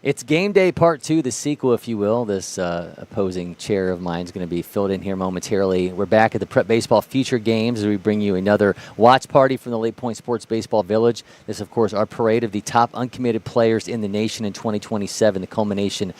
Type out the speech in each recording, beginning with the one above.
It's game day part 2, the sequel, if you will. This opposing chair of mine is going to be filled in here momentarily. We're back at the Prep Baseball Future Games as we bring you another watch party from the Lake Point Sports Baseball Village. This, of course, our parade of the top uncommitted players in the nation in 2027, the culmination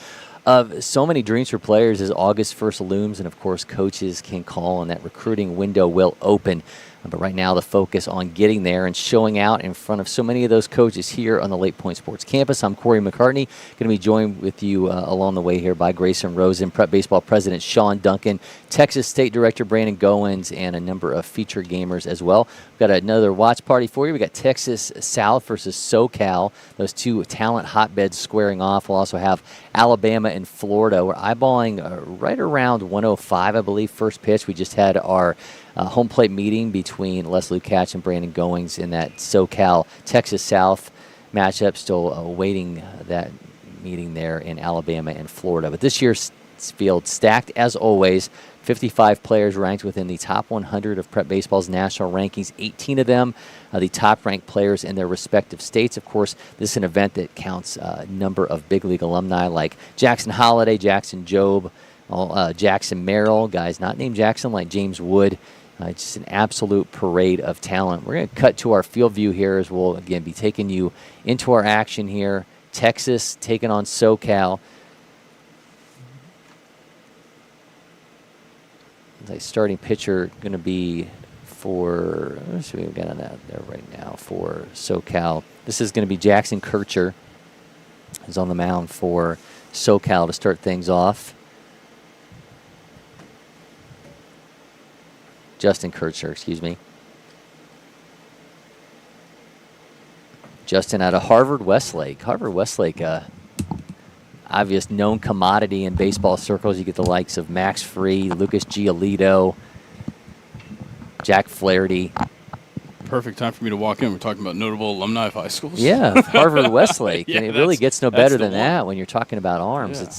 of so many dreams for players as August 1st looms, and, of course, coaches can call and that recruiting window will open. But right now, the focus on getting there and showing out in front of so many of those coaches here on the Lake Point Sports campus. I'm Cory McCartney, going to be joined with you along the way here by Grayson Rosen, Prep Baseball President Sean Duncan, Texas State Director Brandon Goins, and a number of featured gamers as well. We've got another watch party for you. We've got Texas South versus SoCal, those two talent hotbeds squaring off. We'll also have Alabama and Florida. We're eyeballing right around 105, I believe, first pitch. We just had our home plate meeting between Les Lukacs and Brandon Goins in that SoCal Texas South matchup. Still awaiting that meeting there in Alabama and Florida. But this year's field stacked as always. 55 players ranked within the top 100 of Prep Baseball's national rankings. 18 of them the top-ranked players in their respective states. Of course, this is an event that counts a number of big league alumni like Jackson Holliday, Jackson Jobe, Jackson Merrill, guys not named Jackson like James Wood. It's just an absolute parade of talent. We're going to cut to our field view here as we'll, again, be taking you into our action here. Texas taking on SoCal. The starting pitcher going to be for, let's see what we've got on that there right now for SoCal. This is going to be Jackson Kircher, who's on the mound for SoCal to start things off. Justin Kircher, excuse me. Justin out of Harvard-Westlake. Harvard-Westlake, obvious known commodity in baseball circles. You get the likes of Max Free, Lucas Giolito, Jack Flaherty. Perfect time for me to walk in. We're talking about notable alumni of high schools. Yeah, Harvard-Westlake. Yeah, and it really gets no better than that when you're talking about arms. Yeah.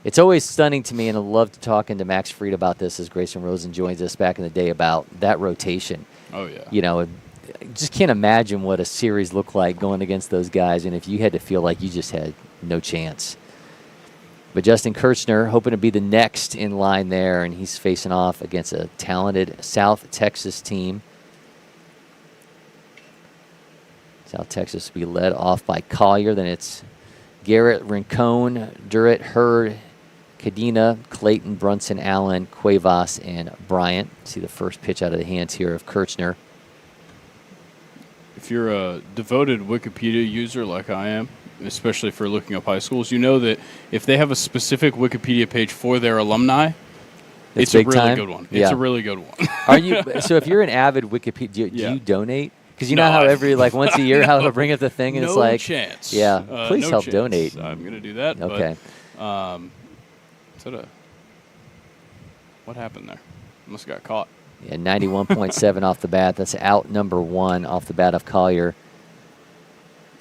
It's always stunning to me, and I love talking to Max Fried about this as Grayson Rosen joins us back in the day about that rotation. Oh, yeah. You know, just can't imagine what a series looked like going against those guys, and if you had to feel like you just had no chance. But Justin Kirchner hoping to be the next in line there, and he's facing off against a talented South Texas team. South Texas will be led off by Collier. Then it's Garrett, Rincon, Durrett, Hurd, Cadena, Clayton, Brunson, Allen, Cuevas, and Bryant. See the first pitch out of the hands here of Kirchner. If you're a devoted Wikipedia user like I am, especially for looking up high schools, you know that if they have a specific Wikipedia page for their alumni, it's a really good one. It's a really good one. Are you? So if you're an avid Wikipedia, do you donate? Because you know how every once a year how they'll bring up the thing and it's like no chance. Yeah, please no help chance. donate. I'm going to do that. Okay. But, what happened there? Must have got caught. Yeah, 91.7 off the bat. That's out number 1 off the bat of Collier.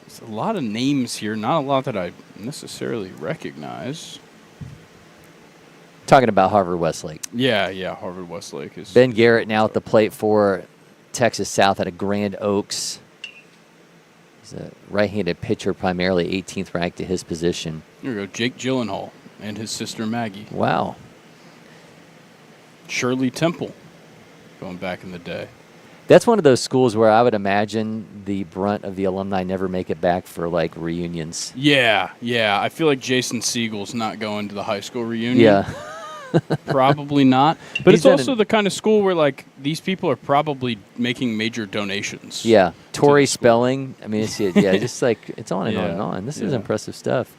There's a lot of names here, not a lot that I necessarily recognize. Talking about Harvard-Westlake. Yeah, Harvard-Westlake is. Ben Garrett now at the plate for Texas South out of Grand Oaks. He's a right-handed pitcher, primarily 18th ranked at his position. Here we go, Jake Gyllenhaal and his sister Maggie. Wow. Shirley Temple, going back in the day. That's one of those schools where I would imagine the brunt of the alumni never make it back for, like, reunions. Yeah. I feel like Jason Siegel's not going to the high school reunion. Yeah. Probably not. But He's it's also the kind of school where, like, these people are probably making major donations. Yeah. Tori Spelling. I mean, it's just like it's on and on and on. This is impressive stuff.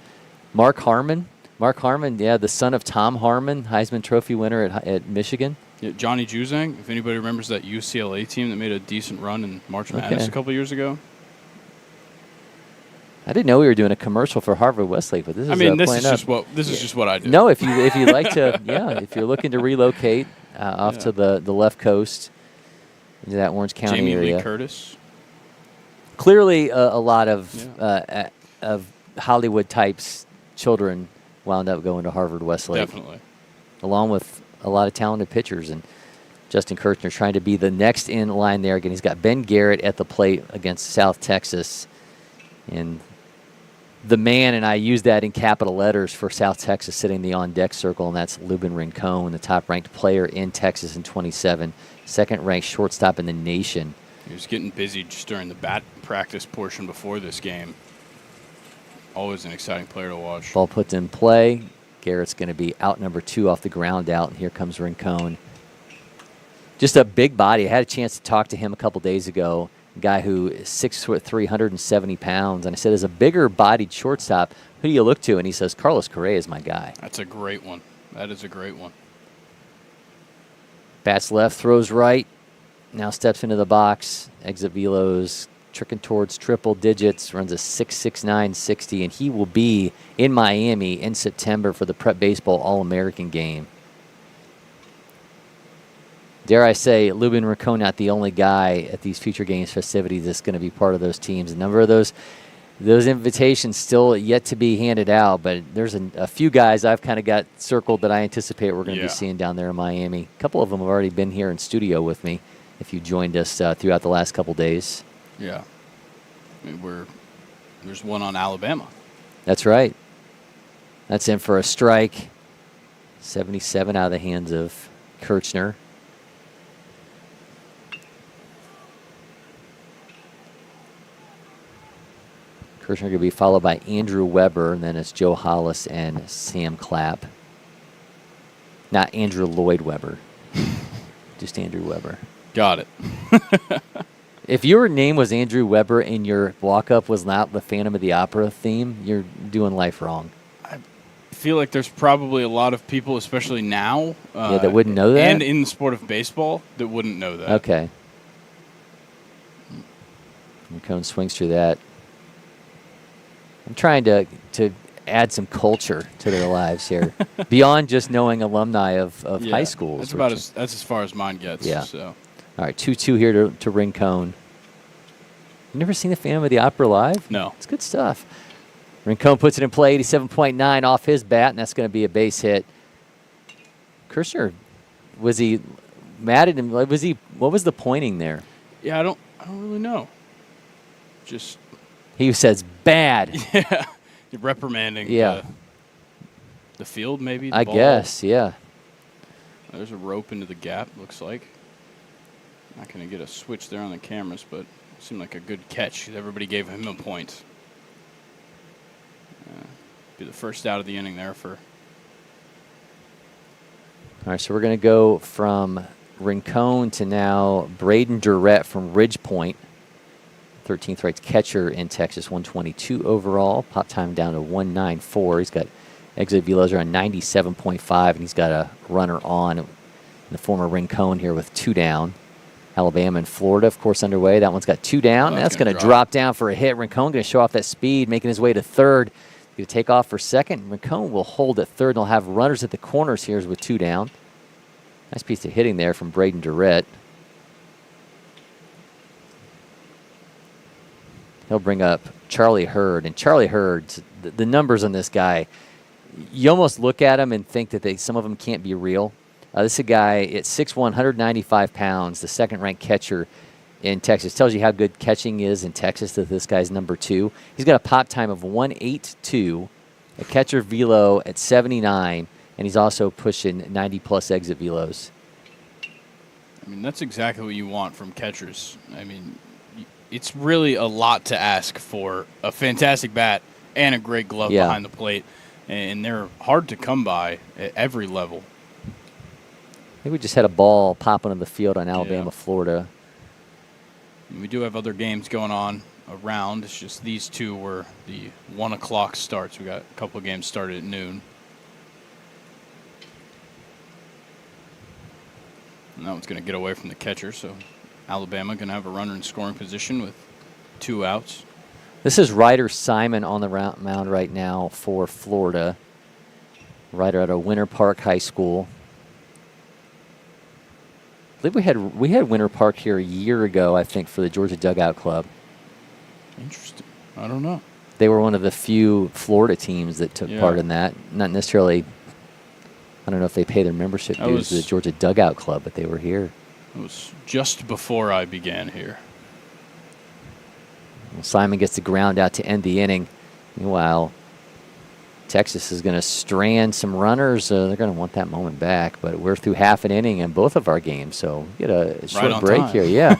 Mark Harmon, the son of Tom Harmon, Heisman Trophy winner at Michigan. Yeah, Johnny Juzang, if anybody remembers that UCLA team that made a decent run in March Madness a couple years ago. I didn't know we were doing a commercial for Harvard-Westlake, but this is this is just what I do. No, if you like to, if you're looking to relocate off to the left coast into that Orange County Jamie area. Lee Curtis. Clearly, a lot of Hollywood types children wound up going to Harvard-Westlake. Definitely, along with a lot of talented pitchers, and Justin Kirchner trying to be the next in line there. Again, he's got Ben Garrett at the plate against South Texas, and the man, and I use that in capital letters for South Texas, sitting in the on-deck circle, and that's Lubin Rincon, the top-ranked player in Texas in 27, second-ranked shortstop in the nation. He was getting busy just during the bat practice portion before this game. Always an exciting player to watch. Ball put in play. Garrett's going to be out number 2 off the ground out, and here comes Rincon. Just a big body. I had a chance to talk to him a couple days ago, a guy who is 6'3", 370 pounds. And I said, as a bigger-bodied shortstop, who do you look to? And he says, Carlos Correa is my guy. That's a great one. That is a great one. Bats left, throws right. Now steps into the box. Exit velos, tricking towards triple digits. Runs a 6.69 60, and he will be in Miami in September for the Prep Baseball All-American game. Dare I say, Lubin Rincon not the only guy at these future games festivities that's going to be part of those teams. A number of those invitations still yet to be handed out, but there's a few guys I've kind of got circled that I anticipate we're going to be seeing down there in Miami. A couple of them have already been here in studio with me, if you joined us throughout the last couple days. Yeah. I mean, there's one on Alabama. That's right. That's in for a strike. 77 out of the hands of Kirchner. Kirchner going to be followed by Andrew Weber, and then it's Joe Hollis and Sam Clapp. Not Andrew Lloyd Webber. Just Andrew Weber. Got it. If your name was Andrew Weber and your walk-up was not the Phantom of the Opera theme, you're doing life wrong. I feel like there's probably a lot of people, especially now, that wouldn't know that? And in the sport of baseball, that wouldn't know that. Okay. Rincon swings through that. I'm trying to add some culture to their lives here, beyond just knowing alumni of high schools. That's as far as mine gets. Yeah. So. All right, 2-2 here to Rincon. You never seen the Phantom of the Opera live? No. It's good stuff. Rincon puts it in play, 87.9 off his bat, and that's going to be a base hit. Kirchner, was he mad at him? What was the pointing there? Yeah, I don't really know. Just. He says bad. Yeah, you're reprimanding. Yeah. The field, maybe. I guess, yeah. There's a rope into the gap. Looks like. Not going to get a switch there on the cameras, but it seemed like a good catch. Everybody gave him a point. Be the first out of the inning there for. All right, so we're going to go from Rincon to now Braden Durrett from Ridge Point. 13th ranked catcher in Texas, 122 overall. Pop time down to 194. He's got exit velos around 97.5, and he's got a runner on in the former Rincon here with 2 down. Alabama and Florida, of course, underway. That one's got 2 down. That's going to drop down for a hit. Rincon going to show off that speed, making his way to third. Going to take off for second. Rincon will hold at third, and they'll have runners at the corners here with 2 down. Nice piece of hitting there from Braden Durrett. He'll bring up Charlie Hurd. And Charlie Hurd, the numbers on this guy, you almost look at him and think that some of them can't be real. This is a guy at 6'1", 195 pounds, the second-ranked catcher in Texas. Tells you how good catching is in Texas, that this guy's number 2. He's got a pop time of 1.82, a catcher velo at 79, and he's also pushing 90-plus exit velos. I mean, that's exactly what you want from catchers. I mean, it's really a lot to ask for a fantastic bat and a great glove behind the plate, and they're hard to come by at every level. I think we just had a ball pop onto the field on Alabama, Florida. We do have other games going on around. It's just these two were the 1 o'clock starts. We got a couple of games started at noon. And that one's going to get away from the catcher, so Alabama going to have a runner in scoring position with 2 outs. This is Ryder Simon on the mound right now for Florida. Ryder out of Winter Park High School. I believe we had Winter Park here a year ago, I think, for the Georgia Dugout Club. Interesting. I don't know. They were one of the few Florida teams that took part in that. Not necessarily, I don't know if they pay their membership dues to the Georgia Dugout Club, but they were here. It was just before I began here. Well, Simon gets the ground out to end the inning. Meanwhile, Texas is going to strand some runners. They're going to want that moment back, but we're through half an inning in both of our games, so we get a short break here. Yeah.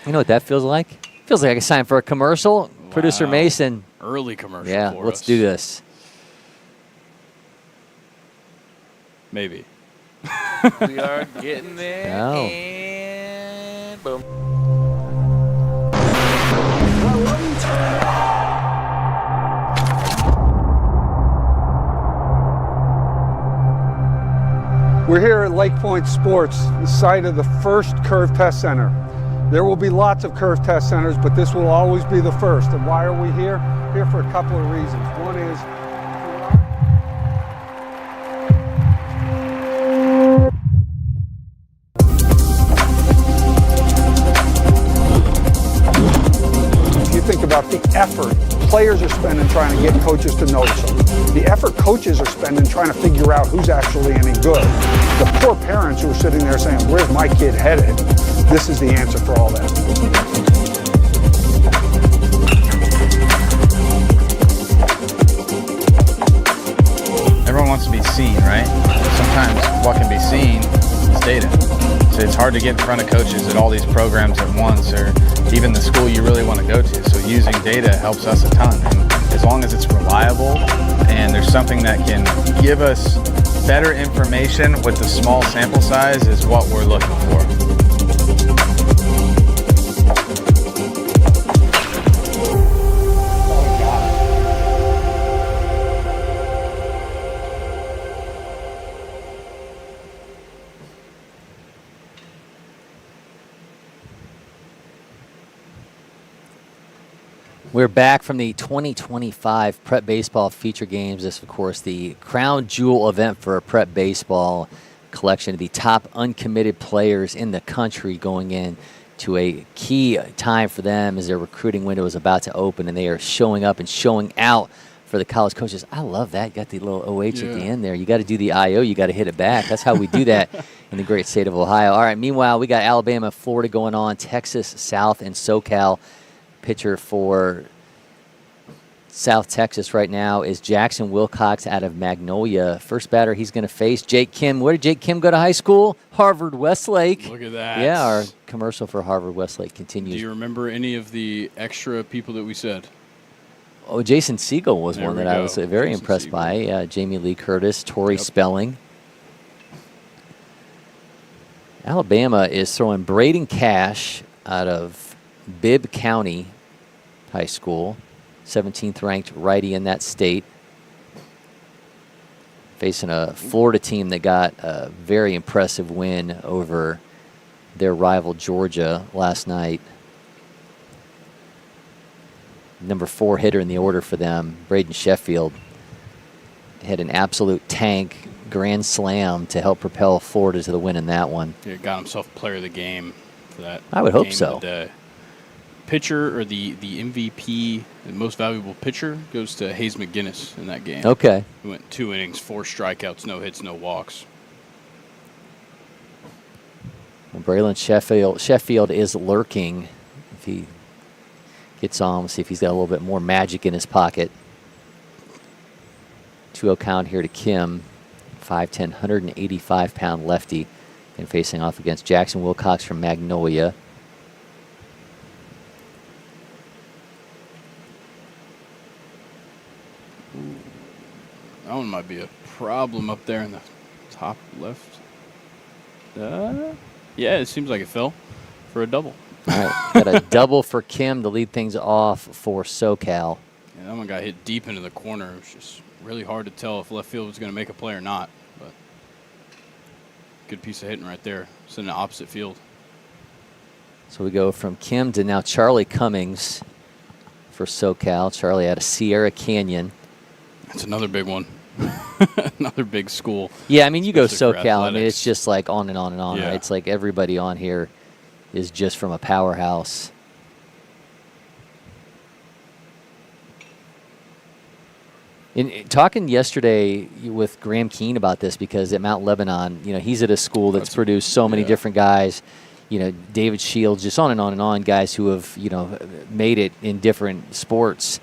You know what that feels like? Feels like a sign for a commercial. Wow. Producer Mason. Early commercial. Yeah, let's do this. Maybe. We are getting there. Oh. And boom. We're here at Lake Point Sports, the site of the first Curve Test Center. There will be lots of Curve Test Centers, but this will always be the first. And why are we here? Here for a couple of reasons. One is if you think about the effort players are spending trying to get coaches to notice them, the effort coaches are spending trying to figure out who's actually any good, the poor parents who are sitting there saying, where's my kid headed? This is the answer for all that. Everyone wants to be seen, right? Sometimes what can be seen is data. So it's hard to get in front of coaches at all these programs at once, or even the school you really want to go to. So using data helps us a ton. And as long as it's reliable and there's something that can give us better information with the small sample size is what we're looking for. We're back from the 2025 Prep Baseball Feature Games. This, of course, the crown jewel event for Prep Baseball. Collection of the top uncommitted players in the country going in to a key time for them as their recruiting window is about to open, and they are showing up and showing out for the college coaches. I love that. You got the little OH at the end there. You got to do the IO. You got to hit it back. That's how we do that in the great state of Ohio. All right, meanwhile, we got Alabama, Florida going on, Texas, South, and SoCal. Pitcher for South Texas right now is Jackson Wilcox out of Magnolia. First batter he's going to face, Jake Kim. Where did Jake Kim go to high school? Harvard Westlake. Look at that. Yeah, our commercial for Harvard Westlake continues. Do you remember any of the extra people that we said? Oh, Jason Siegel was one that I was very Jason impressed Siegel. by. Jamie Lee Curtis, Tori Spelling. Alabama is throwing Braden Cash out of Bibb County High School, 17th ranked righty in that state, facing a Florida team that got a very impressive win over their rival Georgia last night. Number 4 hitter in the order for them, Braden Sheffield, had an absolute tank grand slam to help propel Florida to the win in that one. He got himself player of the game for that. I would hope game so. of the day. Pitcher, or the MVP, the most valuable pitcher, goes to Hayes McGinnis in that game. Okay. He went 2 innings, 4 strikeouts, no hits, no walks. Well, Braylon Sheffield is lurking. If he gets on, we'll see if he's got a little bit more magic in his pocket. 2-0 count here to Kim. 5'10", 185-pound lefty, and facing off against Jackson Wilcox from Magnolia. That one might be a problem up there in the top left. Yeah, it seems like it fell for a double. All right, got a double for Kim to lead things off for SoCal. Yeah, that one got hit deep into the corner. It was just really hard to tell if left field was going to make a play or not. But good piece of hitting right there. It's in the opposite field. So we go from Kim to now Charlie Cummings for SoCal. Charlie out of Sierra Canyon. That's another big one. Another big school. Yeah, I mean, you go especially for SoCal. I mean, athletics. it's just like on and on and on. Yeah. Right? It's like everybody on here is just from a powerhouse. In talking yesterday with Graham Keene about this, because at Mount Lebanon, you know, he's at a school that's produced so many different guys. David Shields, just on and on, guys who have, made it in different sports.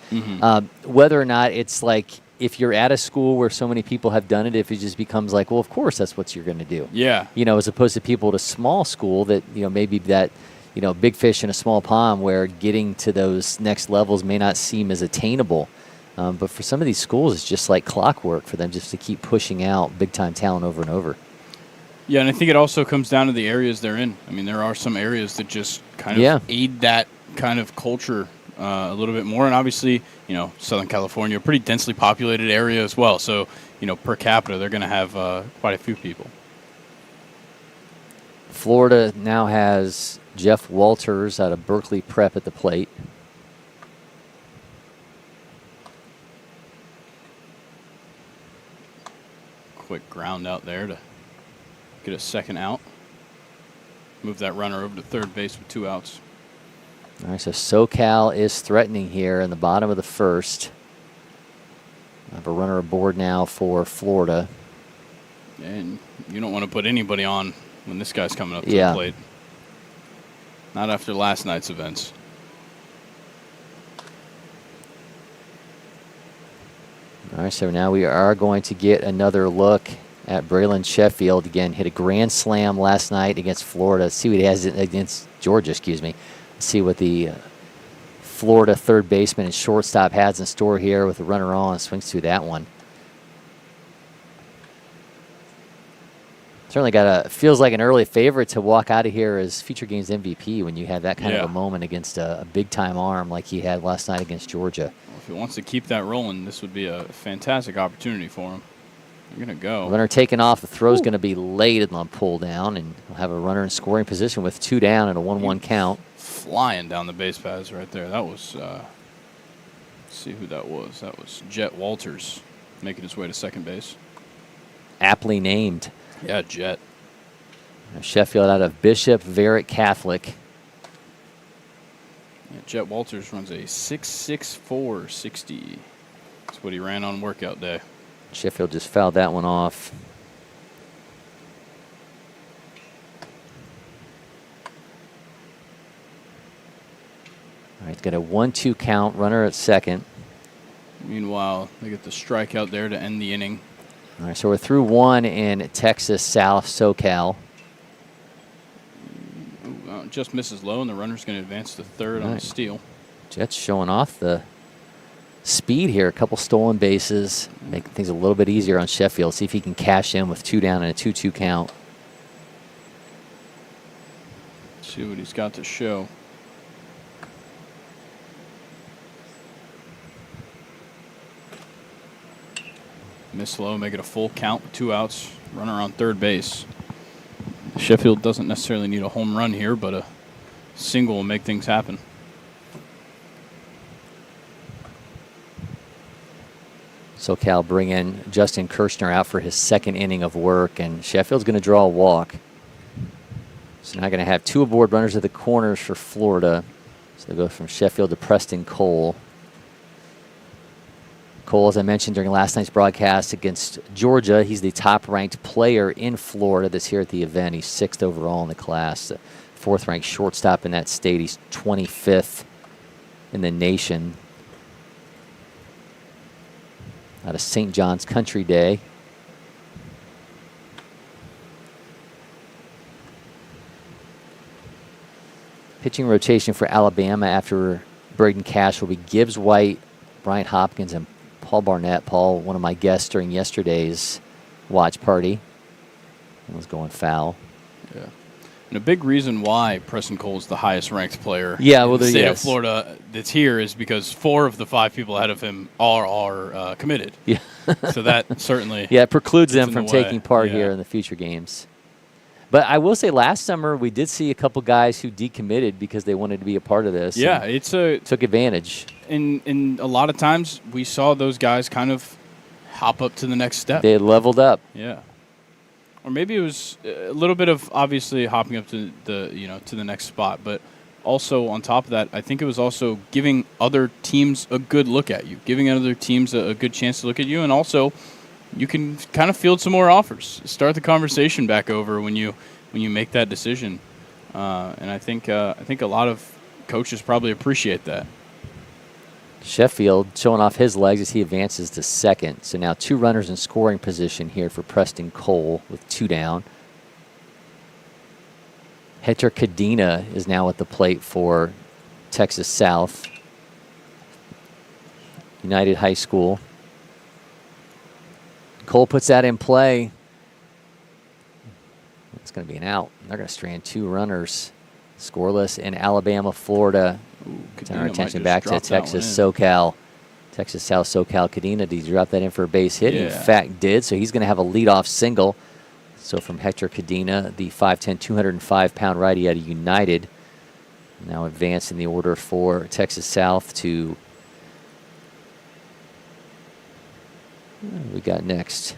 Whether or not it's like, if you're at a school where so many people have done it, if it just becomes like, well, of course that's what you're going to do. Yeah. As opposed to people at a small school that, maybe that, big fish in a small pond where getting to those next levels may not seem as attainable. But for some of these schools, it's just like clockwork for them just to keep pushing out big-time talent over and over. Yeah, and I think it also comes down to the areas they're in. I mean, there are some areas that just kind of aid that kind of culture a little bit more. And obviously, Southern California, a pretty densely populated area as well. So, per capita, they're going to have quite a few people. Florida now has Jeff Walters out of Berkeley Prep at the plate. Quick ground out there to get a second out. Move that runner over to third base with 2 outs. All right, so SoCal is threatening here in the bottom of the first. I have a runner aboard now for Florida. And you don't want to put anybody on when this guy's coming up to the plate. Not after last night's events. All right, so now we are going to get another look at Braylon Sheffield. Again, hit a grand slam last night against Florida. See what he has against Georgia, See what the Florida third baseman and shortstop has in store here with the runner on. Swings through that one. Certainly feels like an early favorite to walk out of here as Future Games MVP when you have that kind of a moment against a big-time arm like he had last night against Georgia. Well, if he wants to keep that rolling, this would be a fantastic opportunity for him. You're going to go. Runner taken off. The throw's going to be late on pull down, and we'll have a runner in scoring position with 2 down and a 1-1 count. Flying down the base paths right there. That was, let's see who that was. That was Jet Walters making his way to second base. Aptly named. Yeah, Jet. Sheffield out of Bishop Varick Catholic. Yeah, Jet Walters runs a 6.64 60. That's what he ran on workout day. Sheffield just fouled that one off. All right, it's got a 1-2 count, runner at second. Meanwhile, they get the strikeout there to end the inning. All right, so we're through 1 in Texas South SoCal. Just misses low, and the runner's going to advance to third on a steal. Jets showing off the speed here. A couple stolen bases, making things a little bit easier on Sheffield. See if he can cash in with 2 down and a 2-2 count. See what he's got to show. Miss low, make it a full count with 2 outs. Runner on third base. Sheffield doesn't necessarily need a home run here, but a single will make things happen. SoCal bring in Justin Kirshner out for his second inning of work, and Sheffield's going to draw a walk. So now going to have 2 aboard runners at the corners for Florida. So they go from Sheffield to Preston Cole. Cole, as I mentioned during last night's broadcast against Georgia, he's the top-ranked player in Florida that's here at the event. He's 6th overall in the class, 4th-ranked shortstop in that state. He's 25th in the nation. Out of St. John's Country Day. Pitching rotation for Alabama after Braden Cash will be Gibbs White, Bryant Hopkins, and Paul Barnett. Paul, one of my guests during yesterday's watch party, was going foul. Yeah. And a big reason why Preston Cole is the highest ranked player in the state of Florida that's here is because 4 of the 5 people ahead of him are committed. Yeah. So that certainly it precludes them from taking part here in the future games. But I will say last summer we did see a couple guys who decommitted because they wanted to be a part of this. Yeah, took advantage. And a lot of times we saw those guys kind of hop up to the next step. They leveled up. Yeah. Or maybe it was a little bit of obviously hopping up to the next spot, but also on top of that, I think it was also giving other teams a good look at you, giving other teams a good chance to look at you, and also you can kind of field some more offers. Start the conversation back over when you make that decision. And I think a lot of coaches probably appreciate that. Sheffield showing off his legs as he advances to second. So now 2 runners in scoring position here for Preston Cole with 2 down. Hector Cadena is now at the plate for Texas South United High School. Cole puts that in play. It's going to be an out. They're going to strand 2 runners scoreless in Alabama, Florida. Turn our attention back to Texas SoCal. Texas South SoCal. Cadena, did he drop that in for a base hit? Yeah. In fact, did. So he's going to have a leadoff single. So from Hector Cadena, the 5'10", 205-pound righty out of United, now advanced in the order for Texas South to. What do we got next?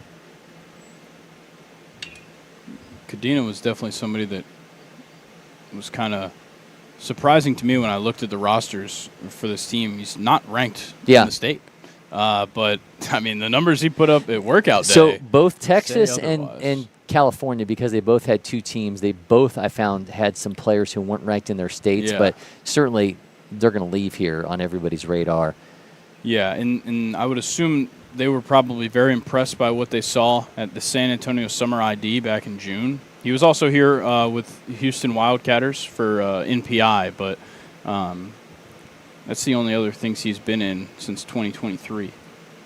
Cadena was definitely somebody that was kind of surprising to me when I looked at the rosters for this team. He's not ranked in the state. But, I mean, the numbers he put up at workout day. So both Texas and California, because they both had 2 teams, they both, I found, had some players who weren't ranked in their states. Yeah. But certainly they're going to leave here on everybody's radar. Yeah, and I would assume they were probably very impressed by what they saw at the San Antonio Summer ID back in June. He was also here with Houston Wildcatters for NPI, but that's the only other things he's been in since 2023.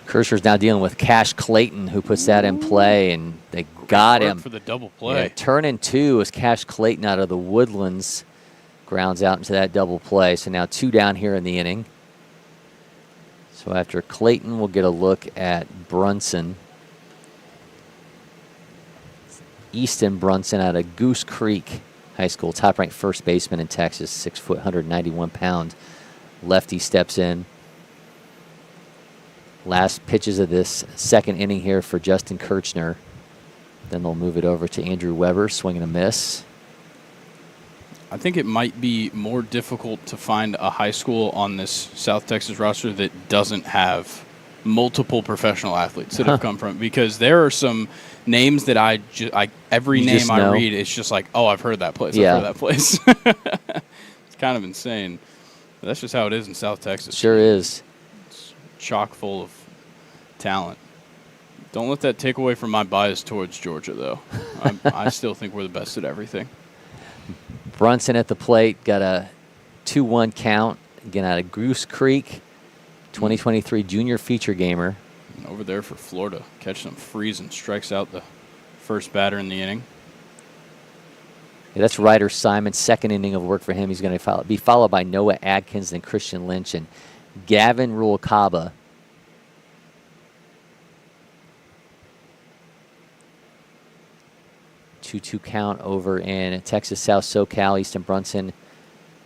Kersher's now dealing with Cash Clayton, who puts that in play, and they got him for the double play. Yeah, turn 2 as Cash Clayton out of the Woodlands grounds out into that double play. So now 2 down here in the inning. So after Clayton, we'll get a look at Brunson. Easton Brunson out of Goose Creek High School, top-ranked first baseman in Texas, 6 foot, 191-pound lefty steps in. Last pitches of this second inning here for Justin Kirchner. Then they'll move it over to Andrew Weber, swing and a miss. I think it might be more difficult to find a high school on this South Texas roster that doesn't have multiple professional athletes that have come from, because there are some names that every name I read, it's just like, oh, I've heard that place. Yeah. I've heard that place. It's kind of insane. But that's just how it is in South Texas. Sure is. It's chock full of talent. Don't let that take away from my bias towards Georgia, though. I still think we're the best at everything. Brunson at the plate, got a 2-1 count. Again, out of Goose Creek, 2023 junior feature gamer. Over there for Florida, catch some freezing, strikes out the first batter in the inning. Yeah, that's Ryder Simon's second inning of work for him. He's going to be followed by Noah Adkins and Christian Lynch and Gavin Rualcaba. Two count over in Texas South SoCal. Easton Brunson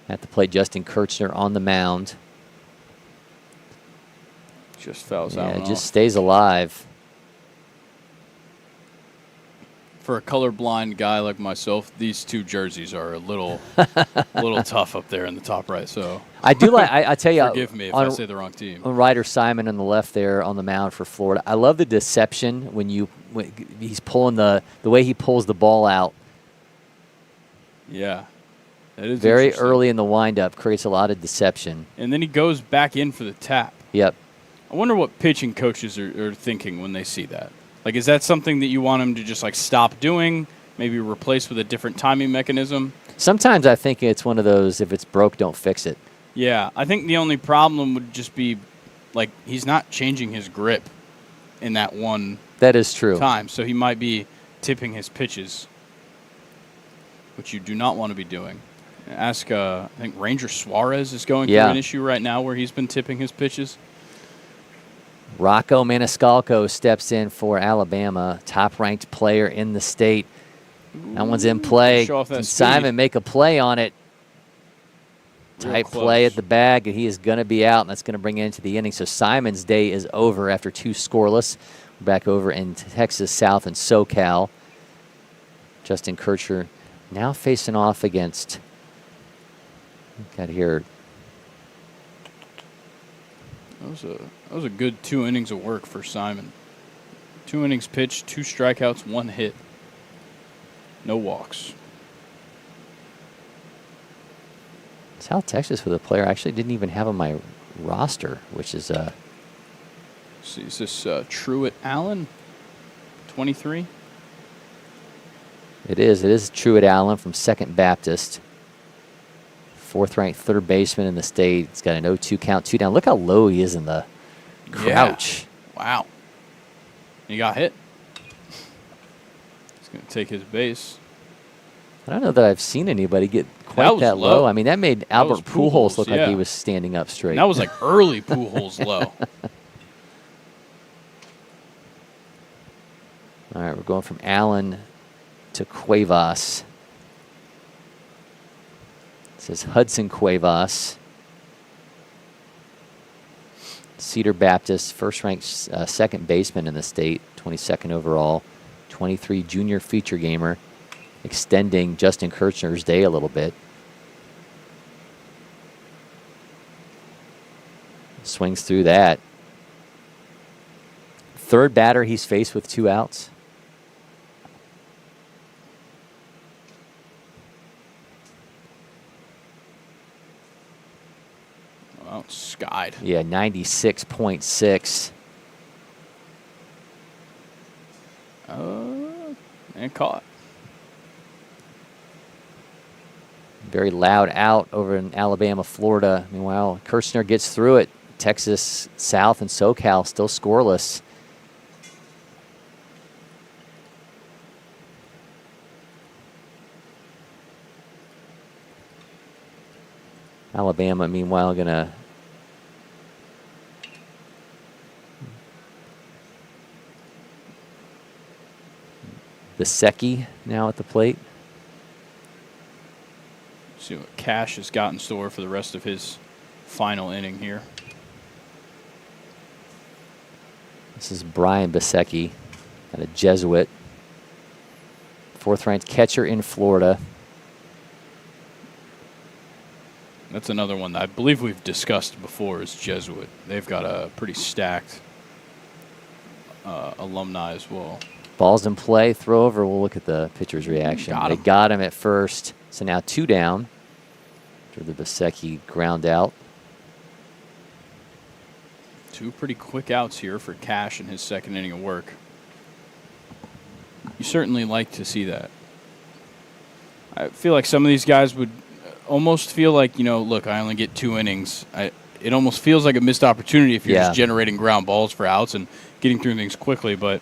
at the plate. Justin Kirchner on the mound. Just fouls out. Yeah, just stays alive. For a colorblind guy like myself, these 2 jerseys are a little tough up there in the top right. So I do like. I tell you, forgive me if I say the wrong team. On Ryder Simon on the left there on the mound for Florida. I love the deception when he's pulling the way he pulls the ball out. Yeah, that is very early in the windup, creates a lot of deception. And then he goes back in for the tap. Yep. I wonder what pitching coaches are thinking when they see that. Like, is that something that you want him to just, like, stop doing, maybe replace with a different timing mechanism? Sometimes I think it's one of those, if it's broke, don't fix it. Yeah, I think the only problem would just be, like, he's not changing his grip in that one that is true. time. So he might be tipping his pitches, which you do not want to be doing. Ask, I think Ranger Suarez is going through an issue right now where he's been tipping his pitches. Rocco Maniscalco steps in for Alabama, top-ranked player in the state. That one's in play. Can Simon make a play on it? Tight play at the bag, and he is going to be out, and that's going to bring it into the inning. So Simon's day is over after 2 scoreless. We're back over in Texas South and SoCal. Justin Kirchner now facing off against, got here. That was a good 2 innings of work for Simon. 2 innings pitched, 2 strikeouts, 1 hit. No walks. South Texas with a player I actually didn't even have on my roster, which is Is this Truett Allen, 23? It is Truett Allen from 2nd Baptist. 4th-ranked third baseman in the state. He's got an 0-2 count, 2 down. Look how low he is in the crouch. Yeah. Wow. He got hit. He's going to take his base. I don't know that I've seen anybody get quite that low. I mean, that made Albert Pujols look like he was standing up straight. And that was like early Pujols low. All right, we're going from Allen to Cuevas. It says Hudson Cuevas. Cedar Baptist, first-ranked 2nd baseman in the state, 22nd overall, 23 junior feature gamer, extending Justin Kirchner's day a little bit. Swings through that. Third batter he's faced with 2 outs. Well, skied. Yeah, 96.6. And caught. Very loud out over in Alabama, Florida. Meanwhile, Kirchner gets through it. Texas South and SoCal still scoreless. Alabama, meanwhile, going to Besecki now at the plate. See what Cash has got in store for the rest of his final inning here. This is Brian Besecki, a Jesuit. 4th-ranked catcher in Florida. That's another one that I believe we've discussed before is Jesuit. They've got a pretty stacked alumni as well. Ball's in play, throw over. We'll look at the pitcher's reaction. They got him at first, so now 2 down. After the Besecki ground out. 2 pretty quick outs here for Cash in his 2nd inning of work. You certainly like to see that. I feel like some of these guys would almost feel like, look, I only get 2 innings. It almost feels like a missed opportunity if you're just generating ground balls for outs and getting through things quickly. But,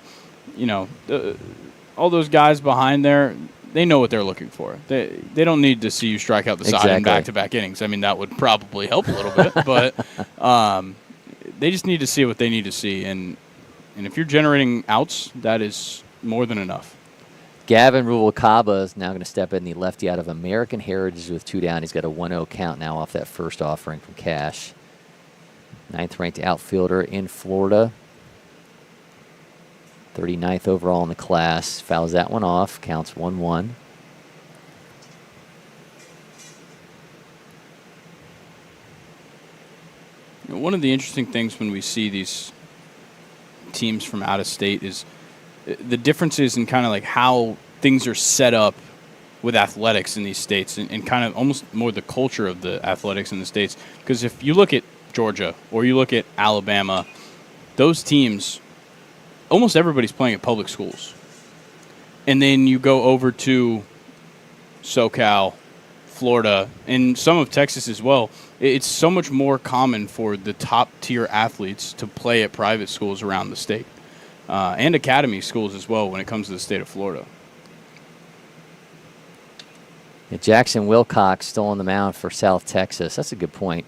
all those guys behind there, they know what they're looking for. They don't need to see you strike out the side in back-to-back innings. I mean, that would probably help a little bit, but they just need to see what they need to see. And if you're generating outs, that is more than enough. Gavin Ruvalcaba is now going to step in, the lefty out of American Heritage with 2 down. He's got a 1-0 count now off that first offering from Cash. 9th-ranked outfielder in Florida. 39th overall in the class. Fouls that one off. Counts 1-1. One of the interesting things when we see these teams from out of state is the differences in kind of like how things are set up with athletics in these states and kind of almost more the culture of the athletics in the states. Because if you look at Georgia or you look at Alabama, those teams, almost everybody's playing at public schools. And then you go over to SoCal, Florida, and some of Texas as well. It's so much more common for the top-tier athletes to play at private schools around the state. And academy schools as well when it comes to the state of Florida. Yeah, Jackson Wilcox still on the mound for South Texas. That's a good point.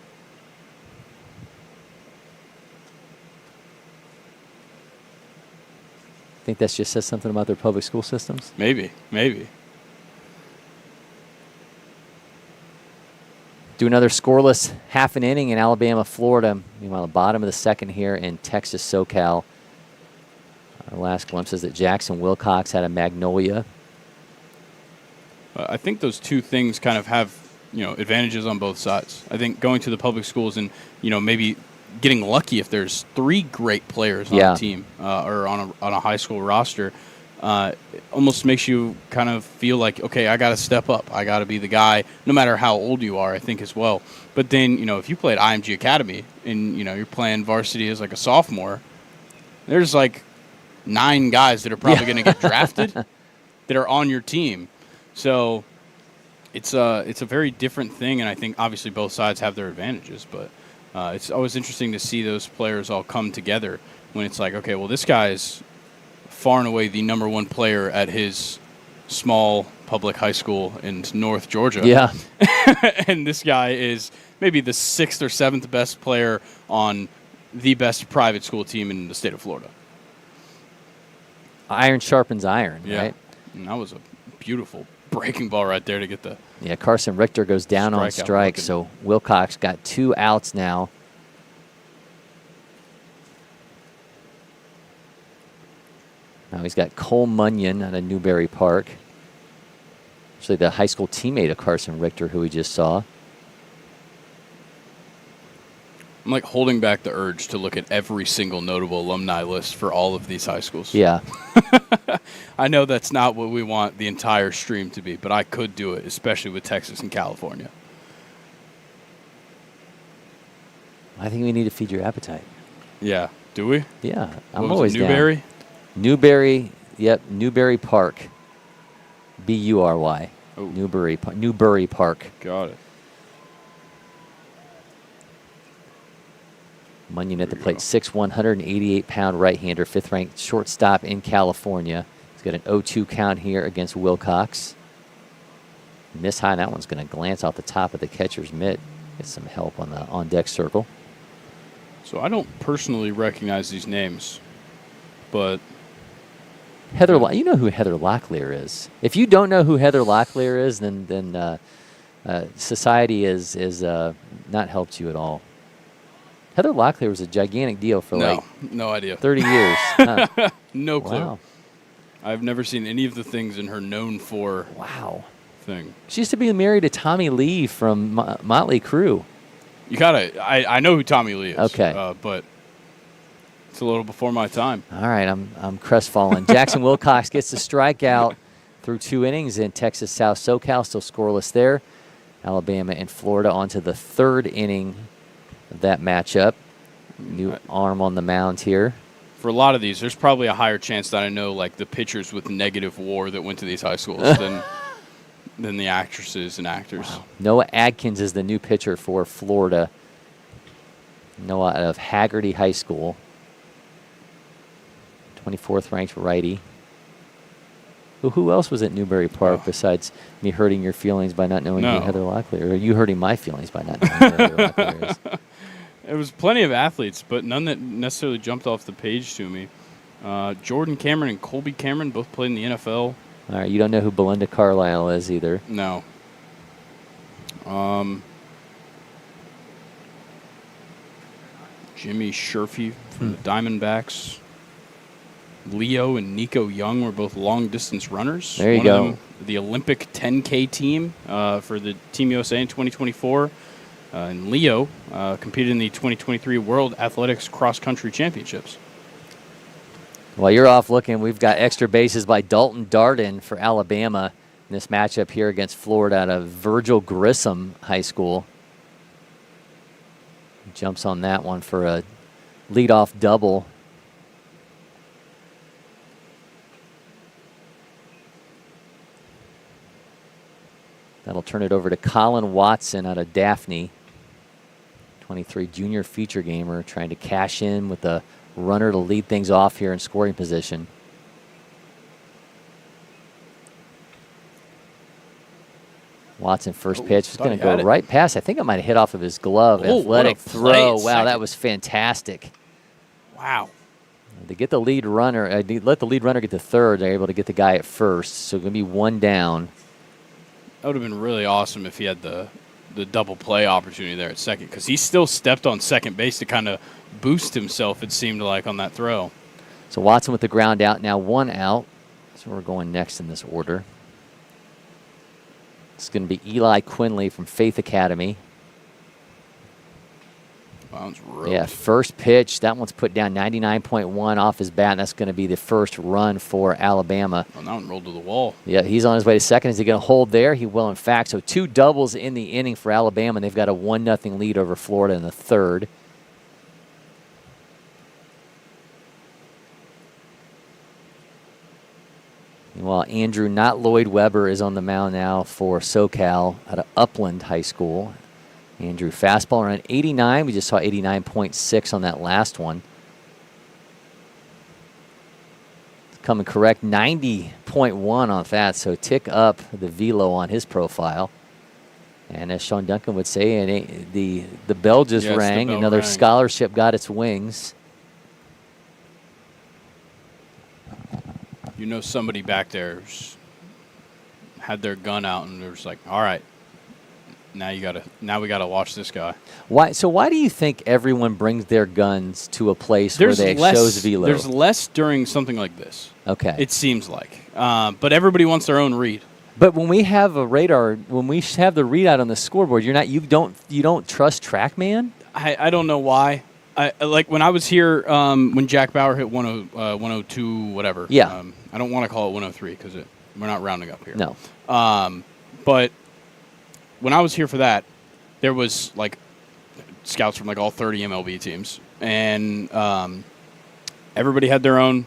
Think that just says something about their public school systems? Maybe. Do another scoreless half an inning in Alabama, Florida. Meanwhile, the bottom of the 2nd here in Texas, SoCal. Our last glimpse is that Jackson Wilcox had a magnolia. I think those two things kind of have, advantages on both sides. I think going to the public schools and, maybe getting lucky if there's 3 great players on a team or on a high school roster, it almost makes you kind of feel like, okay, I got to step up. I got to be the guy, no matter how old you are, I think, as well. But then, if you played IMG Academy and, you're playing varsity as like a sophomore, there's like 9 guys that are probably going to get drafted that are on your team. So it's a very different thing, and I think obviously both sides have their advantages, but it's always interesting to see those players all come together when it's like, okay, well, this guy's far and away the number 1 player at his small public high school in North Georgia. Yeah. And this guy is maybe the 6th or 7th best player on the best private school team in the state of Florida. Iron sharpens iron, yeah. Right? And that was a beautiful breaking ball right there to get the Carson Richter goes down on strike, so Wilcox got 2 outs now. Now he's got Cole Munyon out of Newberry Park. Actually, the high school teammate of Carson Richter, who we just saw. I'm like holding back the urge to look at every single notable alumni list for all of these high schools. Yeah. I know that's not what we want the entire stream to be, but I could do it, especially with Texas and California. I think we need to feed your appetite. Yeah. Do we? Yeah. I'm always Newberry? Down. Newberry, yep, Newberry Park. B-U-R-Y. Oh. Newberry Park. Got it. Munyon at the plate, 6'1", 188-pound right-hander, 5th-ranked shortstop in California. He's got an 0-2 count here against Wilcox. Miss high, that one's going to glance off the top of the catcher's mitt. Get some help on the on-deck circle. So I don't personally recognize these names, but Heather, you know who Heather Locklear is. If you don't know who Heather Locklear is, then society is not helped you at all. Heather Locklear was a gigantic deal for no idea. 30 years. Huh. No clue. Wow. I've never seen any of the things in her known for thing. She used to be married to Tommy Lee from Motley Crue. You gotta. I know who Tommy Lee is. Okay. But it's a little before my time. All right, I'm crestfallen. Jackson Wilcox gets the strikeout through 2 innings in Texas South SoCal, still scoreless there. Alabama and Florida on to the 3rd inning of that matchup. New arm on the mound here. For a lot of these, there's probably a higher chance that I know like the pitchers with negative WAR that went to these high schools than the actresses and actors. Wow. Noah Adkins is the new pitcher for Florida. Noah out of Haggerty High School. 24th ranked righty. Who else was at Newberry Park besides me hurting your feelings by not knowing who Heather Locklear, or you hurting my feelings by not knowing who Heather Locklear is? There was plenty of athletes, but none that necessarily jumped off the page to me. Jordan Cameron and Colby Cameron both played in the NFL. All right, you don't know who Belinda Carlisle is either. No. Jimmy Sherfy from the Diamondbacks. Leo and Nico Young were both long-distance runners. There you go. Of them, the Olympic 10K team for the Team USA in 2024. And Leo competed in the 2023 World Athletics Cross Country Championships. While you're off looking, we've got extra bases by Dalton Darden for Alabama in this matchup here against Florida out of Virgil Grissom High School. Jumps on that one for a leadoff double. That'll turn it over to Colin Watson out of Daphne. 23 junior feature gamer trying to cash in with a runner to lead things off here in scoring position. Watson first pitch is going to go right past. I think it might have hit off of his glove. Athletic throw. Wow, that was fantastic. Wow. To get the lead runner, let the lead runner get to third. They're able to get the guy at first. So going to be 1 down. That would have been really awesome if he had the double play opportunity there at second, because he still stepped on second base to kind of boost himself, it seemed like, on that throw. So Watson with the ground out, now 1 out. So we're going next in this order. It's going to be Eli Quinley from Faith Academy. Bounds road. Yeah, first pitch. That one's put down 99.1 off his bat, and that's going to be the first run for Alabama. Oh, that one rolled to the wall. Yeah, he's on his way to second. Is he going to hold there? He will, in fact. So 2 doubles in the inning for Alabama, and they've got a 1-0 lead over Florida in the third. Meanwhile, Andrew, not Lloyd Webber, is on the mound now for SoCal out of Upland High School. Andrew, fastball around 89. We just saw 89.6 on that last one. Coming correct, 90.1 on that, so tick up the velo on his profile. And as Sean Duncan would say, the bell just rang. Bell Another rang. scholarship got its wings. You know somebody back there had their gun out and they're just like, all right, now we gotta watch this guy. Why do you think everyone brings their guns to a place where they shows velo? There's less during something like this. Okay. It seems like. But everybody wants their own read. But when we have a radar, when we have the readout on the scoreboard, you don't trust TrackMan? I don't know why. Like when I was here, when Jack Bauer hit 102, whatever. Yeah. I don't want to call it 103 because we're not rounding up here. No. But when I was here for that, there was like scouts from like all 30 MLB teams, and everybody had their own.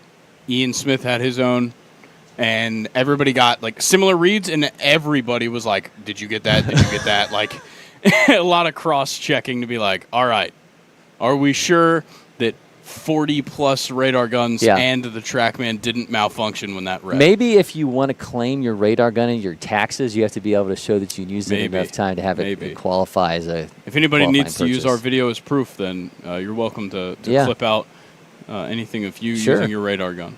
Ian Smith had his own, and everybody got like similar reads, and everybody was like, "Did you get that? Did you get that?" Like a lot of cross-checking to be like, "All right, are we sure that 40-plus radar guns and the TrackMan didn't malfunction when that read?" Maybe if you want to claim your radar gun and your taxes, you have to be able to show that you used it enough time to have it qualify as a. If anybody needs to purchase. use our video as proof, then you're welcome to clip out anything of you using your radar gun.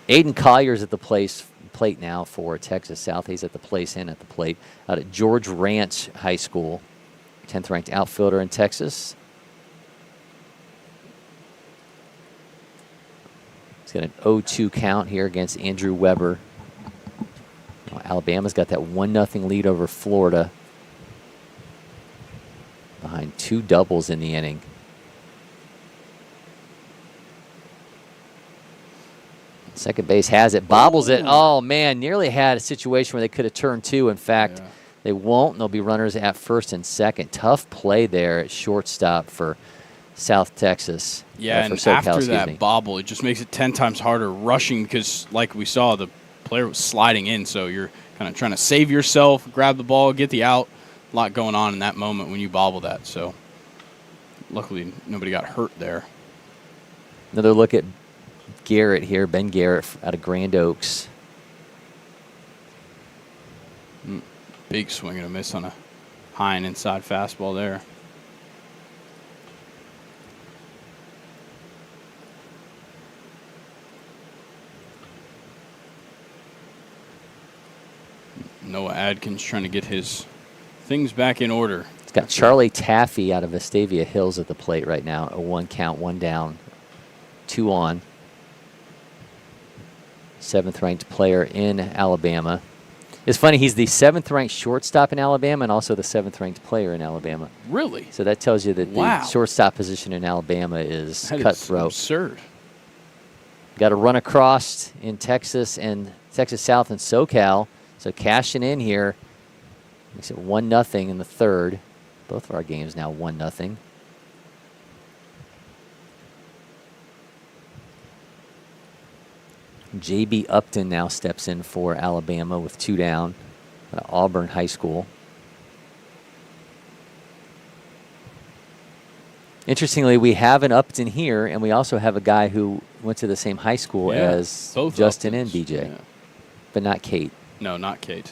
Aiden Collier's at the plate now for Texas South. He's at the place and at the plate out at George Ranch High School, 10th ranked outfielder in Texas. He's got an 0-2 count here against Andrew Webber. Alabama's got that 1-0 lead over Florida behind 2 doubles in the inning. Second base has it, bobbles it. Oh, man, nearly had a situation where they could have turned 2. In fact, they won't, and there'll be runners at first and second. Tough play there at shortstop for South Texas. Yeah, and SoCal, after that bobble, it just makes it 10 times harder rushing because, like we saw, the player was sliding in, so you're kind of trying to save yourself, grab the ball, get the out. A lot going on in that moment when you bobble that, so luckily nobody got hurt there. Another look at Garrett here, Ben Garrett out of Grand Oaks. Big swing and a miss on a high and inside fastball there. Noah Adkins trying to get his things back in order. It's got Charlie Taffy out of Vestavia Hills at the plate right now. A 1 count, 1 down, 2 on. 7th ranked player in Alabama. It's funny, he's the 7th ranked shortstop in Alabama and also the 7th ranked player in Alabama. Really? So that tells you that the shortstop position in Alabama is cutthroat. Absurd. Got a run across in Texas and Texas South and SoCal. So cashing in here. Makes it 1-0 in the third. Both of our games now 1-0. J.B. Upton now steps in for Alabama with 2 down at Auburn High School. Interestingly, we have an Upton here, and we also have a guy who went to the same high school as Justin Uptons. and BJ, but not Kate. No, not Kate.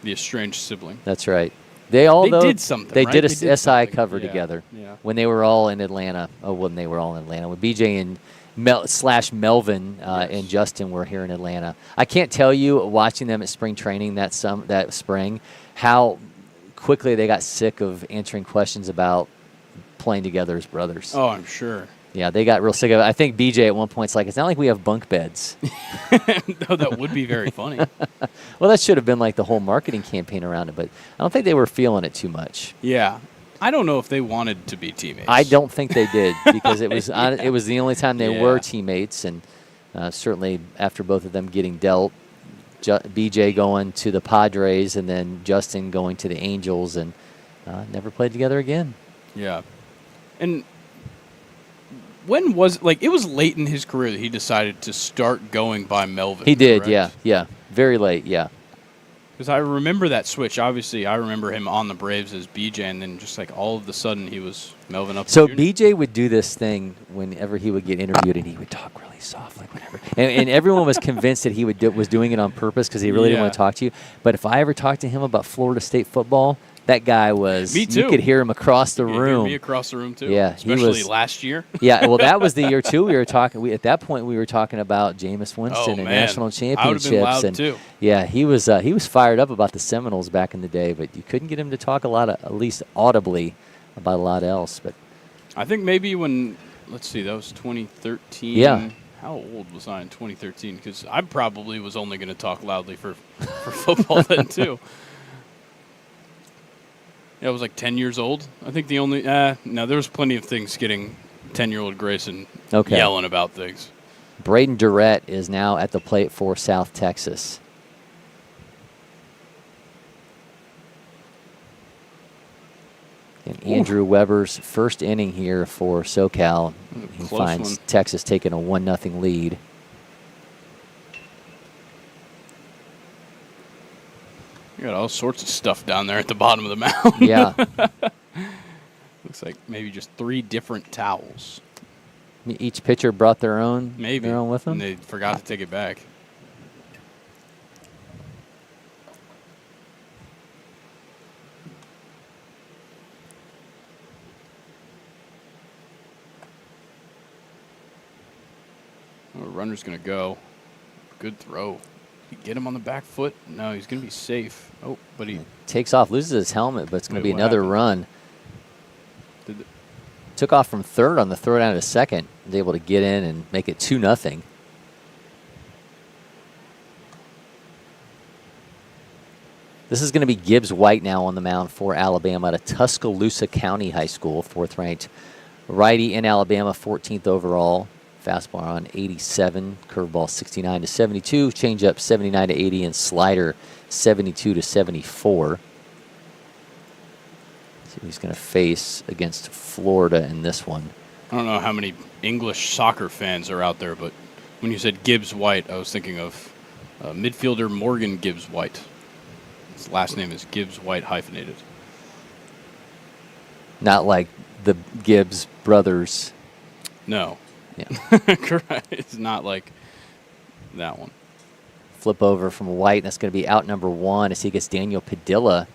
The estranged sibling. That's right. They did something. They right? did a They did SI something. cover together when they were all in Atlanta. Oh, when they were all in Atlanta. When BJ and Melvin and Justin were here in Atlanta. I can't tell you, watching them at spring training that spring, how quickly they got sick of answering questions about playing together as brothers. Oh, I'm sure. Yeah, they got real sick of it. I think BJ at one point's like, it's not like we have bunk beds. No, that would be very funny. Well, that should have been like the whole marketing campaign around it, but I don't think they were feeling it too much. Yeah. I don't know if they wanted to be teammates. I don't think they did because it was it was the only time they were teammates, and certainly after both of them getting dealt, BJ going to the Padres and then Justin going to the Angels, and never played together again. Yeah. And when was, like, it was late in his career that he decided to start going by Melvin. He did, correct? yeah. Very late, yeah. Because I remember that switch. Obviously, I remember him on the Braves as BJ, and then just like all of a sudden he was Melvin Upton So Jr. BJ would do this thing whenever he would get interviewed, and he would talk really soft, like whatever. And everyone was convinced that he was doing it on purpose because he really didn't want to talk to you. But if I ever talked to him about Florida State football, that guy was. Me too. You could hear him across the room. Me across the room too. Yeah, especially last year. Yeah, well, that was the year too. We were talking. At that point, we were talking about Jameis Winston and national championships. I would have been loud and too. Yeah, he was fired up about the Seminoles back in the day, but you couldn't get him to talk at least audibly, about a lot else. But I think maybe when, let's see, that was 2013. Yeah. How old was I in 2013? Because I probably was only going to talk loudly for football then too. Yeah, I was like 10 years old. I think the only no, there was plenty of things getting 10-year-old Grayson yelling about things. Braden Durrett is now at the plate for South Texas. And Andrew Weber's first inning here for SoCal. He finds Texas taking a 1-0 lead. You got all sorts of stuff down there at the bottom of the mound. Yeah. Looks like maybe just 3 different towels. Each pitcher brought their own. Maybe. Their own with them. And they forgot to take it back. Oh, runner's going to go. Good throw. Get him on the back foot. No, he's going to be safe. Oh, but he takes off, loses his helmet, but it's going to be another run. Took off from third on the throw down to second. Was able to get in and make it 2-0. This is going to be Gibbs White now on the mound for Alabama at Tuscaloosa County High School, 4th-ranked righty in Alabama, 14th overall. Fastball on 87, curveball 69 to 72, changeup 79 to 80, and slider 72 to 74. See who he's going to face against Florida in this one. I don't know how many English soccer fans are out there, but when you said Gibbs White, I was thinking of midfielder Morgan Gibbs White. His last name is Gibbs White hyphenated. Not like the Gibbs brothers. No. Yeah. Correct. It's not like that one. Flip over from White, and that's going to be out number 1 as he gets Daniel Padilla,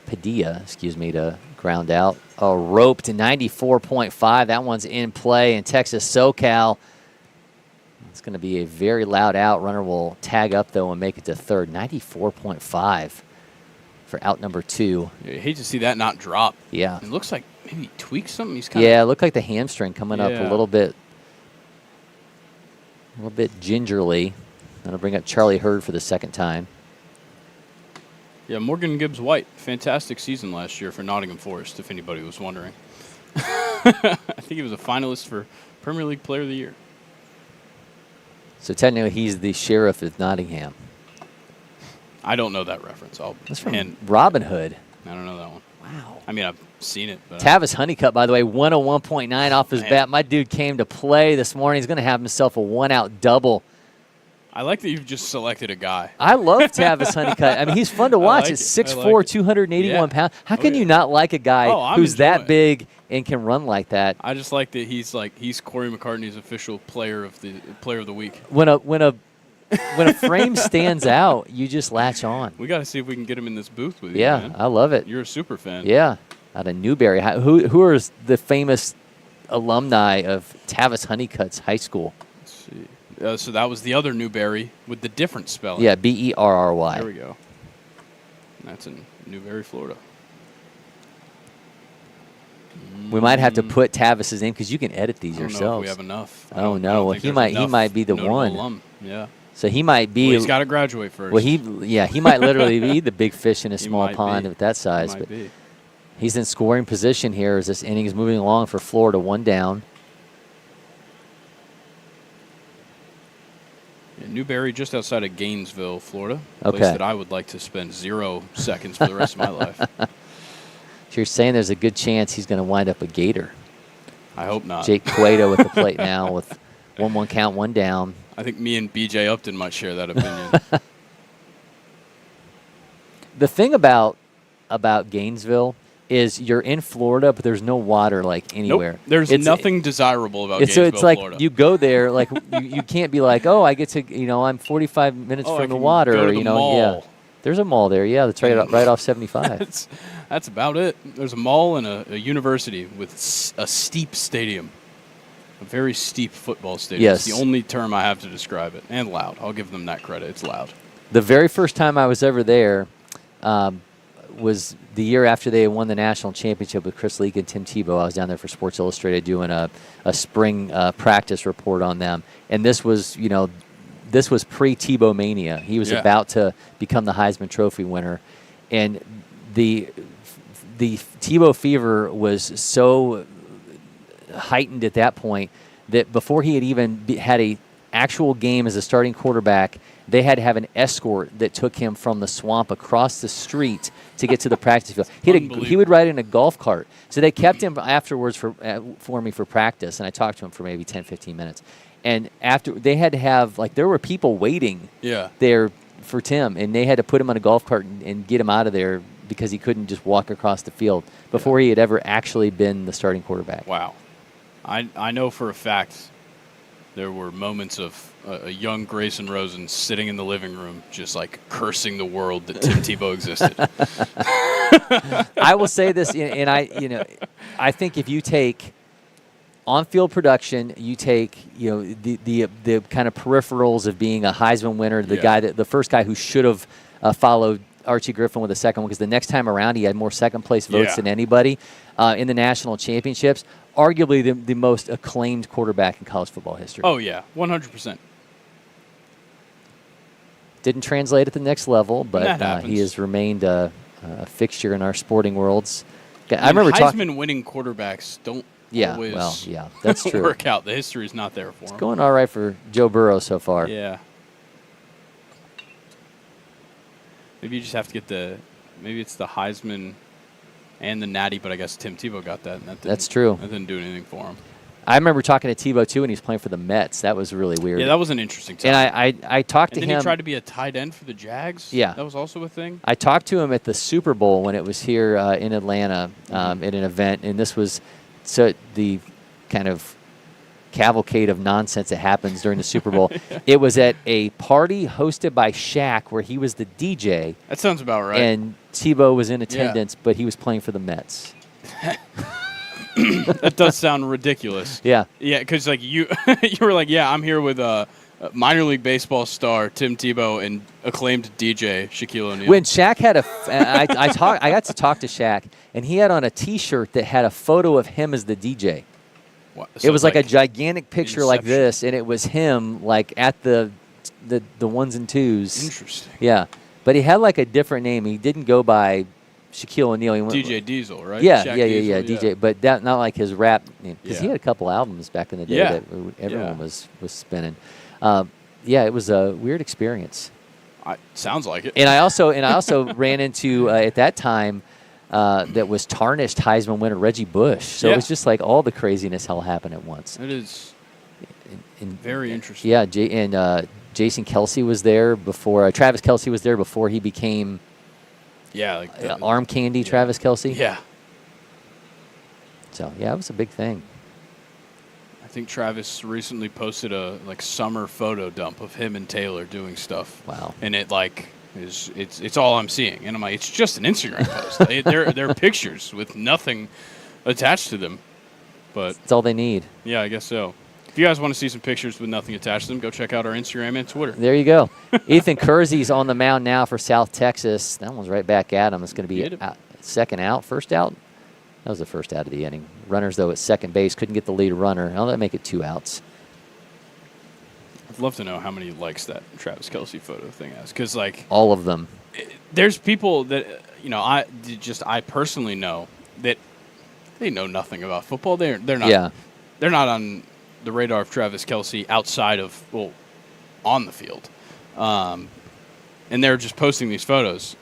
to ground out. A rope to 94.5. That one's in play in Texas SoCal. It's going to be a very loud out. Runner will tag up, though, and make it to third. 94.5 for out number 2. I hate to see that not drop. Yeah. It looks like maybe he tweaked something. He's kind of. Yeah, it looked like the hamstring coming up a little bit gingerly. That'll bring up Charlie Hurd for the second time. Yeah, Morgan Gibbs White, fantastic season last year for Nottingham Forest, if anybody was wondering. I think he was a finalist for Premier League Player of the Year. So technically, he's the sheriff of Nottingham. I don't know that reference. That's from Robin Hood. I don't know that one. Wow. I mean, I've seen it. But Tavis Honeycutt, by the way, 101.9 off his bat. My dude came to play this morning. He's going to have himself a 1-out double. I like that you've just selected a guy. I love Tavis Honeycutt. I mean, he's fun to watch. It's 6'4", 281 pounds. How can you not like a guy who's that big and can run like that? I just like that he's Cory McCartney's official player of the week. When a frame stands out, you just latch on. We got to see if we can get him in this booth with you. Yeah, man. I love it. You're a super fan. Yeah, out of Newberry. Who are the famous alumni of Tavis Honeycutt's high school? Let's see. So that was the other Newberry with the different spelling. Yeah, Berry. There we go. That's in Newberry, Florida. We might have to put Tavis's name because you can edit these yourselves. I don't know if we have enough. Oh no, well, he might be the one. Alum. Yeah. So he might be. Well, he's got to graduate first. Well, he might literally be the big fish in a small pond of that size. He might be. He's in scoring position here as this inning is moving along for Florida, 1 down. Yeah, Newberry, just outside of Gainesville, Florida. Okay. Place that I would like to spend 0 seconds for the rest of my life. So you're saying there's a good chance he's going to wind up a Gator. I hope not. Jake Cueto with the plate now with 1-1 count, 1 down. I think me and BJ Upton might share that opinion. The thing about Gainesville is you're in Florida, but there's no water like anywhere. Nope. There's nothing desirable about Gainesville, so it's like Florida. you go there, like you can't be like, oh, I get to, I'm 45 minutes from the water, go to or the mall. Yeah. There's a mall there, yeah. That's right off 75. That's about it. There's a mall and a university with a steep stadium, a very steep football stadium. Yes. It's the only term I have to describe it, and loud. I'll give them that credit. It's loud. The very first time I was ever there was the year after they won the national championship with Chris Leak and Tim Tebow. I was down there for Sports Illustrated doing a spring practice report on them, and this was pre-Tebow mania. He was about to become the Heisman Trophy winner, and the Tebow fever was so heightened at that point that before he had even had a actual game as a starting quarterback, they had to have an escort that took him from the swamp across the street to get to the practice field. He would ride in a golf cart. So they kept him afterwards for me for practice, and I talked to him for maybe 10, 15 minutes. And after they had to have, there were people waiting there for Tim, and they had to put him on a golf cart and get him out of there because he couldn't just walk across the field before he had ever actually been the starting quarterback. Wow. I know for a fact there were moments of a young Grayson Rosen sitting in the living room just cursing the world that Tim Tebow existed. I will say this, and I think if you take on-field production, you take the kind of peripherals of being a Heisman winner, the first guy who should have followed Archie Griffin with a second one, because the next time around he had more second-place votes than anybody in the national championships. Arguably the most acclaimed quarterback in college football history. Oh, yeah, 100%. Didn't translate at the next level, but he has remained a fixture in our sporting worlds. I remember Heisman-winning quarterbacks don't always that's true. work out. The history's not there for him. It's going all right for Joe Burrow so far. Yeah. Maybe you just have to get maybe it's the Heisman and the Natty, but I guess Tim Tebow got that. And that's true. That didn't do anything for him. I remember talking to Tebow, too, when he was playing for the Mets. That was really weird. Yeah, that was an interesting time. And I talked to him. And then he tried to be a tight end for the Jags? Yeah. That was also a thing? I talked to him at the Super Bowl when it was here in Atlanta at an event, and this was the kind of cavalcade of nonsense that happens during the Super Bowl. It was at a party hosted by Shaq where he was the DJ. That sounds about right. And Tebow was in attendance, but he was playing for the Mets. That does sound ridiculous. Yeah. Yeah, because you were like, yeah, I'm here with minor league baseball star Tim Tebow and acclaimed DJ Shaquille O'Neal. When Shaq had I got to talk to Shaq, and he had on a T-shirt that had a photo of him as the DJ. What? So it was like a gigantic picture like this, and it was him at the ones and twos. Interesting. Yeah, but he had a different name. He didn't go by Shaquille O'Neal. He went DJ Diesel, right? Yeah, Shaq yeah, Diesel, DJ. But that not like his rap name, because he had a couple albums back in the day that everyone was spinning. It was a weird experience. Sounds like it. And I also ran into at that time. That was tarnished Heisman winner Reggie Bush. So it was just all the craziness all happened at once. It is very interesting. Yeah, Jason Kelsey was there before. Travis Kelsey was there before he became arm candy Travis Kelsey. Yeah. So, it was a big thing. I think Travis recently posted a summer photo dump of him and Taylor doing stuff. Wow. And it it's all I'm seeing, and I'm like, it's just an Instagram post. They're pictures with nothing attached to them, but it's all they need. Yeah, I guess so. If you guys want to see some pictures with nothing attached to them, go check out our Instagram and Twitter. There you go. Ethan Kersey's on the mound now for South Texas. That one's right back at him. It's going to be second out, first out. That was the first out of the inning. Runners though at second base, couldn't get the lead runner. I'll let make it 2 outs. I'd love to know how many likes that Travis Kelsey photo thing has, because all of them. There's people that I personally know that they know nothing about football. They're not. Yeah. They're not on the radar of Travis Kelce outside of on the field, and they're just posting these photos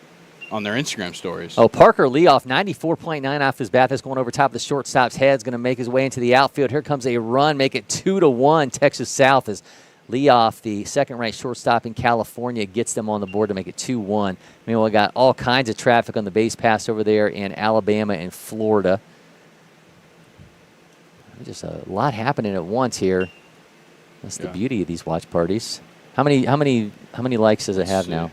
on their Instagram stories. Oh, Parker Leoff, 94.9 off his bat. That's going over top of the shortstop's head. Is going to make his way into the outfield. Here comes a run, make it 2-1. Texas South as Leoff, the second-ranked shortstop in California, gets them on the board to make it 2-1. Meanwhile, we got all kinds of traffic on the base pass over there in Alabama and Florida. Just a lot happening at once here. That's the beauty of these watch parties. How many likes does it have now?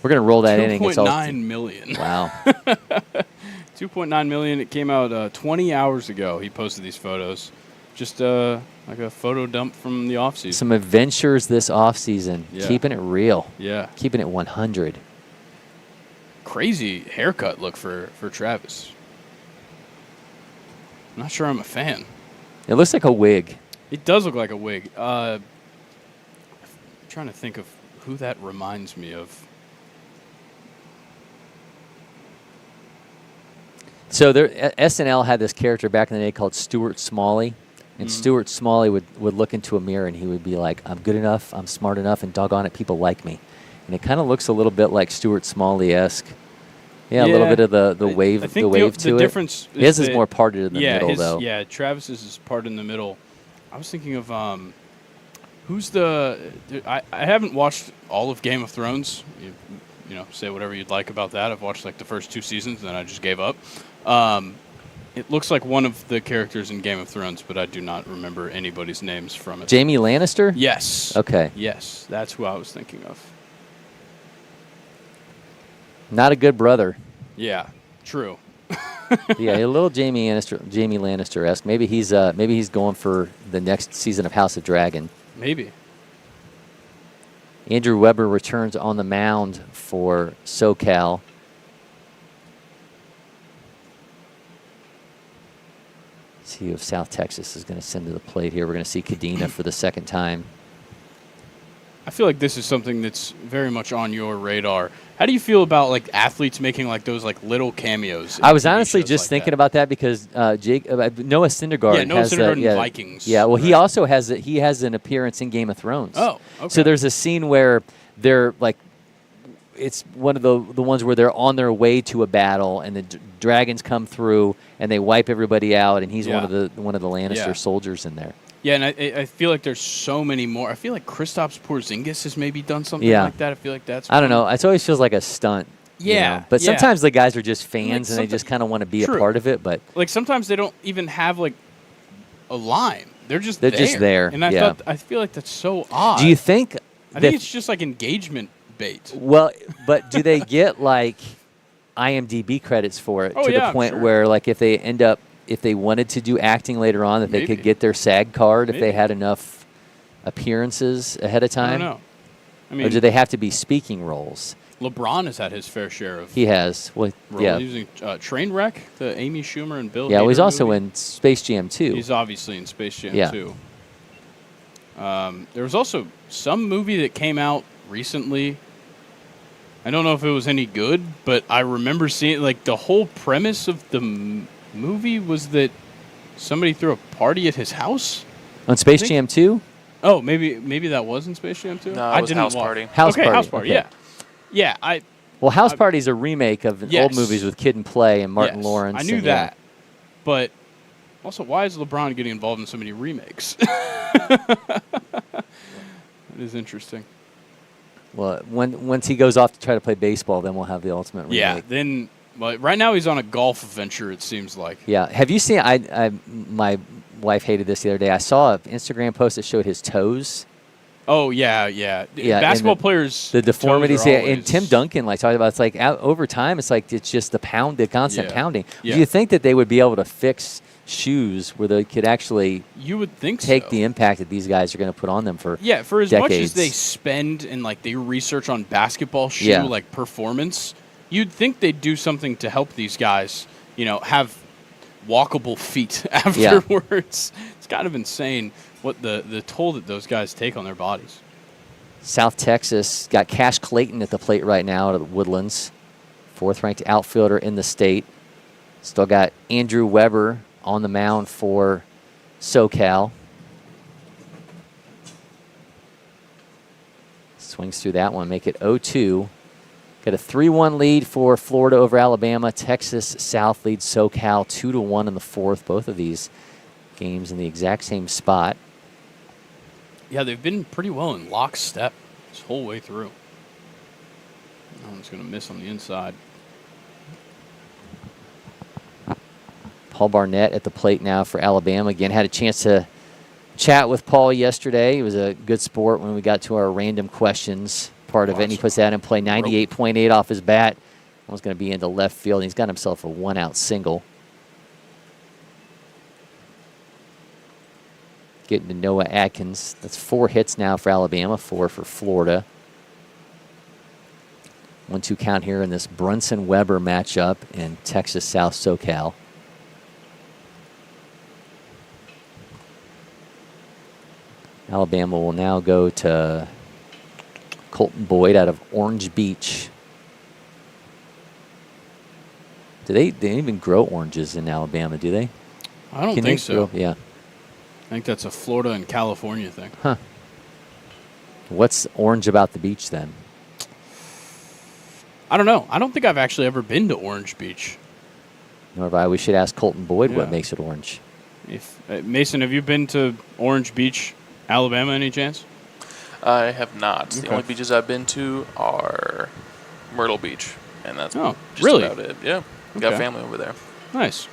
We're going to roll that in. 2.9 million. Wow. 2.9 million. It came out 20 hours ago. He posted these photos. Just like a photo dump from the offseason. Some adventures this offseason. Yeah. Keeping it real. Yeah. Keeping it 100. Crazy haircut look for Travis. I'm not sure I'm a fan. It looks like a wig. It does look like a wig. I'm trying to think of who that reminds me of. So SNL had this character back in the day called Stuart Smalley. And Stuart Smalley would look into a mirror and he would be like, I'm good enough, I'm smart enough, and doggone it, people like me. And it kind of looks a little bit like Stuart Smalley-esque. Yeah, a little bit of the wave, I think the to difference it. His is more parted in the middle, though. Yeah, Travis's is parted in the middle. I was thinking of who's the? I haven't watched all of Game of Thrones. You know, say whatever you'd like about that. I've watched like the first 2 seasons, and then I just gave up. It looks like one of the characters in Game of Thrones, but I do not remember anybody's names from it. Jaime Lannister? Yes. Okay. Yes, that's who I was thinking of. Not a good brother. Yeah, true. Yeah, a little Jaime Lannister-esque. Maybe he's going for the next season of House of Dragon. Maybe. Andrew Weber returns on the mound for SoCal. Let's see if South Texas is going to send to the plate here. We're going to see Cadena for the second time. I feel like this is something that's very much on your radar. How do you feel about like athletes making like those like little cameos? I was honestly just thinking about that because Noah Syndergaard. Yeah, Noah Syndergaard in Vikings. Yeah, well, he also has an appearance in Game of Thrones. Oh, okay. So there's a scene where they're like, it's one of the ones where they're on their way to a battle and the dragons come through and they wipe everybody out, and he's one of the Lannister soldiers in there. Yeah, and I feel like there's so many more. I feel like Kristaps Porzingis has maybe done something like that. I feel like that's. I don't know. It always feels like a stunt. Yeah, you know? But sometimes the guys are just fans and they just kind of want to be a part of it. But like sometimes they don't even have like a line. They're just just there. And I feel like that's so odd. Do you think? I think it's just like engagement bait. Well, but do they get like IMDb credits for it to the point where like if they wanted to do acting later on, that they could get their SAG card if they had enough appearances ahead of time? I don't know. I mean, or do they have to be speaking roles? LeBron has had his fair share of. He has. Well, roles. Using Trainwreck, the Amy Schumer and Bill. Yeah, well, he's Hader also movie. in Space Jam 2. He's obviously in Space Jam 2. There was also some movie that came out recently. I don't know if it was any good, but I remember seeing like the whole premise of the movie was that somebody threw a party at his house on Space Jam 2. Oh, maybe that was in Space Jam 2. No, I it was didn't House watch. Party. House Party. House Party. Okay. Yeah. Well, House Party is a remake of old movies with Kid and Play and Martin Lawrence. I knew that, but also, why is LeBron getting involved in so many remakes? It is interesting. Well, once he goes off to try to play baseball, then we'll have the ultimate remake. Yeah, then right now he's on a golf venture, it seems like. Yeah. Have you seen my wife hated this the other day. I saw an Instagram post that showed his toes. Oh, yeah. Basketball players, the deformities. And Tim Duncan talked about it's like over time, it's like it's just the constant pounding. Yeah. Do you think that they would be able to fix shoes where they could actually take the impact that these guys are going to put on them for for as decades. much as they spend and they research on basketball shoe performance, you'd think they'd do something to help these guys have walkable feet afterwards. It's kind of insane what the toll that those guys take on their bodies. South Texas got Cash Clayton at the plate right now at the Woodlands 4th-ranked outfielder in the state. Still got Andrew Weber on the mound for SoCal. Swings through that one, make it 0-2. Got a 3-1 lead for Florida over Alabama. Texas South leads SoCal 2-1 in the 4th. Both of these games in the exact same spot. Yeah, they've been pretty well in lockstep this whole way through. That one's going to miss on the inside. Paul Barnett at the plate now for Alabama. Again, had a chance to chat with Paul yesterday. He was a good sport when we got to our random questions part of it. And he puts that in play, 98.8 off his bat. One's going to be into left field. And he's got himself a 1-out single. Getting to Noah Atkins. That's 4 hits now for Alabama, 4 for Florida. 1-2 count here in this Brunson-Weber matchup in Texas South SoCal. Alabama will now go to Colton Boyd out of Orange Beach. Do they even grow oranges in Alabama, do they? I don't think so. Yeah. I think that's a Florida and California thing. Huh. What's orange about the beach then? I don't know. I don't think I've actually ever been to Orange Beach. Nor have I. We should ask Colton Boyd what Yeah. makes it orange. Mason, have you been to Orange Beach, Alabama, any chance? I have not. Okay. The only beaches I've been to are Myrtle Beach, and that's just really? about it. Yeah, got Okay. family over there. Nice.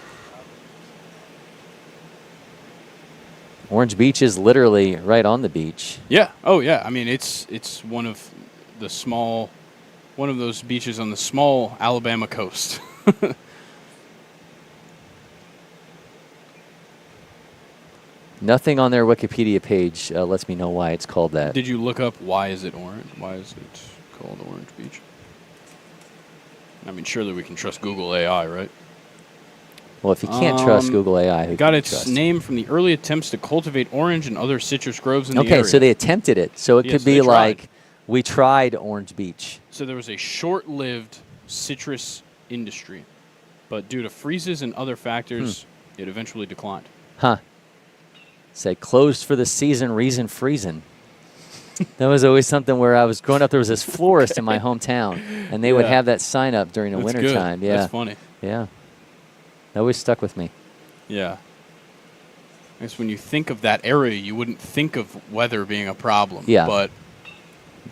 Orange Beach is literally right on the beach. Yeah. Oh, yeah. I mean, it's one of those beaches on the small Alabama coast. Nothing on their Wikipedia page lets me know why it's called that. Did you look up why is it orange? Why is it called Orange Beach? I mean, surely we can trust Google AI, right? Well, if you can't trust Google AI, who It got can you its trust? name from the early attempts to cultivate orange and other citrus groves in the Okay, area. so they attempted it. So it Yes, could they be tried. like, we tried Orange Beach. So there was a short-lived citrus industry, but due to freezes and other factors, it eventually declined. Huh. Said closed for the season, reason freezing. That was always something where I was growing up. There was this florist in my hometown, and they would Yeah. have that sign up during the That's wintertime. good. Yeah. That's funny. Yeah. That always stuck with me. Yeah. I guess when you think of that area, you wouldn't think of weather being a problem. Yeah. But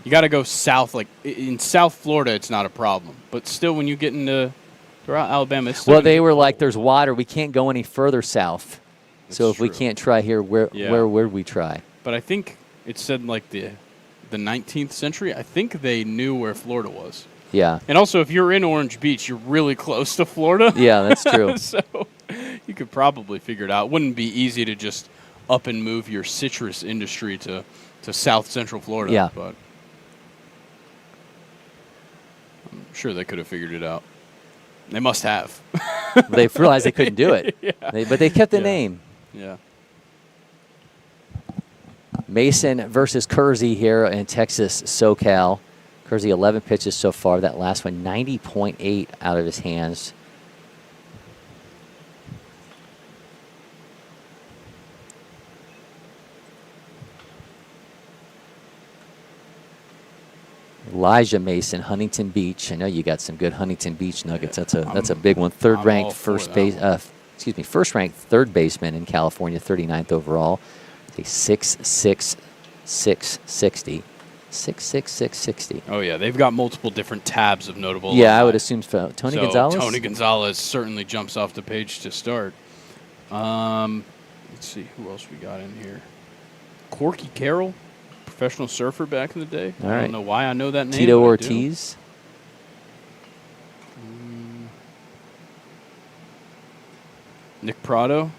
you got to go south. Like in South Florida, it's not a problem. But still, when you get into throughout Alabama, it's still Well, gonna they get were cold. like, there's water. We can't go any further south. So That's if we true. can't try here, where would we try? But I think it said like the 19th century. I think they knew where Florida was. Yeah. And also, if you're in Orange Beach, you're really close to Florida. Yeah, that's true. So you could probably figure it out. It wouldn't be easy to just up and move your citrus industry to South Central Florida. Yeah. But I'm sure they could have figured it out. They must have. They realized they couldn't do it. Yeah. But they kept the Yeah. name. Yeah. Mason versus Kersey here in Texas SoCal. Kersey 11 pitches so far. That last one 90.8 out of his hands. Elijah Mason, Huntington Beach. I know you got some good Huntington Beach nuggets. That's a big one. I'm all Third-ranked for first that base. one. First-ranked third baseman in California, 39th overall. A 6'6", 660. 6'6", 660. Oh, yeah. They've got multiple different tabs of notable Yeah, I alumni. would assume so. Tony So Gonzalez? Tony Gonzalez certainly jumps off the page to start. Let's see. Who else we got in here? Corky Carroll, professional surfer back in the day. All I right. don't know why I know that name. Tito but I do. Ortiz. Nick Prado.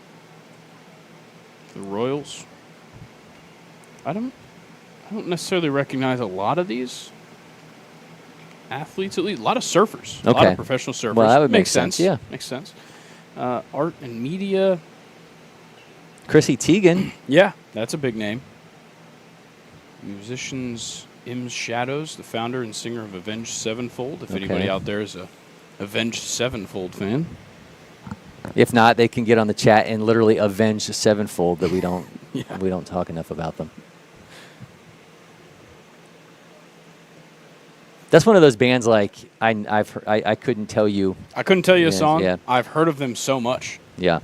The Royals. I don't necessarily recognize a lot of these athletes, at least. A lot of surfers. A lot Okay. of professional surfers. Well, that would make Makes sense, yeah. Makes sense. Art and media. Chrissy Teigen. Yeah, that's a big name. Musicians, Im's Shadows, the founder and singer of Avenged Sevenfold. If anybody Okay. out there is a Avenged Sevenfold fan. If not, they can get on the chat and literally avenge Sevenfold that we don't talk enough about them. That's one of those bands like I couldn't tell you. I couldn't tell you a song. Yeah. I've heard of them so much. Yeah.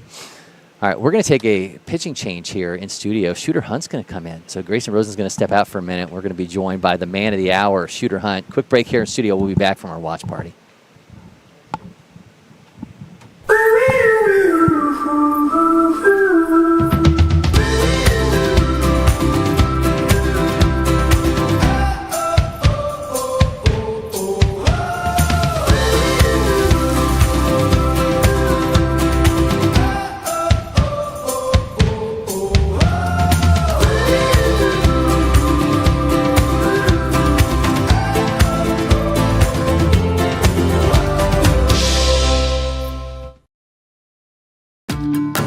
All right, we're going to take a pitching change here in studio. Shooter Hunt's going to come in. So Grayson Rosen's going to step out for a minute. We're going to be joined by the man of the hour, Shooter Hunt. Quick break here in studio. We'll be back from our watch party.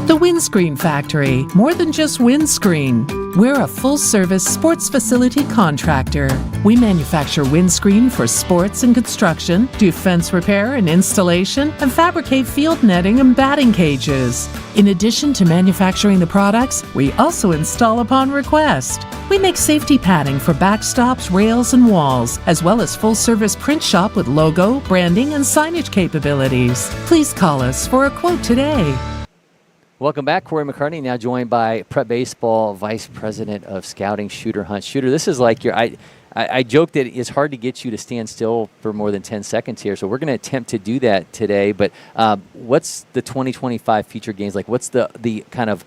The Windscreen Factory, more than just windscreen. We're a full-service sports facility contractor. We manufacture windscreen for sports and construction, do fence repair and installation, and fabricate field netting and batting cages. In addition to manufacturing the products, we also install upon request. We make safety padding for backstops, rails, and walls, as well as full-service print shop with logo, branding, and signage capabilities. Please call us for a quote today. Welcome back. Cory McCartney now joined by Prep Baseball Vice President of Scouting, Shooter Hunt. Shooter, this is like your I joke that it's hard to get you to stand still for more than 10 seconds here, so we're going to attempt to do that today. But what's the 2025 future games like? What's the kind of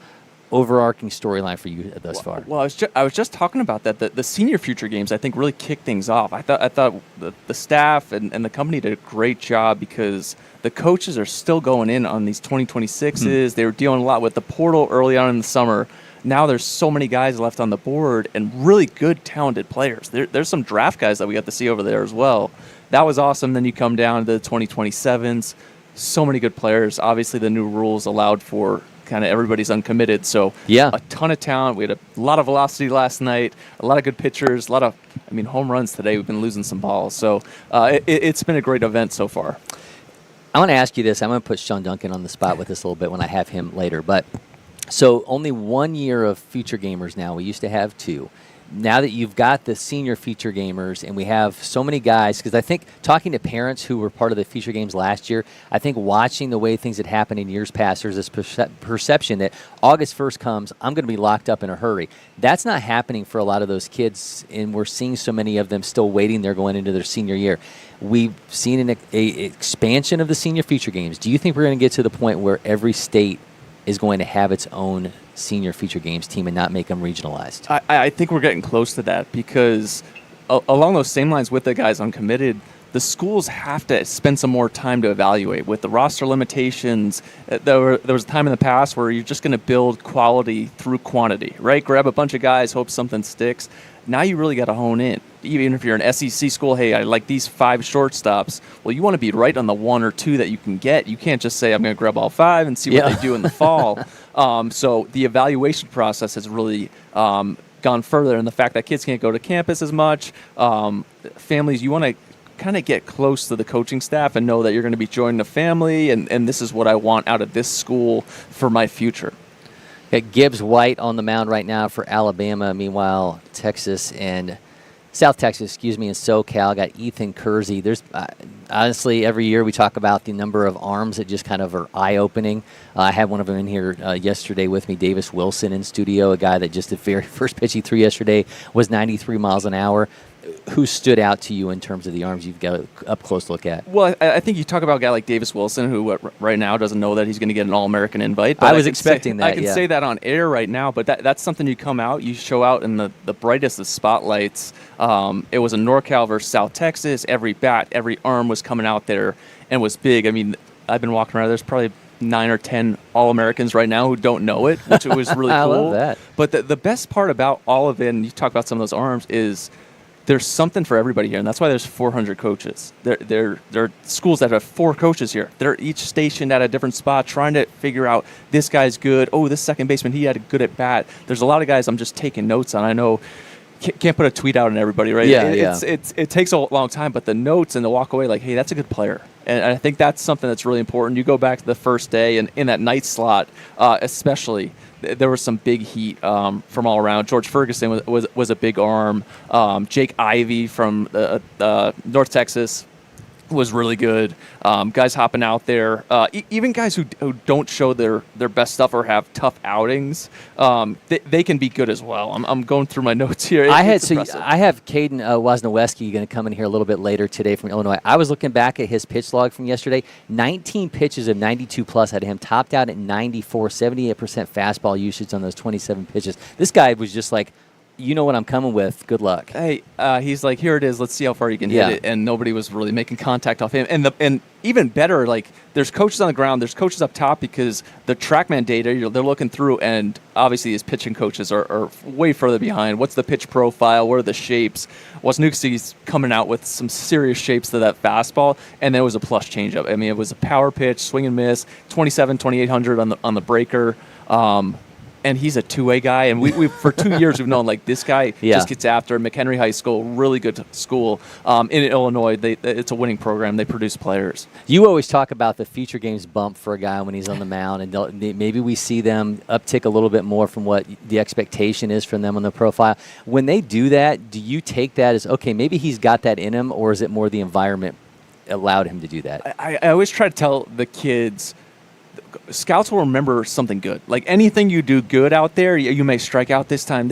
overarching storyline for you thus far? Well, I was just talking about that. The senior future games, I think, really kicked things off. I thought the staff and the company did a great job because the coaches are still going in on these 2026s. They were dealing a lot with the portal early on in the summer. Now there's so many guys left on the board and really good, talented players. There's some draft guys that we got to see over there as well. That was awesome. Then you come down to the 2027s. So many good players. Obviously, the new rules allowed for kind of everybody's uncommitted. So a ton of talent. We had a lot of velocity last night, a lot of good pitchers, a lot of, home runs today. We've been losing some balls. So it's been a great event so far. I want to ask you this. I'm going to put Sean Duncan on the spot with this a little bit when I have him later. But so only 1 year of future gamers now. We used to have 2. Now that you've got the senior feature gamers and we have so many guys, because I think talking to parents who were part of the feature games last year, I think watching the way things had happened in years past, there's this perception that August 1st comes, I'm going to be locked up in a hurry. That's not happening for a lot of those kids, and we're seeing so many of them still waiting there going into their senior year. We've seen an expansion of the senior feature games. Do you think we're going to get to the point where every state is going to have its own senior feature games team and not make them regionalized? I think we're getting close to that because along those same lines with the guys uncommitted, the schools have to spend some more time to evaluate. With the roster limitations, there was a time in the past where you're just going to build quality through quantity, right? Grab a bunch of guys, hope something sticks. Now you really got to hone in. Even if you're an SEC school, hey, I like these 5 shortstops. Well, you want to be right on the 1 or 2 that you can get. You can't just say, I'm going to grab all 5 and see what they do in the fall. So the evaluation process has really gone further. And the fact that kids can't go to campus as much, families, you want to kind of get close to the coaching staff and know that you're going to be joining a family, and this is what I want out of this school for my future. Got Gibbs White on the mound right now for Alabama. Meanwhile, Texas and South Texas, and SoCal got Ethan Kersey. There's honestly, every year we talk about the number of arms that just kind of are eye-opening. I had one of them in here yesterday with me, Davis Wilson in studio, a guy that just the very first pitch he threw yesterday was 93 miles an hour. Who stood out to you in terms of the arms you've got up close look at? Well, I think you talk about a guy like Davis Wilson, who right now doesn't know that he's going to get an All-American invite. I was expecting that. I can say that on air right now, but that's something you come out, you show out in the brightest of spotlights. It was a NorCal versus South Texas. Every bat, every arm was coming out there and was big. I've been walking around. There's probably 9 or 10 All-Americans right now who don't know it, which was really cool. I love that. But the best part about all of it, and you talk about some of those arms, is there's something for everybody here, and that's why there's 400 coaches. There are schools that have 4 coaches here. They're each stationed at a different spot, trying to figure out this guy's good. Oh, this second baseman, he had a good at bat. There's a lot of guys I'm just taking notes on. I know can't put a tweet out on everybody, right? Yeah. It takes a long time, but the notes and the walk away, like, hey, that's a good player. And I think that's something that's really important. You go back to the first day, and in that night slot, especially, there was some big heat from all around. George Ferguson was a big arm. Jake Ivey from North Texas was really good. Guys hopping out there, even guys who don't show their best stuff or have tough outings, they can be good as well. I'm going through my notes here. I have Caden Wozniewski going to come in here a little bit later today from Illinois. I was looking back at his pitch log from yesterday. 19 pitches of 92 plus out of him, topped out at 94, 78% fastball usage on those 27 pitches. This guy was just like, you know what I'm coming with. Good luck. Hey, he's like, here it is. Let's see how far you can hit it. And nobody was really making contact off him. And even better, like, there's coaches on the ground, there's coaches up top, because the TrackMan data, they're looking through, and obviously his pitching coaches are way further behind. What's the pitch profile? What are the shapes? Wozniewski's coming out with some serious shapes to that fastball, and then it was a plus changeup. I mean, it was a power pitch, swing and miss, 2800 on the breaker. And he's a two-way guy, and we for 2 years we've known, like, this guy just gets after. McHenry High School, really good school in Illinois. It's a winning program. They produce players. You always talk about the future games bump for a guy when he's on the mound, and maybe we see them uptick a little bit more from what the expectation is from them on the profile. When they do that, do you take that as, okay, maybe he's got that in him, or is it more the environment allowed him to do that? I always try to tell the kids, scouts will remember something good. Like, anything you do good out there, you may strike out this time,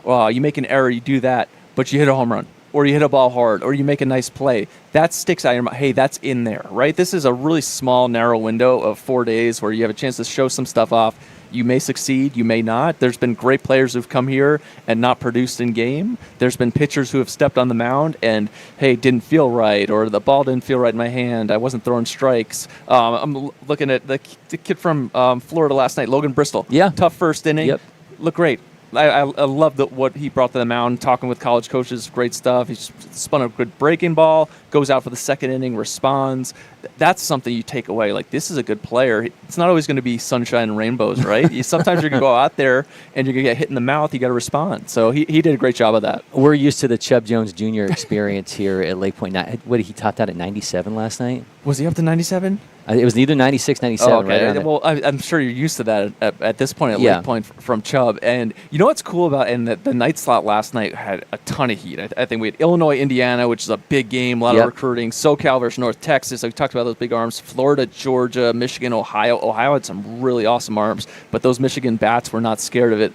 you make an error, you do that, but you hit a home run, or you hit a ball hard, or you make a nice play. That sticks out in your mind. Hey, that's in there, right? This is a really small, narrow window of 4 days where you have a chance to show some stuff off. You may succeed, you may not. There's been great players who've come here and not produced in game. There's been pitchers who have stepped on the mound and, hey, didn't feel right, or the ball didn't feel right in my hand. I wasn't throwing strikes. I'm looking at the kid from Florida last night, Logan Bristol. Yeah. Tough first inning. Yep. Looked great. I love what he brought to the mound, talking with college coaches, great stuff. He's spun a good breaking ball, goes out for the second inning, responds. That's something you take away. Like, this is a good player. It's not always going to be sunshine and rainbows, right? Sometimes you're going to go out there and you're going to get hit in the mouth. You got to respond. So he did a great job of that. We're used to the Chubb Jones Jr. experience here at Lake Point. What, he topped out at 97 last night? Was he up to 97? It was either 96, 97. Oh, okay. Right, well, I'm sure you're used to that at this point at Lake Point from Chubb. And you know what's cool about, and the night slot last night had a ton of heat. I think we had Illinois, Indiana, which is a big game, a lot of recruiting. SoCal versus North Texas. We talked about those big arms. Florida, Georgia, Michigan, Ohio. Ohio had some really awesome arms, but those Michigan bats were not scared of it.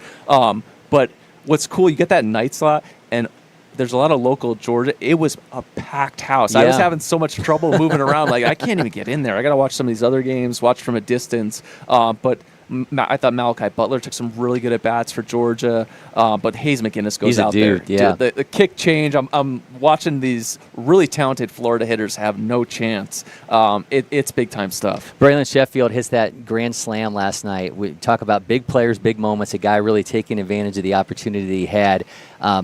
But what's cool, you get that night slot, and there's a lot of local Georgia. It was a packed house. I was having so much trouble moving around. Like, I can't even get in there. I got to watch some of these other games, watch from a distance. But I thought Malachi Butler took some really good at-bats for Georgia. But Hayes McInnes goes out there. Yeah. Dude, the kick change, I'm watching these really talented Florida hitters have no chance. It's big-time stuff. Braylon Sheffield hits that grand slam last night. We talk about big players, big moments, a guy really taking advantage of the opportunity that he had.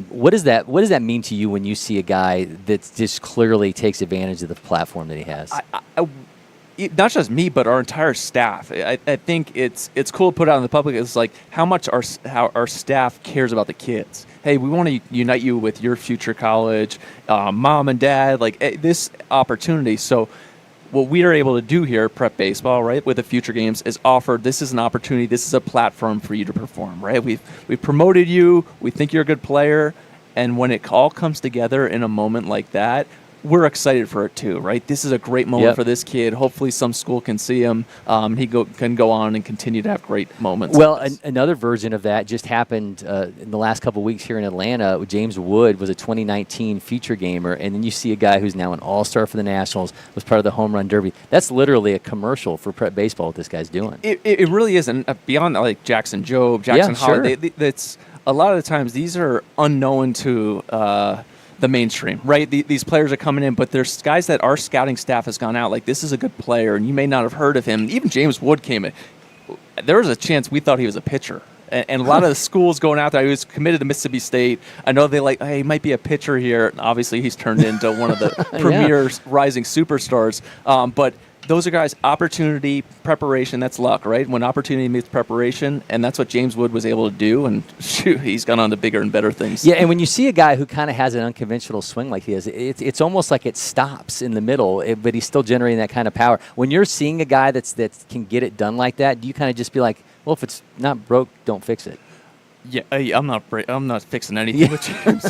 What does that mean to you when you see a guy that just clearly takes advantage of the platform that he has? Not just me, but our entire staff. I think it's cool to put out in the public. It's like how much our staff cares about the kids. Hey, we want to unite you with your future college, mom and dad, like this opportunity. So what we are able to do here at Prep Baseball, right, with the future games is offer, this is an opportunity, this is a platform for you to perform, right? We've promoted you, we think you're a good player, and when it all comes together in a moment like that, we're excited for it too, right? This is a great moment for this kid. Hopefully some school can see him. He can go on and continue to have great moments. Well, another version of that just happened in the last couple of weeks here in Atlanta. James Wood was a 2019 feature gamer, and then you see a guy who's now an all-star for the Nationals, was part of the Home Run Derby. That's literally a commercial for Prep Baseball, what this guy's doing. It really is, and beyond like Jackson Jobe, Jackson Holliday, it's a lot of the times these are unknown to the mainstream, right? These players are coming in, but there's guys that our scouting staff has gone out, like, this is a good player, and you may not have heard of him. Even James Wood came in. There was a chance we thought he was a pitcher. And a lot of the schools going out there, he was committed to Mississippi State. I know they hey, he might be a pitcher here. Obviously, he's turned into one of the premier rising superstars. But those are guys, opportunity, preparation, that's luck, right? When opportunity meets preparation, and that's what James Wood was able to do, and shoot, he's gone on to bigger and better things. Yeah, and when you see a guy who kind of has an unconventional swing like he has, it's almost like it stops in the middle, but he's still generating that kind of power. When you're seeing a guy that can get it done like that, do you kind of just be like, well, if it's not broke, don't fix it? Yeah, I'm not fixing anything with James.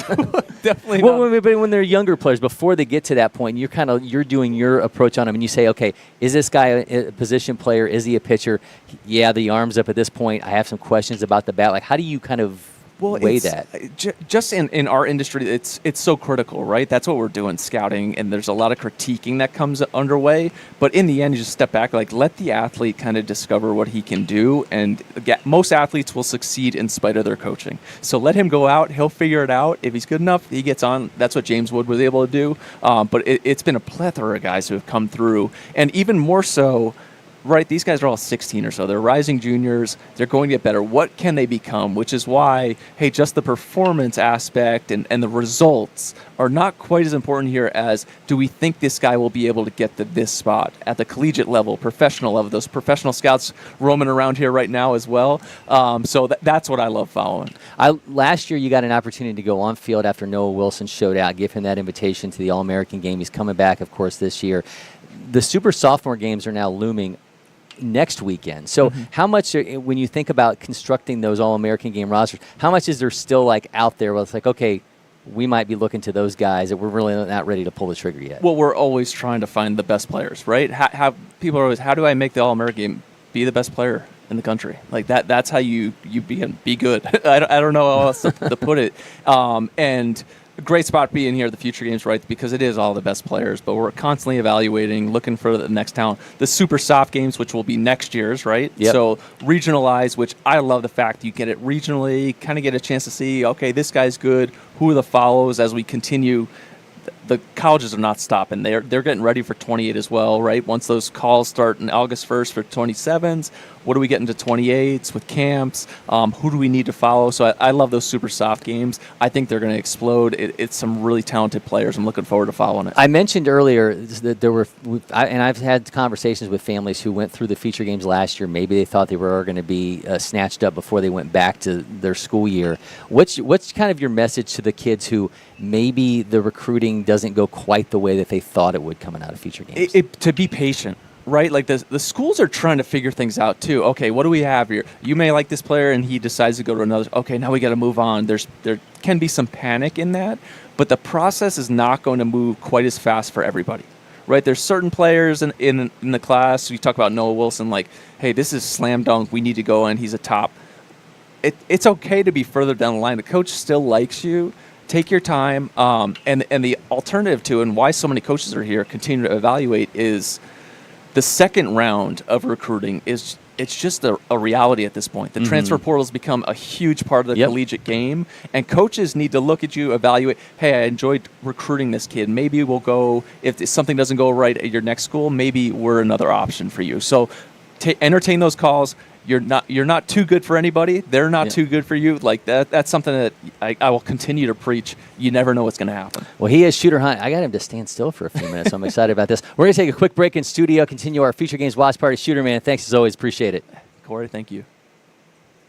Definitely not. Well, but when they're younger players, before they get to that point, you're doing your approach on them, and you say, okay, is this guy a position player? Is he a pitcher? Yeah, the arm's up at this point. I have some questions about the bat. Like, how do you kind of weigh that? Just in our industry, it's so critical, right? That's what we're doing, scouting, and there's a lot of critiquing that comes underway. But in the end, you just step back, like let the athlete kind of discover what he can do. And most athletes will succeed in spite of their coaching. So let him go out; he'll figure it out. If he's good enough, he gets on. That's what James Wood was able to do. But it's been a plethora of guys who have come through, and even more so. Right, these guys are all 16 or so. They're rising juniors. They're going to get better. What can they become? Which is why, hey, just the performance aspect and the results are not quite as important here as do we think this guy will be able to get to this spot at the collegiate level, professional level. Those professional scouts roaming around here right now as well. So that's what I love following. Last year, you got an opportunity to go on field after Noah Wilson showed out, give him that invitation to the All-American game. He's coming back, of course, this year. The super sophomore games are now looming next weekend. So how much, when you think about constructing those All-American game rosters, how much is there still like out there where it's like, okay, we might be looking to those guys that we're really not ready to pull the trigger yet? Well, we're always trying to find the best players, right? People are always, how do I make the All-American game? Be the best player in the country. Like that's how you be good. I don't know how else to put it. And a great spot being here at the Future Games, right? Because it is all the best players, but we're constantly evaluating, looking for the next talent. The Super Soft Games, which will be next year's, right? Yep. So regionalized, which I love the fact you get it regionally, kind of get a chance to see, okay, this guy's good. Who are the follows as we continue? The colleges are not stopping. They're getting ready for 28 as well, right? Once those calls start in August 1st for 27s, what do we get into 28s with camps? Who do we need to follow? So I love those super soft games. I think they're going to explode. It's some really talented players. I'm looking forward to following it. I mentioned earlier that I've had conversations with families who went through the feature games last year. Maybe they thought they were going to be snatched up before they went back to their school year. What's kind of your message to the kids who maybe the recruiting doesn't go quite the way that they thought it would coming out of feature games? To be patient. Right, like the schools are trying to figure things out too. Okay, what do we have here? You may like this player, and he decides to go to another. Okay, now we got to move on. There can be some panic in that, but the process is not going to move quite as fast for everybody. Right, there's certain players in the class. We talk about Noah Wilson, like, hey, this is slam dunk. We need to go in. He's a top. It's okay to be further down the line. The coach still likes you. Take your time. And the alternative to, and why so many coaches are here, continue to evaluate is. The second round of recruiting it's just a reality at this point. The transfer portal has become a huge part of the collegiate game, and coaches need to look at you, evaluate, hey, I enjoyed recruiting this kid. Maybe we'll go, if something doesn't go right at your next school, maybe we're another option for you. So entertain those calls. You're not too good for anybody. They're not too good for you. Like that's something that I will continue to preach. You never know what's going to happen. Well, he is Shooter Hunt. I got him to stand still for a few minutes. So I'm excited about this. We're going to take a quick break in studio, continue our Future Games Watch Party. Shooter, man, thanks as always. Appreciate it. Corey, thank you.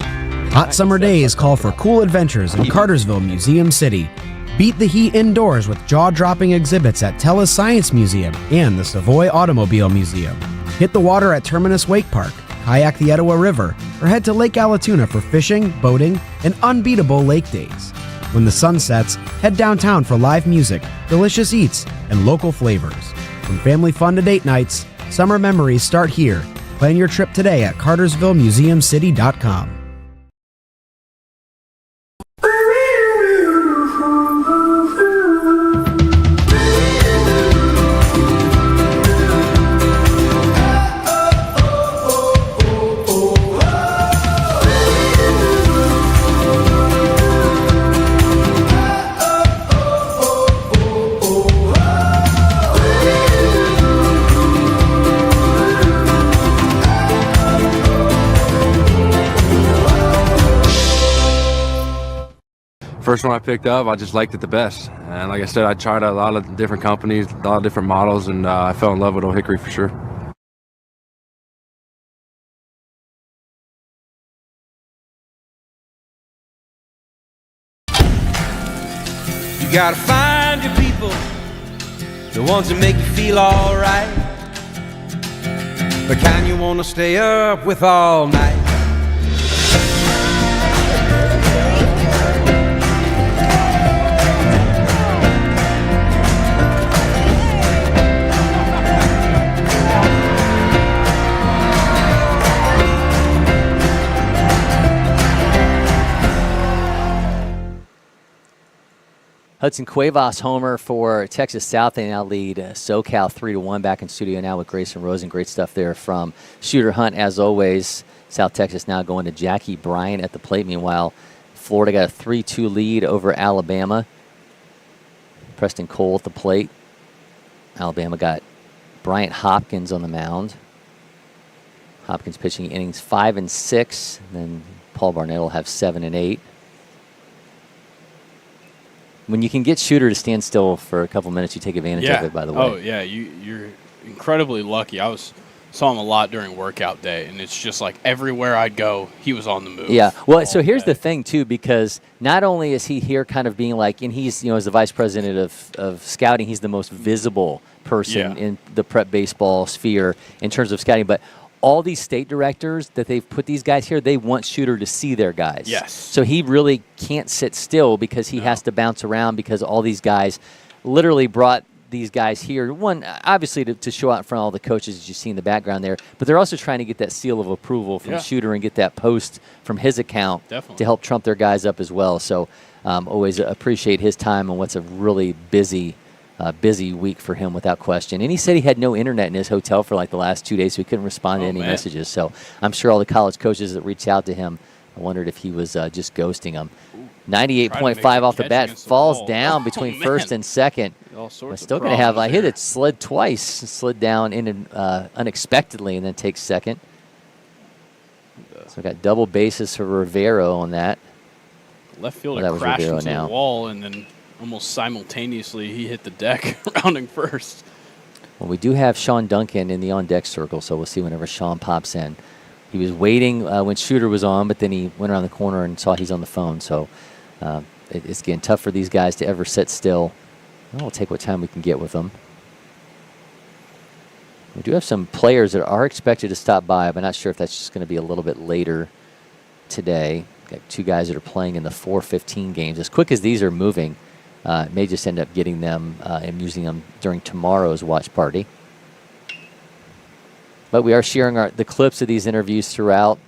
Hot summer days call for cool adventures in Cartersville Museum City. Beat the heat indoors with jaw-dropping exhibits at Tellus Science Museum and the Savoy Automobile Museum. Hit the water at Terminus Wake Park. Kayak the Etowah River, or head to Lake Allatoona for fishing, boating, and unbeatable lake days. When the sun sets, head downtown for live music, delicious eats, and local flavors. From family fun to date nights, summer memories start here. Plan your trip today at CartersvilleMuseumCity.com. First one I picked up, I just liked it the best. And like I said, I tried a lot of different companies, a lot of different models, and I fell in love with Old Hickory for sure. gotta find your people, the ones that make you feel alright, the kind you wanna stay up with all night. Hudson Cuevas homer for Texas South. They now lead SoCal 3-1. Back in studio now with Grayson Rosen. Great stuff there from Shooter Hunt, as always. South Texas now going to Jackie Bryant at the plate. Meanwhile, Florida got a 3-2 lead over Alabama. Preston Cole at the plate. Alabama got Bryant Hopkins on the mound. Hopkins pitching innings 5 and 6. And then Paul Barnett will have 7 and 8. When you can get Shooter to stand still for a couple minutes, you take advantage of it, by the way. Oh, yeah. You're incredibly lucky. Saw him a lot during workout day, and it's just like everywhere I'd go, he was on the move. Yeah. Well, so here's the thing, too, because not only is he here kind of being like, and he's, as the vice president of scouting, he's the most visible person in the prep baseball sphere in terms of scouting, but all these state directors that they've put these guys here, they want Shooter to see their guys. Yes. So he really can't sit still because he has to bounce around because all these guys literally brought these guys here. One, obviously, to show out in front of all the coaches as you see in the background there, but they're also trying to get that seal of approval from Shooter and get that post from his account to help trump their guys up as well. So always appreciate his time and what's a really busy week for him without question. And he said he had no internet in his hotel for like the last 2 days, so he couldn't respond to any messages. So I'm sure all the college coaches that reached out to him, I wondered if he was just ghosting them. 98.5 off the bat, falls down between first and second. We're still going to have, I hit it, slid twice, slid down in unexpectedly and then takes second. So we got double bases for Rivero on that. Left fielder crashed into the wall, and then almost simultaneously he hit the deck rounding first. Well, we do have Sean Duncan in the on-deck circle, so we'll see whenever Sean pops in. He was waiting when Shooter was on, but then he went around the corner and saw he's on the phone. So it's getting tough for these guys to ever sit still. We'll take what time we can get with them. We do have some players that are expected to stop by, but not sure if that's just going to be a little bit later today. Got 2 guys that are playing in the 4:15 games. As quick as these are moving, may just end up getting them and using them during tomorrow's watch party. But we are sharing the clips of these interviews throughout.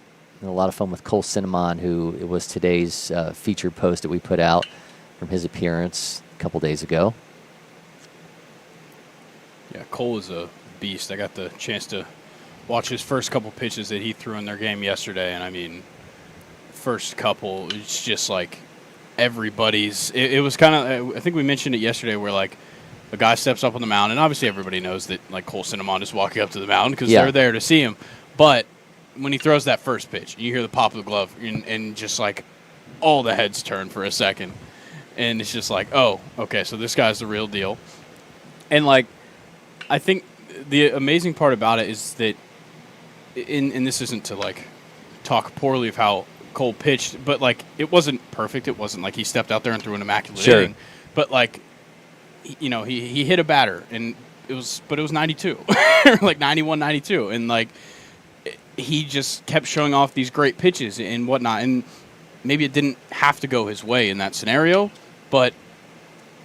And a lot of fun with Cole Cinnamon, who it was today's featured post that we put out from his appearance a couple days ago. Yeah, Cole is a beast. I got the chance to watch his first couple pitches that he threw in their game yesterday. And, I mean, first couple, it's just like everybody's. It was kind of, I think we mentioned it yesterday, where, like, a guy steps up on the mound, and obviously everybody knows that, like, Cole Cinnamon is walking up to the mound because they're there to see him. But when he throws that first pitch, you hear the pop of the glove, and just, like, all the heads turn for a second. And it's just like, oh, okay, so this guy's the real deal. And, like, I think the amazing part about it is that, and this isn't to, like, talk poorly of how Cole pitched, but, like, it wasn't perfect. It wasn't like he stepped out there and threw an immaculate inning. But, like, you know, he hit a batter, and it was 92, like 91, 92. And, like, he just kept showing off these great pitches and whatnot. And maybe it didn't have to go his way in that scenario, but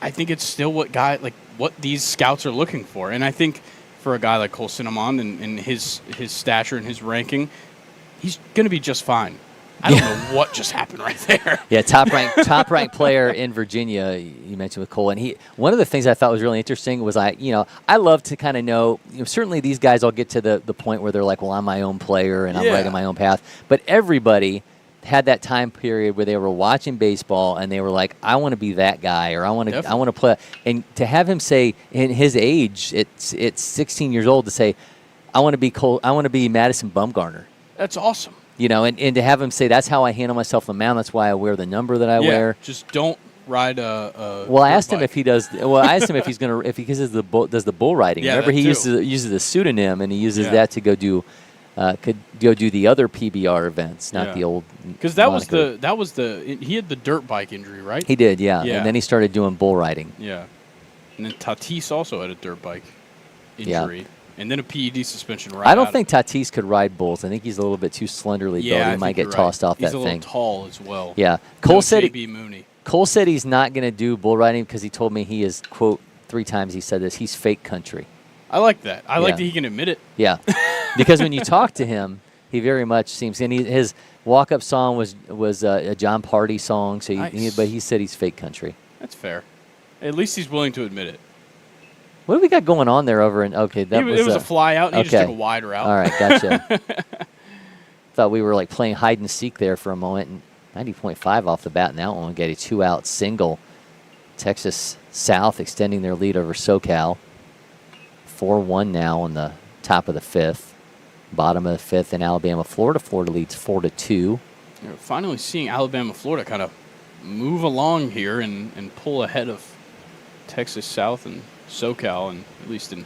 I think it's still what these scouts are looking for. And I think for a guy like Cole Cinnamon and his stature and his ranking, he's going to be just fine. I don't know what just happened right there. Yeah, top ranked player in Virginia. You mentioned with Cole, and one of the things I thought was really interesting was I love to kind of know. Certainly these guys all get to the point where they're like, well, I'm my own player and I'm right on my own path. But everybody had that time period where they were watching baseball and they were like, I want to be that guy, or I want to play. And to have him say, in his age, it's 16 years old, to say, I want to be Cole, I want to be Madison Bumgarner. That's awesome. And to have him say, that's how I handle myself on the mound. That's why I wear the number that I wear. Just don't ride a Well, I asked him if he does. Well, I asked him if he does the bull riding. Yeah, remember, he uses a pseudonym, and he uses that to go do could go do the other PBR events, not the old. Because that was he had the dirt bike injury, right? He did, yeah. And then he started doing bull riding. Yeah. And then Tatis also had a dirt bike injury. And then a PED suspension I don't think Tatis could ride bulls. I think he's a little bit too slenderly built. He might get tossed off that thing. He's a little tall as well. Yeah. Cole said he's not going to do bull riding because he told me he is, quote, 3 times he said this, he's fake country. I like that. I like that he can admit it. Yeah. Because when you talk to him, he very much seems, and his walk-up song was a John Party song, so but he said he's fake country. That's fair. At least he's willing to admit it. What do we got going on there over in, it was a fly out, and he just took a wide route. All right, gotcha. Thought we were like playing hide and seek there for a moment, and 90.5 off the bat in that one. Get a 2-out single. Texas South extending their lead over SoCal. 4-1 now on the top of the 5th. Bottom of the 5th in Alabama, Florida. Florida leads 4-2. You're finally seeing Alabama, Florida kind of move along here and pull ahead of Texas South and SoCal, and at least in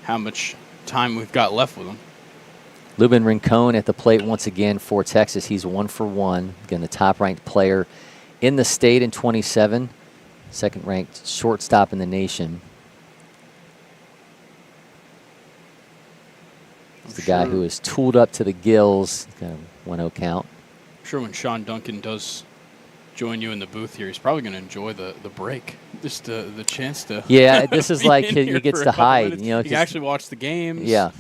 how much time we've got left with them. Lubin Rincon at the plate once again for Texas. He's 1 for 1. Again, the top-ranked player in the state in 27. Second-ranked shortstop in the nation. He's the guy who is tooled up to the gills. Got a 1-0 count. I'm sure when Sean Duncan does join you in the booth here, he's probably going to enjoy the break. Just the chance to. Yeah, this is like he gets to hide. You know, he can actually watch the games. Yeah. I'm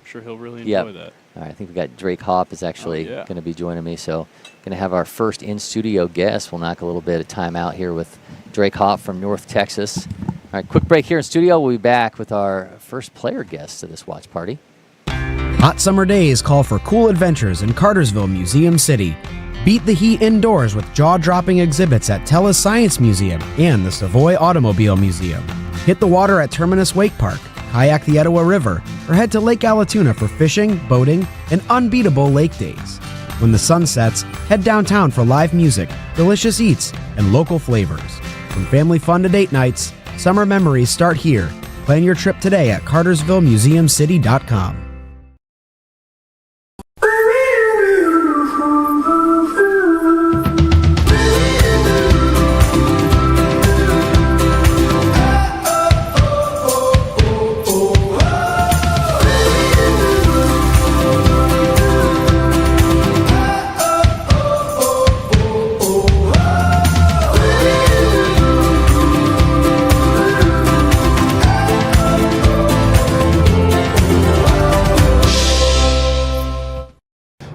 sure he'll really enjoy that. All right, I think we got Drake Hoff is actually going to be joining me. So going to have our first in-studio guest. We'll knock a little bit of time out here with Drake Hoff from North Texas. All right, quick break here in studio. We'll be back with our first player guest to this watch party. Hot summer days call for cool adventures in Cartersville, Museum City. Beat the heat indoors with jaw-dropping exhibits at TELUS Science Museum and the Savoy Automobile Museum. Hit the water at Terminus Wake Park, kayak the Etowah River, or head to Lake Allatoona for fishing, boating, and unbeatable lake days. When the sun sets, head downtown for live music, delicious eats, and local flavors. From family fun to date nights, summer memories start here. Plan your trip today at CartersvilleMuseumCity.com.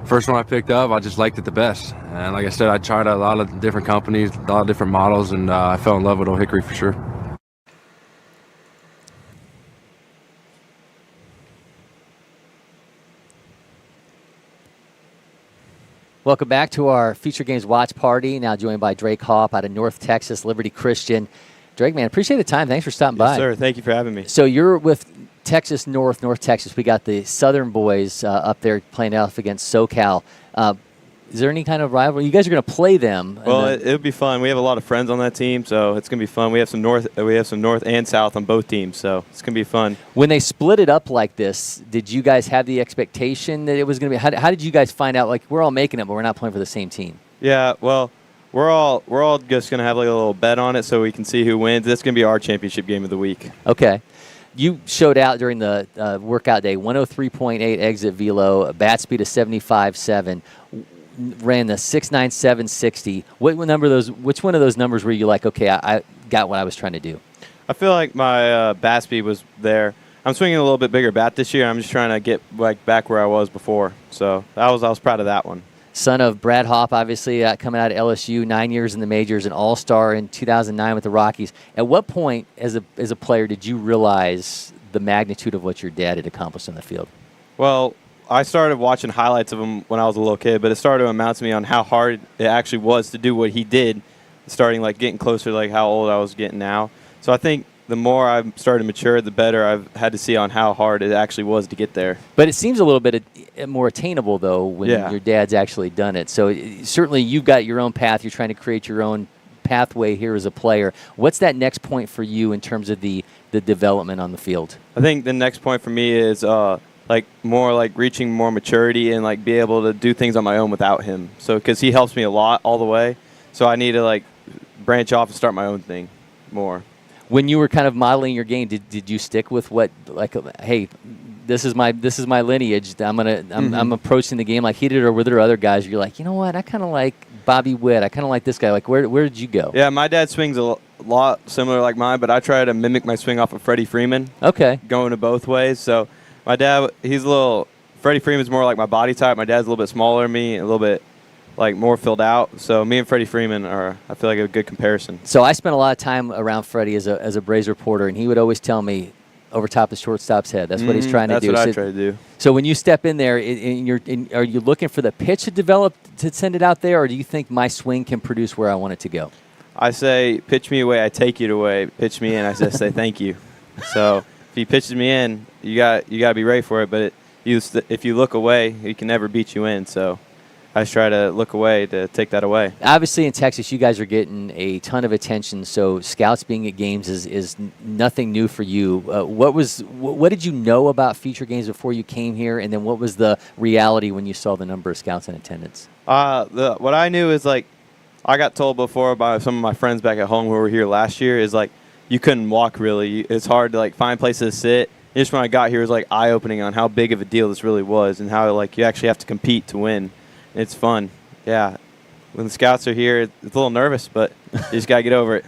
First one I picked up, I just liked it the best. And like I said, I tried a lot of different companies, a lot of different models, and I fell in love with Old Hickory for sure. Welcome back to our Future Games watch party. Now joined by Drake Hoff out of North Texas, Liberty Christian. Drake, man, appreciate the time. Thanks for stopping by. Yes, sir. Thank you for having me. So you're with Texas North Texas. We got the Southern boys up there playing off against SoCal. Is there any kind of rivalry? You guys are going to play them. Well, it would be fun. We have a lot of friends on that team, so it's going to be fun. We have some North and South on both teams, so it's going to be fun. When they split it up like this, did you guys have the expectation that it was going to be? How did you guys find out? Like, we're all making it, but we're not playing for the same team. Yeah, well, we're all just going to have like a little bet on it so we can see who wins. That's going to be our championship game of the week. Okay. You showed out during the workout day, 103.8 exit velo, bat speed of 75.7, ran the 6.9760. Which one of those numbers were you like, okay, I got what I was trying to do? I feel like my bat speed was there. I'm swinging a little bit bigger bat this year. I'm just trying to get back where I was before. So I was proud of that one. Son of Brad Hoff, obviously coming out of LSU, 9 years in the majors, an all-star in 2009 with the Rockies. At what point, as a player, did you realize the magnitude of what your dad had accomplished in the field? Well, I started watching highlights of him when I was a little kid, but it started to amount to me on how hard it actually was to do what he did, starting getting closer to how old I was getting now. So I think the more I've started to mature, the better I've had to see on how hard it actually was to get there. But it seems a little bit more attainable, though, when your dad's actually done it. So certainly you've got your own path. You're trying to create your own pathway here as a player. What's that next point for you in terms of the development on the field? I think the next point for me is more like reaching more maturity and like be able to do things on my own without him. So because he helps me a lot all the way, so I need to like branch off and start my own thing more. When you were kind of modeling your game, did you stick with what, like, hey, this is my lineage. I'm approaching the game like he did, or were there other guys you're like, you know what, I kind of like Bobby Witt, I kind of like this guy. Like, where did you go? Yeah, my dad swings a lot similar like mine, but I try to mimic my swing off of Freddie Freeman. Okay. Going to both ways. So my dad, Freddie Freeman's more like my body type. My dad's a little bit smaller than me, and a little bit like more filled out. So me and Freddie Freeman are, I feel like, a good comparison. So I spent a lot of time around Freddie as a Braves reporter, and he would always tell me, over top the shortstop's head. That's what he's trying to do. That's what I try to do. So when you step in there, are you looking for the pitch to develop to send it out there, or do you think my swing can produce where I want it to go? I say, pitch me away, I take it away. Pitch me in, I just say thank you. So if he pitches me in, you got to be ready for it. But if you look away, he can never beat you in. So I just try to look away to take that away. Obviously, in Texas, you guys are getting a ton of attention. So scouts being at games is nothing new for you. What did you know about future games before you came here, and then what was the reality when you saw the number of scouts in attendance? What I knew is, like, I got told before by some of my friends back at home who were here last year, is like you couldn't walk really. It's hard to like find places to sit. And just when I got here, it was like eye opening on how big of a deal this really was, and how like you actually have to compete to win. It's fun. Yeah. When the scouts are here, it's a little nervous, but you just got to get over it.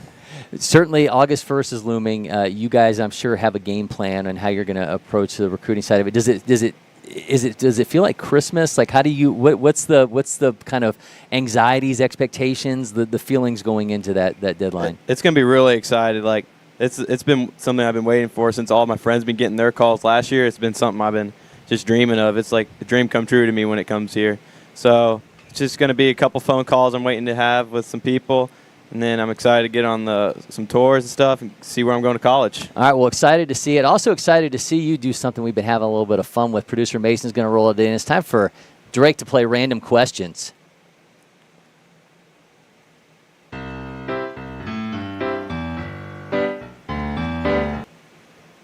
Certainly, August 1st is looming. You guys, I'm sure, have a game plan on how you're going to approach the recruiting side of it. Does it feel like Christmas? Like, how do you? What's the kind of anxieties, expectations, the feelings going into that deadline? It's going to be really excited. Like, it's been something I've been waiting for since all my friends been getting their calls last year. It's been something I've been just dreaming of. It's like a dream come true to me when it comes here. So it's just going to be a couple phone calls I'm waiting to have with some people, and then I'm excited to get on some tours and stuff and see where I'm going to college. All right, well, excited to see it. Also excited to see you do something we've been having a little bit of fun with. Producer Mason's going to roll it in. It's time for Drake to play Random Questions.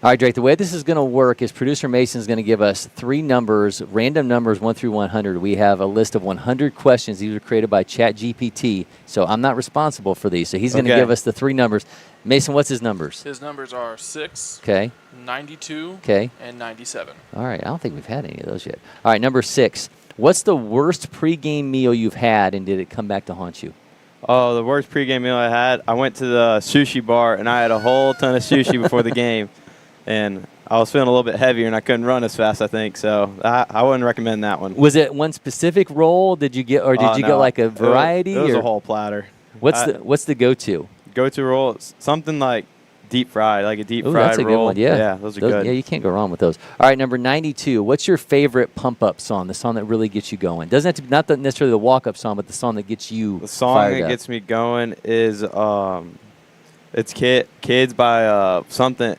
All right, Drake, the way this is going to work is producer Mason is going to give us 3 numbers, random numbers 1 through 100. We have a list of 100 questions. These were created by ChatGPT, so I'm not responsible for these. So he's going to give us the 3 numbers. Mason, what's his numbers? His numbers are 6, 92, and 97. All right, I don't think we've had any of those yet. All right, number 6. What's the worst pregame meal you've had, and did it come back to haunt you? Oh, the worst pregame meal I had, I went to the sushi bar, and I had a whole ton of sushi before the game. And I was feeling a little bit heavier, and I couldn't run as fast, I think. So I wouldn't recommend that one. Was it one specific roll? Did you get, or did you get like a variety? It was a whole platter. What's the go-to? Go-to roll, something like deep fried, like a deep fried roll. That's a good one. Yeah, those are good. Yeah, you can't go wrong with those. All right, number 92. What's your favorite pump-up song? The song that really gets you going. Doesn't have to be not necessarily the walk-up song, but the song that gets you. The song fired that up. gets me going is it's Kids by something.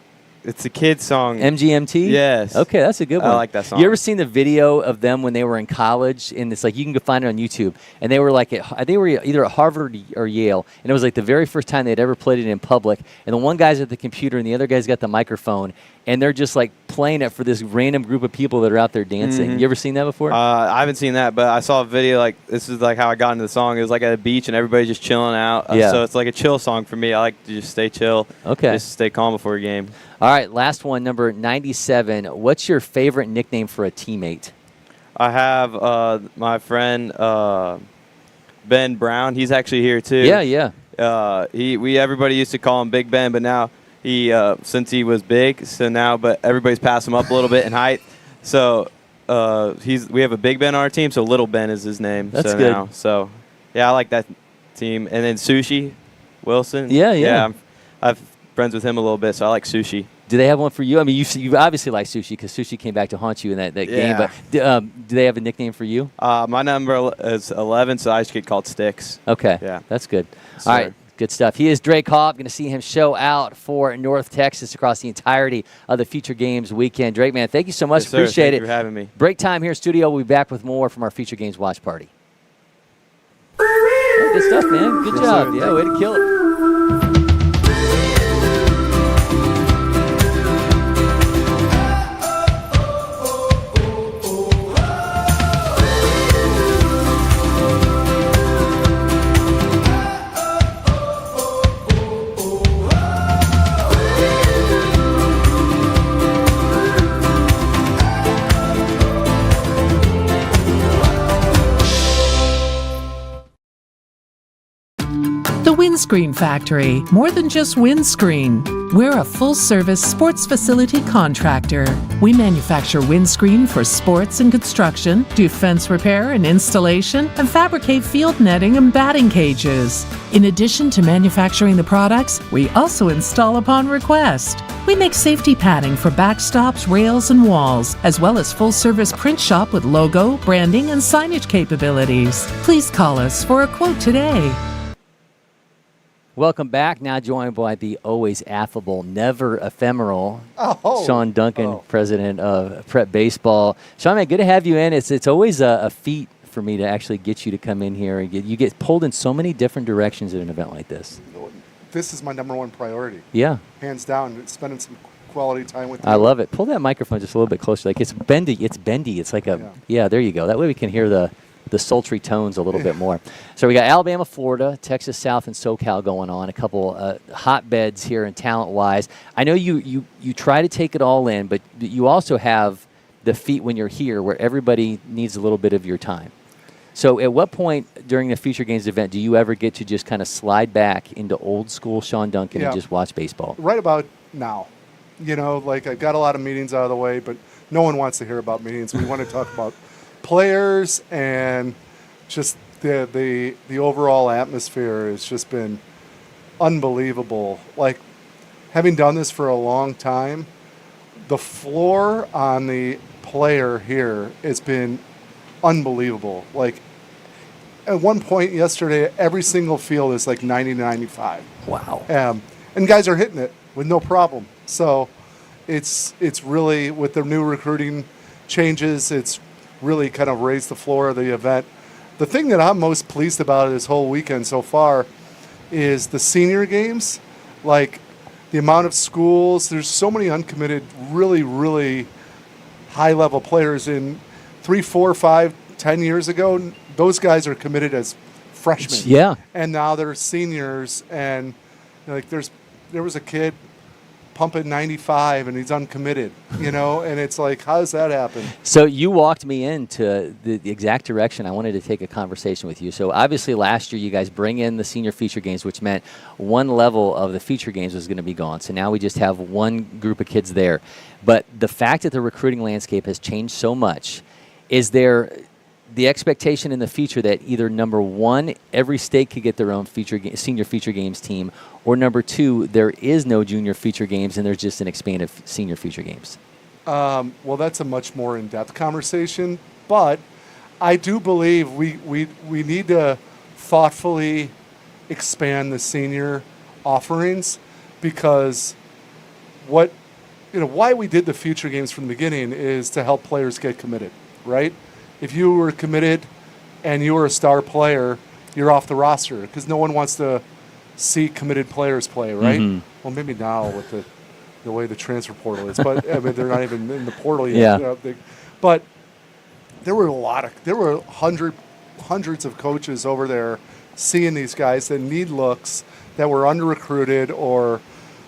It's a kid's song. MGMT? Yes. Okay, that's a good one. I like that song. You ever seen the video of them when they were in college? And it's like, you can go find it on YouTube. And they were like, they were either at Harvard or Yale. And it was like the very first time they'd ever played it in public. And the one guy's at the computer and the other guy's got the microphone. And they're just like playing it for this random group of people that are out there dancing. Mm-hmm. You ever seen that before? I haven't seen that, but I saw a video like this is like how I got into the song. It was like at a beach and everybody's just chilling out. So it's like a chill song for me. I like to just stay chill. Okay. Just stay calm before a game. All right, last one, number 97. What's your favorite nickname for a teammate? I have my friend Ben Brown. He's actually here too. Yeah. Everybody used to call him Big Ben, but now he since he was big, but everybody's passed him up a little bit in height. So we have a Big Ben on our team, so Little Ben is his name. That's good. Now, so yeah, I like that team. And then Sushi Wilson. Yeah. I've friends with him a little bit, so I like Sushi. Do they have one for you? I mean, you obviously like Sushi because Sushi came back to haunt you in that game. But do they have a nickname for you? My number is 11, so I just get called Sticks. Okay. Yeah. That's good. All right. Good stuff. He is Drake Hoff. Going to see him show out for North Texas across the entirety of the Future Games weekend. Drake, man, thank you so much. Yes, sir. Appreciate Thank it. you for having me. Break time here in studio. We'll be back with more from our Future Games watch party. Oh, good stuff, man. Good job. Sir. Yeah, way to kill it. Windscreen Factory, more than just windscreen. We're a full-service sports facility contractor. We manufacture windscreen for sports and construction, do fence repair and installation, and fabricate field netting and batting cages. In addition to manufacturing the products, we also install upon request. We make safety padding for backstops, rails, and walls, as well as full-service print shop with logo, branding, and signage capabilities. Please call us for a quote today. Welcome back. Now joined by the always affable, never ephemeral Sean Duncan, president of Prep Baseball. Sean, man, good to have you in. It's always a feat for me to actually get you to come in here. And you get pulled in so many different directions at an event like this. This is my number one priority. Yeah. Hands down, spending some quality time with you. I love it. Pull that microphone just a little bit closer. Like it's bendy. It's bendy. It's like yeah, there you go. That way we can hear the sultry tones a little bit more. So we got Alabama, Florida, Texas South, and SoCal going on. A couple hotbeds here and talent-wise. I know you try to take it all in, but you also have the feat when you're here where everybody needs a little bit of your time. So at what point during the Future Games event do you ever get to just kind of slide back into old school Sean Duncan and just watch baseball? Right about now. Like I've got a lot of meetings out of the way, but no one wants to hear about meetings. We want to talk about players and just the overall atmosphere has just been unbelievable. Like having done this for a long time, the floor on the player here has been unbelievable. Like at one point yesterday, every single field is like 90 to 95. Wow. And guys are hitting it with no problem. So it's really, with the new recruiting changes, it's really kind of raised the floor of the event. The thing that I'm most pleased about this whole weekend so far is the senior games. Like the amount of schools, there's so many uncommitted, really, really high-level players. In 3, 4, 5, 10 years ago, those guys are committed as freshmen. Yeah. And now they're seniors, and like there was a kid pumping 95 and he's uncommitted, and it's like, how does that happen? So you walked me into the exact direction I wanted to take a conversation with you. So obviously last year you guys bring in the senior feature games, which meant one level of the feature games was going to be gone. So now we just have one group of kids there. But the fact that the recruiting landscape has changed so much, is there the expectation in the future that either number one, every state could get their own senior feature games team, or number two, there is no junior feature games and there's just an expanded senior feature games? Well, that's a much more in-depth conversation, but I do believe we need to thoughtfully expand the senior offerings, because why we did the future games from the beginning is to help players get committed, right? If you were committed and you were a star player, you're off the roster because no one wants to see committed players play, right? Mm-hmm. Well, maybe now with the way the transfer portal is, but I mean, they're not even in the portal yet. Yeah. But there were hundreds of coaches over there seeing these guys that need looks, that were under-recruited, or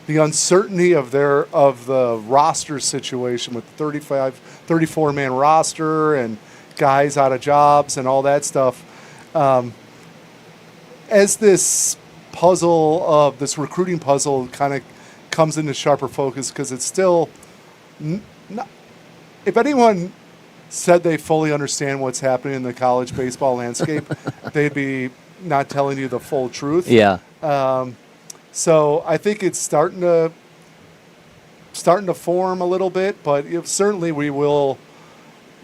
the uncertainty of the roster situation with the 34-man roster and guys out of jobs and all that stuff. As this recruiting puzzle kind of comes into sharper focus, because it's still not, if anyone said they fully understand what's happening in the college baseball landscape, they'd be not telling you the full truth. Yeah. So I think it's starting to form a little bit, but certainly we will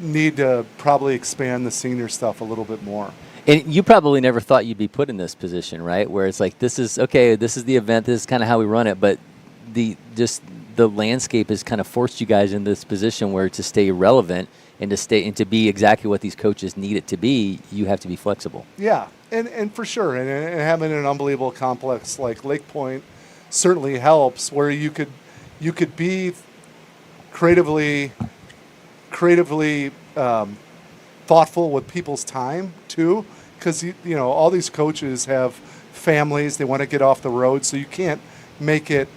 need to probably expand the senior stuff a little bit more. And you probably never thought you'd be put in this position, right? Where it's like, this is the event, this is kind of how we run it, but the landscape has kind of forced you guys in this position where to stay relevant and to be exactly what these coaches need it to be, you have to be flexible. Yeah, and for sure, and having an unbelievable complex like Lake Point certainly helps, where you could be creatively thoughtful with people's time too, because all these coaches have families, they want to get off the road, so you can't make it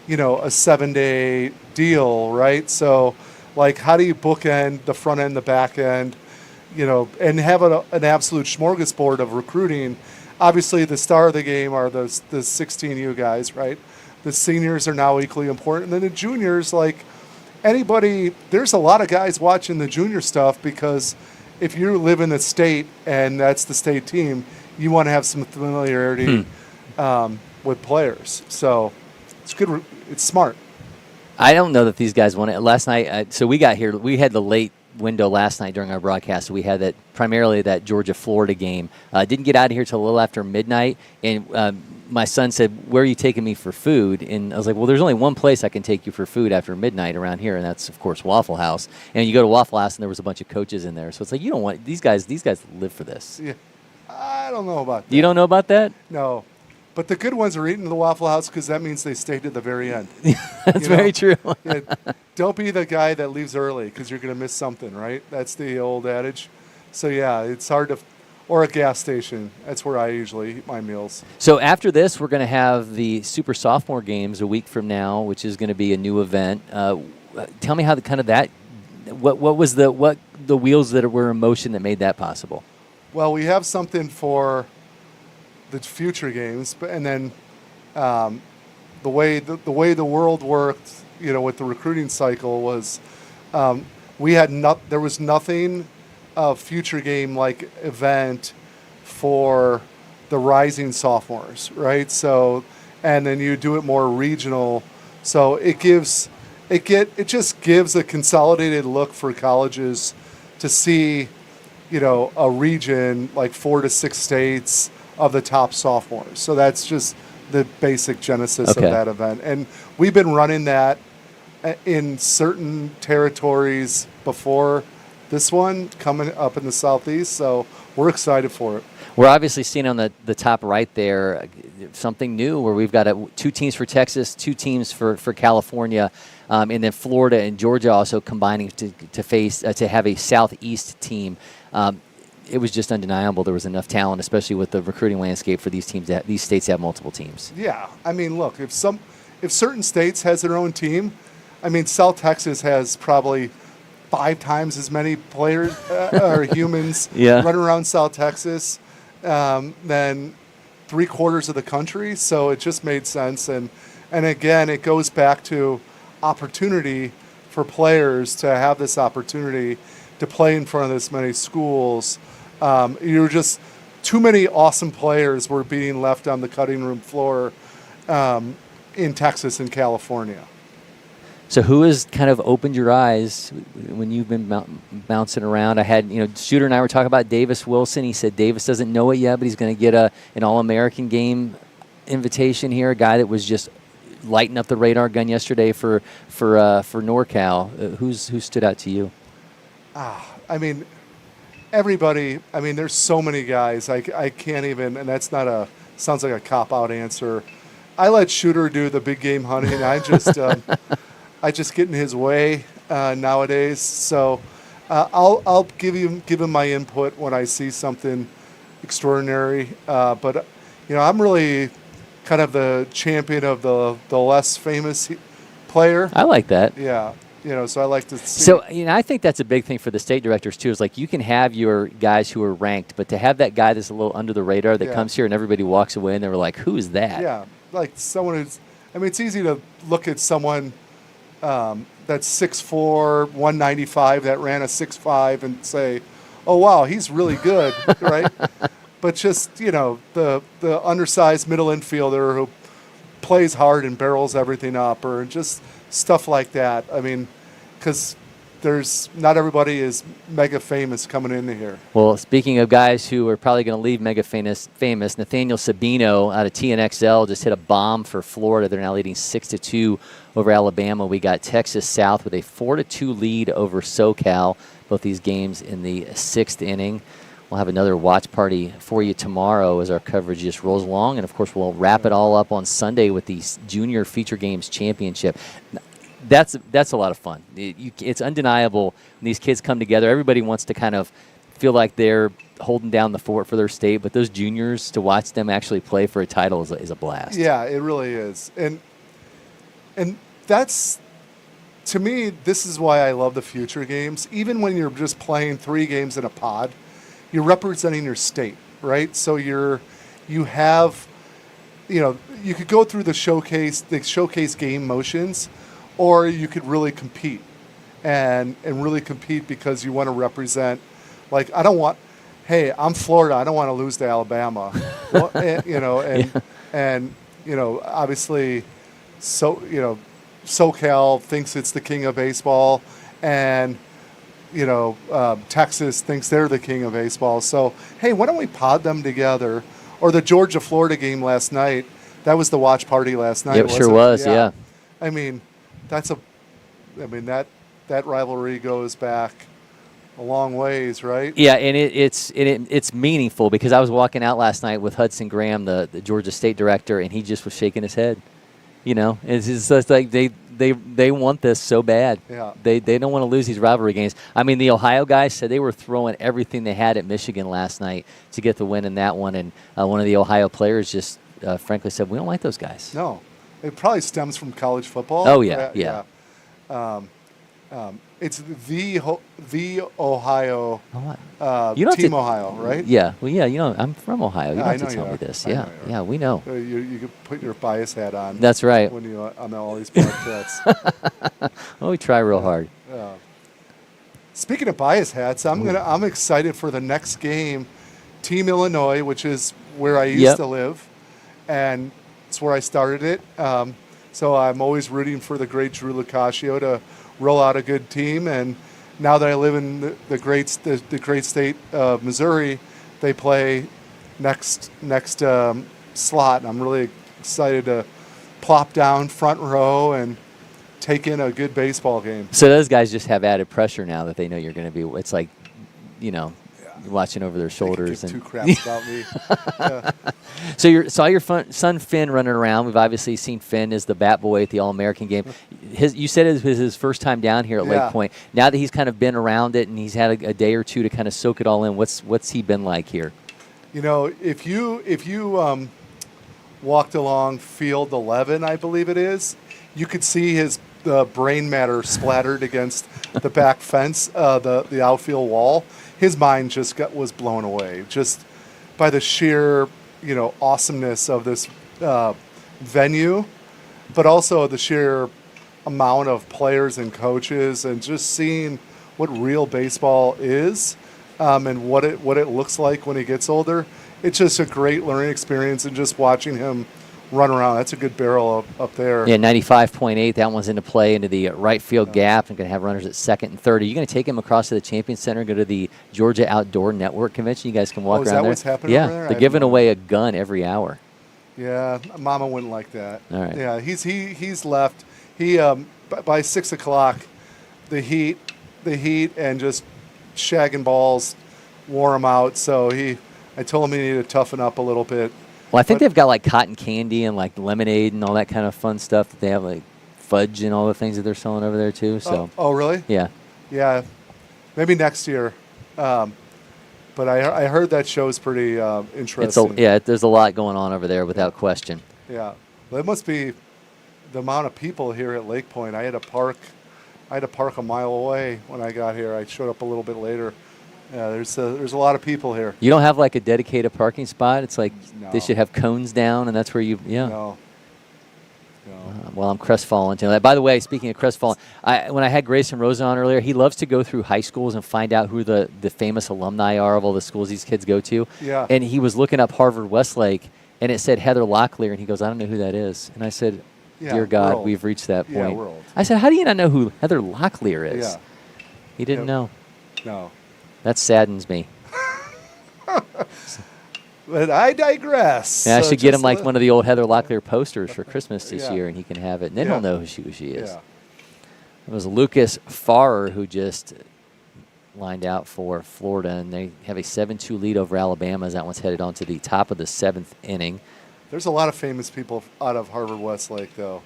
a 7-day deal, right? So like, how do you bookend the front end, the back end, and have an absolute smorgasbord of recruiting? obviously the star of the game are the 16U guys, right? The seniors are now equally important. And then the juniors, like anybody, there's a lot of guys watching the junior stuff because if you live in the state and that's the state team, you want to have some familiarity with players. So it's good. It's smart. I don't know that these guys want it. Last night, so we got here. We had the late window last night during our broadcast. So we had that primarily that Georgia-Florida game. Didn't get out of here till a little after midnight. And my son said, "Where are you taking me for food?" And I was like, "Well, there's only one place I can take you for food after midnight around here, and that's of course Waffle House." And you go to Waffle House, and there was a bunch of coaches in there. So it's like you don't want these guys. These guys live for this. Yeah, I don't know about that. You don't know about that? No. But the good ones are eating in the Waffle House because that means they stayed to the very end. That's very true. Yeah, don't be the guy that leaves early because you're going to miss something, right? That's the old adage. So, yeah, it's hard to – or a gas station. That's where I usually eat my meals. So after this, we're going to have the Super Sophomore Games a week from now, which is going to be a new event. Tell me how what was the wheels that were in motion that made that possible? Well, we have something for – the future games, and then the way the world worked, with the recruiting cycle was there was nothing future game like event for the rising sophomores, right? So, and then you do it more regional, so it just gives a consolidated look for colleges to see, a region like 4 to 6 states of the top sophomores. So that's just the basic genesis of that event. And we've been running that in certain territories before this one coming up in the Southeast. So we're excited for it. We're obviously seeing on the top right there something new where we've got 2 teams for Texas, 2 teams for California, and then Florida and Georgia also combining to have a Southeast team. It was just undeniable there was enough talent, especially with the recruiting landscape for these teams. These states have multiple teams. Yeah, I mean, look, if certain states has their own team, I mean, South Texas has probably 5 times as many players or humans running around South Texas than 3/4 of the country. So it just made sense, and again, it goes back to opportunity for players to have this opportunity to play in front of this many schools. You're just too many awesome players were being left on the cutting room floor in Texas and California. So who has kind of opened your eyes when you've been bouncing around? I had, Shooter and I were talking about Davis Wilson. He said Davis doesn't know it yet, but he's going to get an All-American game invitation here, a guy that was just lighting up the radar gun yesterday for NorCal. Who stood out to you? I mean, everybody. I mean, there's so many guys. I can't even. And that's not sounds like a cop-out answer. I let Shooter do the big game hunting. I just get in his way nowadays. So I'll give him my input when I see something extraordinary. But I'm really kind of the champion of the less famous player. I like that. Yeah. So I like to see. So, I think that's a big thing for the state directors, too, is like you can have your guys who are ranked, but to have that guy that's a little under the radar that comes here and everybody walks away and they're like, who is that? Yeah, like someone who's, it's easy to look at someone that's 6'4", 195 that ran a 6'5" and say, oh, wow, he's really good, right? But just, the undersized middle infielder who plays hard and barrels everything up, or just stuff like that. I mean, because not everybody is mega famous coming into here. Well, speaking of guys who are probably going to leave mega famous, Nathaniel Sabino out of TNXL just hit a bomb for Florida. They're now leading 6-2 over Alabama. We got Texas South with a 4-2 lead over SoCal. Both these games in the 6th inning. We'll have another watch party for you tomorrow as our coverage just rolls along. And, of course, we'll wrap it all up on Sunday with the Junior Feature Games Championship. That's a lot of fun. It's undeniable when these kids come together. Everybody wants to kind of feel like they're holding down the fort for their state, but those juniors, to watch them actually play for a title is a blast. Yeah, it really is. And that's, to me, this is why I love the Future Games. Even when you're just playing 3 games in a pod, you're representing your state, right? So you're you have, you could go through the showcase game motions, or you could really compete and really compete because you want to represent. Like, hey, I'm Florida. I don't want to lose to Alabama. Well, and obviously, SoCal thinks it's the king of baseball, and Texas thinks they're the king of baseball. So, hey, why don't we pod them together? Or the Georgia-Florida game last night. That was the watch party last night. Yep, sure was. Yeah. I mean, that rivalry goes back a long ways, right? Yeah, and it's meaningful because I was walking out last night with Hudson Graham, the Georgia State director, and he just was shaking his head. It's just like they want this so bad. Yeah. They don't want to lose these rivalry games. I mean, the Ohio guys said they were throwing everything they had at Michigan last night to get the win in that one, and one of the Ohio players just frankly said, we don't like those guys. No. It probably stems from college football. Oh, yeah. It's the Ohio Team Ohio, right? Yeah. Well, yeah, I'm from Ohio. You don't have to tell me are. this. I Yeah. know you Yeah, we know. You could put your bias hat on. That's right. When you on all these podcasts. Well, we try real hard. Speaking of bias hats, I'm excited for the next game. Team Illinois, which is where I used to live, and it's where I started it. So I'm always rooting for the great Drew Locascio to roll out a good team. And now that I live in the great state of Missouri, they play next slot. And I'm really excited to plop down front row and take in a good baseball game. So those guys just have added pressure now that they know you're going to be. It's like, watching over their shoulders. They can give two craps about me. Yeah. So you saw your son Finn running around. We've obviously seen Finn as the bat boy at the All-American game. You said it was his first time down here at Lake Point. Now that he's kind of been around it and he's had a day or two to kind of soak it all in, what's he been like here? If you walked along field 11, I believe it is, you could see his brain matter splattered against the back fence, the outfield wall. His mind just was blown away just by the sheer, awesomeness of this venue, but also the sheer amount of players and coaches, and just seeing what real baseball is, and what it looks like when he gets older. It's just a great learning experience, and just watching him run around. That's a good barrel up there. Yeah, 95.8. That one's into play into the right field gap and going to have runners at second and third. Are you going to take him across to the Champions Center and go to the Georgia Outdoor Network Convention? You guys can walk around there. Is that what's happening over there? They're giving away a gun every hour. Yeah, Mama wouldn't like that. All right. Yeah, he's left. He by 6 o'clock, the heat and just shagging balls wore him out. So I told him he needed to toughen up a little bit. Well, I think they've got like cotton candy and like lemonade and all that kind of fun stuff that they have, like fudge and all the things that they're selling over there too. So. Oh, really? Yeah. Yeah, maybe next year. But I heard that show is pretty interesting. There's a lot going on over there without question. Yeah, well, it must be the amount of people here at Lake Point. I had to park a mile away when I got here. I showed up a little bit later. Yeah, there's a lot of people here. You don't have like a dedicated parking spot? It's like No. They should have cones down, and that's where you. Yeah. No. Well, I'm crestfallen to that. By the way, speaking of crestfallen, when I had Grayson Rosen on earlier, he loves to go through high schools and find out who the famous alumni are of all the schools these kids go to. Yeah. And he was looking up Harvard Westlake, and it said Heather Locklear, and he goes, I don't know who that is. And I said, Dear God, we've reached that point. Yeah, we're old. I said, how do you not know who Heather Locklear is? Yeah. He didn't know. No. That saddens me. But I digress. Yeah, I should get him like one of the old Heather Locklear posters for Christmas this year, and he can have it. And then he'll know who she is. Yeah. It was Lucas Farrer who just lined out for Florida, and they have a 7-2 lead over Alabama as that one's headed on to the top of the 7th inning. There's a lot of famous people out of Harvard Westlake, though.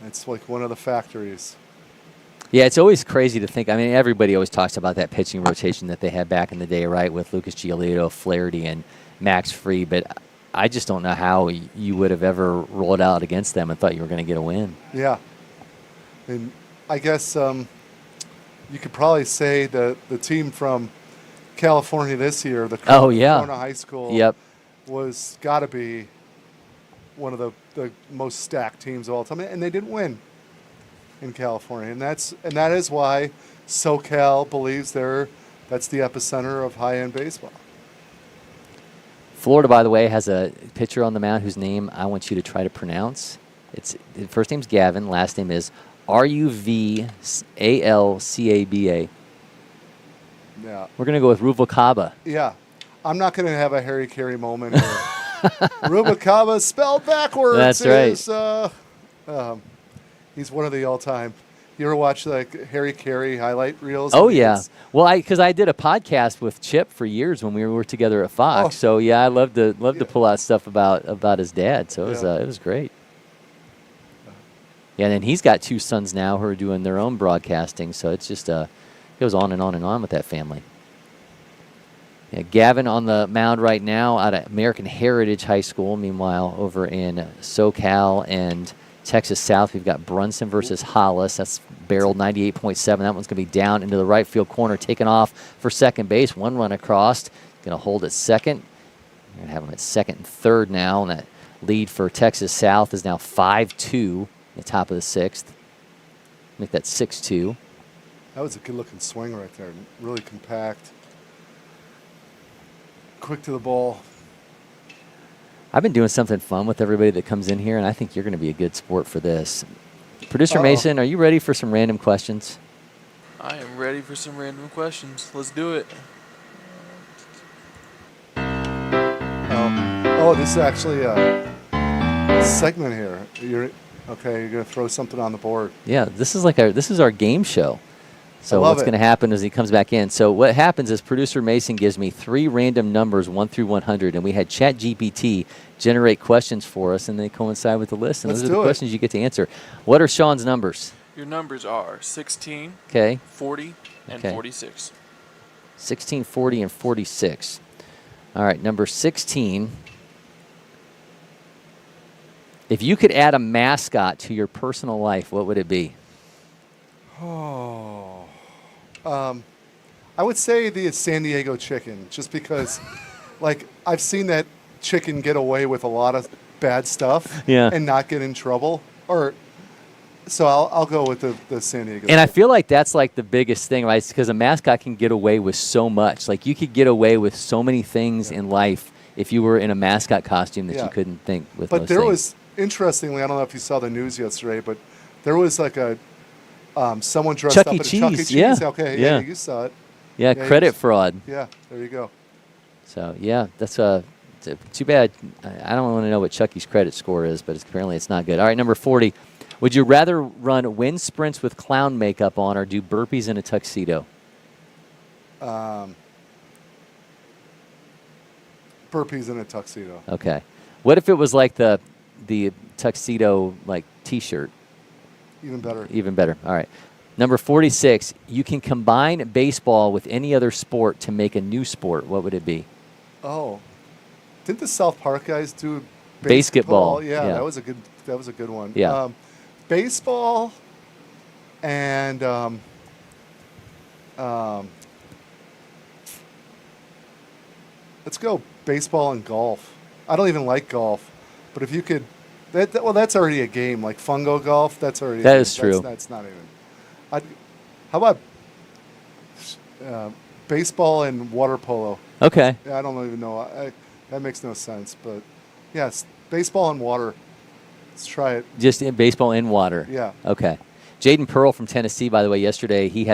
It's like one of the factories. Yeah, it's always crazy to think. I mean, everybody always talks about that pitching rotation that they had back in the day, right, with Lucas Giolito, Flaherty, and Max Fried. But I just don't know how you would have ever rolled out against them and thought you were going to get a win. Yeah. And I guess you could probably say that the team from California this year, the Corona High School, yep, was got to be one of the most stacked teams of all time, and they didn't win in California, and that is why SoCal believes that's the epicenter of high-end baseball. Florida, by the way, has a pitcher on the mound whose name I want you to try to pronounce. His first name's Gavin, last name is Ruvvalcaba. Yeah. We're going to go with Ruvalcaba. Yeah. I'm not going to have a Harry Carey moment here. Ruvalcaba spelled backwards. That's right. He's one of the all-time. You ever watch like Harry Carey highlight reels? Oh, yeah. Well, because I did a podcast with Chip for years when we were together at Fox. Oh. So, yeah, I love to pull out stuff about his dad. So it was great. Yeah, and then he's got 2 sons now who are doing their own broadcasting. So it's just it goes on and on and on with that family. Yeah, Gavin on the mound right now out of American Heritage High School. Meanwhile, over in SoCal and Texas South, we've got Brunson versus Hollis. That's barreled 98.7. That one's going to be down into the right field corner, taken off for second base. 1 run across. Going to hold at second. We're going to have him at second and third now. And that lead for Texas South is now 5-2 at the top of the 6th. Make that 6-2. That was a good-looking swing right there. Really compact. Quick to the ball. I've been doing something fun with everybody that comes in here, and I think you're going to be a good sport for this. Producer Mason, are you ready for some random questions? I am ready for some random questions. Let's do it. Oh, this is actually a segment here. You're going to throw something on the board. Yeah, this is our game show. So what's going to happen is he comes back in. So what happens is producer Mason gives me 3 random numbers, 1 through 100, and we had ChatGPT generate questions for us, and they coincide with the list. And those are the questions you get to answer. What are Sean's numbers? Your numbers are 16, 40, and 46. 16, 40, and 46. All right, number 16. If you could add a mascot to your personal life, what would it be? I would say the San Diego chicken, just because, like, I've seen that chicken get away with a lot of bad stuff and not get in trouble. So I'll go with the San Diego chicken. I feel like that's like the biggest thing, right? Because a mascot can get away with so much. Like, you could get away with so many things in life if you were in a mascot costume that you couldn't think with most there things. was, interestingly, I don't know if you saw the news yesterday, but there was like a someone dressed Chuck up E. at Cheese, Chuck E. Cheese. yeah. Okay, Yeah. you saw it. Yeah, credit fraud. Yeah, there you go. So, yeah, that's too bad. I don't want to know what Chucky's credit score is, but apparently it's not good. All right, number 40. Would you rather run wind sprints with clown makeup on or do burpees in a tuxedo? Burpees in a tuxedo. Okay. What if it was like the tuxedo, like, T-shirt? Even better. Even better. All right. Number 46, you can combine baseball with any other sport to make a new sport. What would it be? Oh. Didn't the South Park guys do basketball? Yeah, that was a good one. Yeah. Baseball and let's go baseball and golf. I don't even like golf, but if you could that's already a game. Like fungo golf, that's already that is true. That's not even. How about baseball and water polo? Okay. Yeah, I don't even know. That makes no sense, but yes, baseball and water. Let's try it. Just in baseball in water. Yeah. Okay. Jaden Pearl from Tennessee, by the way, yesterday he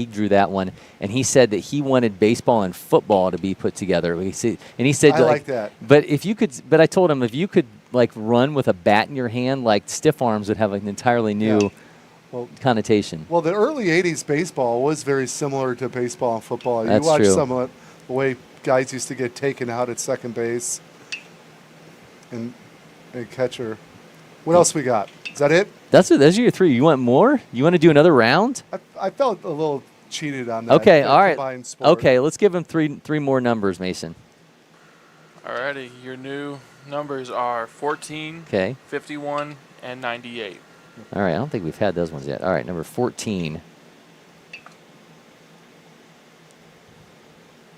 drew that one, and he said that he wanted baseball and football to be put together. He said I like that. But I told him if you could like run with a bat in your hand, like stiff arms would have an entirely new connotation. Well, the early '80s baseball was very similar to baseball and football. That's you watch true. some of the way guys used to get taken out at second base and catcher. What else we got? Is that it? Those are your 3. You want more? You want to do another round? I felt a little cheated on that. Okay, all right. Combined sport. Okay, let's give him three more numbers, Mason. Alrighty, your new numbers are 14, 51, and 98. All right, I don't think we've had those ones yet. All right, number 14.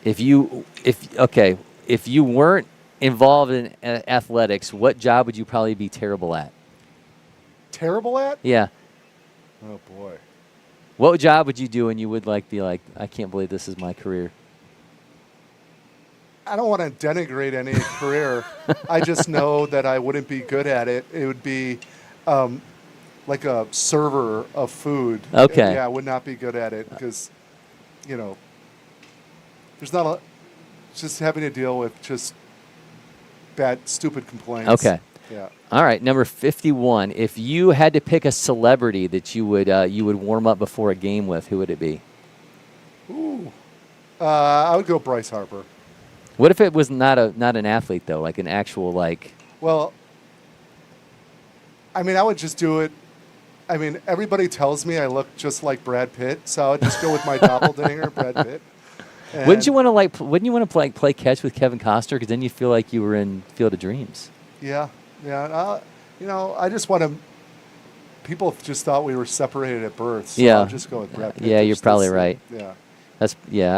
If you weren't involved in athletics, what job would you probably be terrible at? Terrible at? Yeah. Oh, boy. What job would you do and you would be like, I can't believe this is my career? I don't want to denigrate any career. I just know that I wouldn't be good at it. It would be like a server of food. Okay. Yeah, I would not be good at it because, there's not a just having to deal with just bad, stupid complaints. Okay. Yeah. All right, number 51. If you had to pick a celebrity that you would warm up before a game with, who would it be? Ooh. I would go Bryce Harper. What if it was not an athlete though, like an actual Well, I mean, I would just do it. I mean, everybody tells me I look just like Brad Pitt, so I would just go with my doppelganger, Brad Pitt. And Wouldn't you want to play catch with Kevin Costner? Because then you feel like you were in Field of Dreams. Yeah. I just want to. People just thought we were separated at birth. So yeah. I'll just go with Brad Pitt. Yeah, you're probably right. Yeah.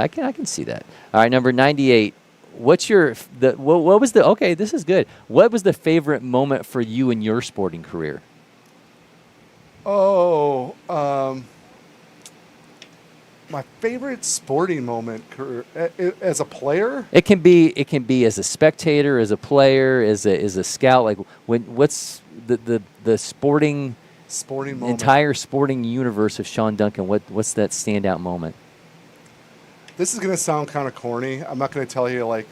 I can see that. All right, number 98. What's what was the okay? This is good. What was the favorite moment for you in your sporting career? Oh, my favorite sporting moment as a player. It can be as a spectator, as a player, as a scout. Like what's the sporting moment. Entire sporting universe of Sean Duncan? What's that standout moment? This is going to sound kind of corny. I'm not going to tell you like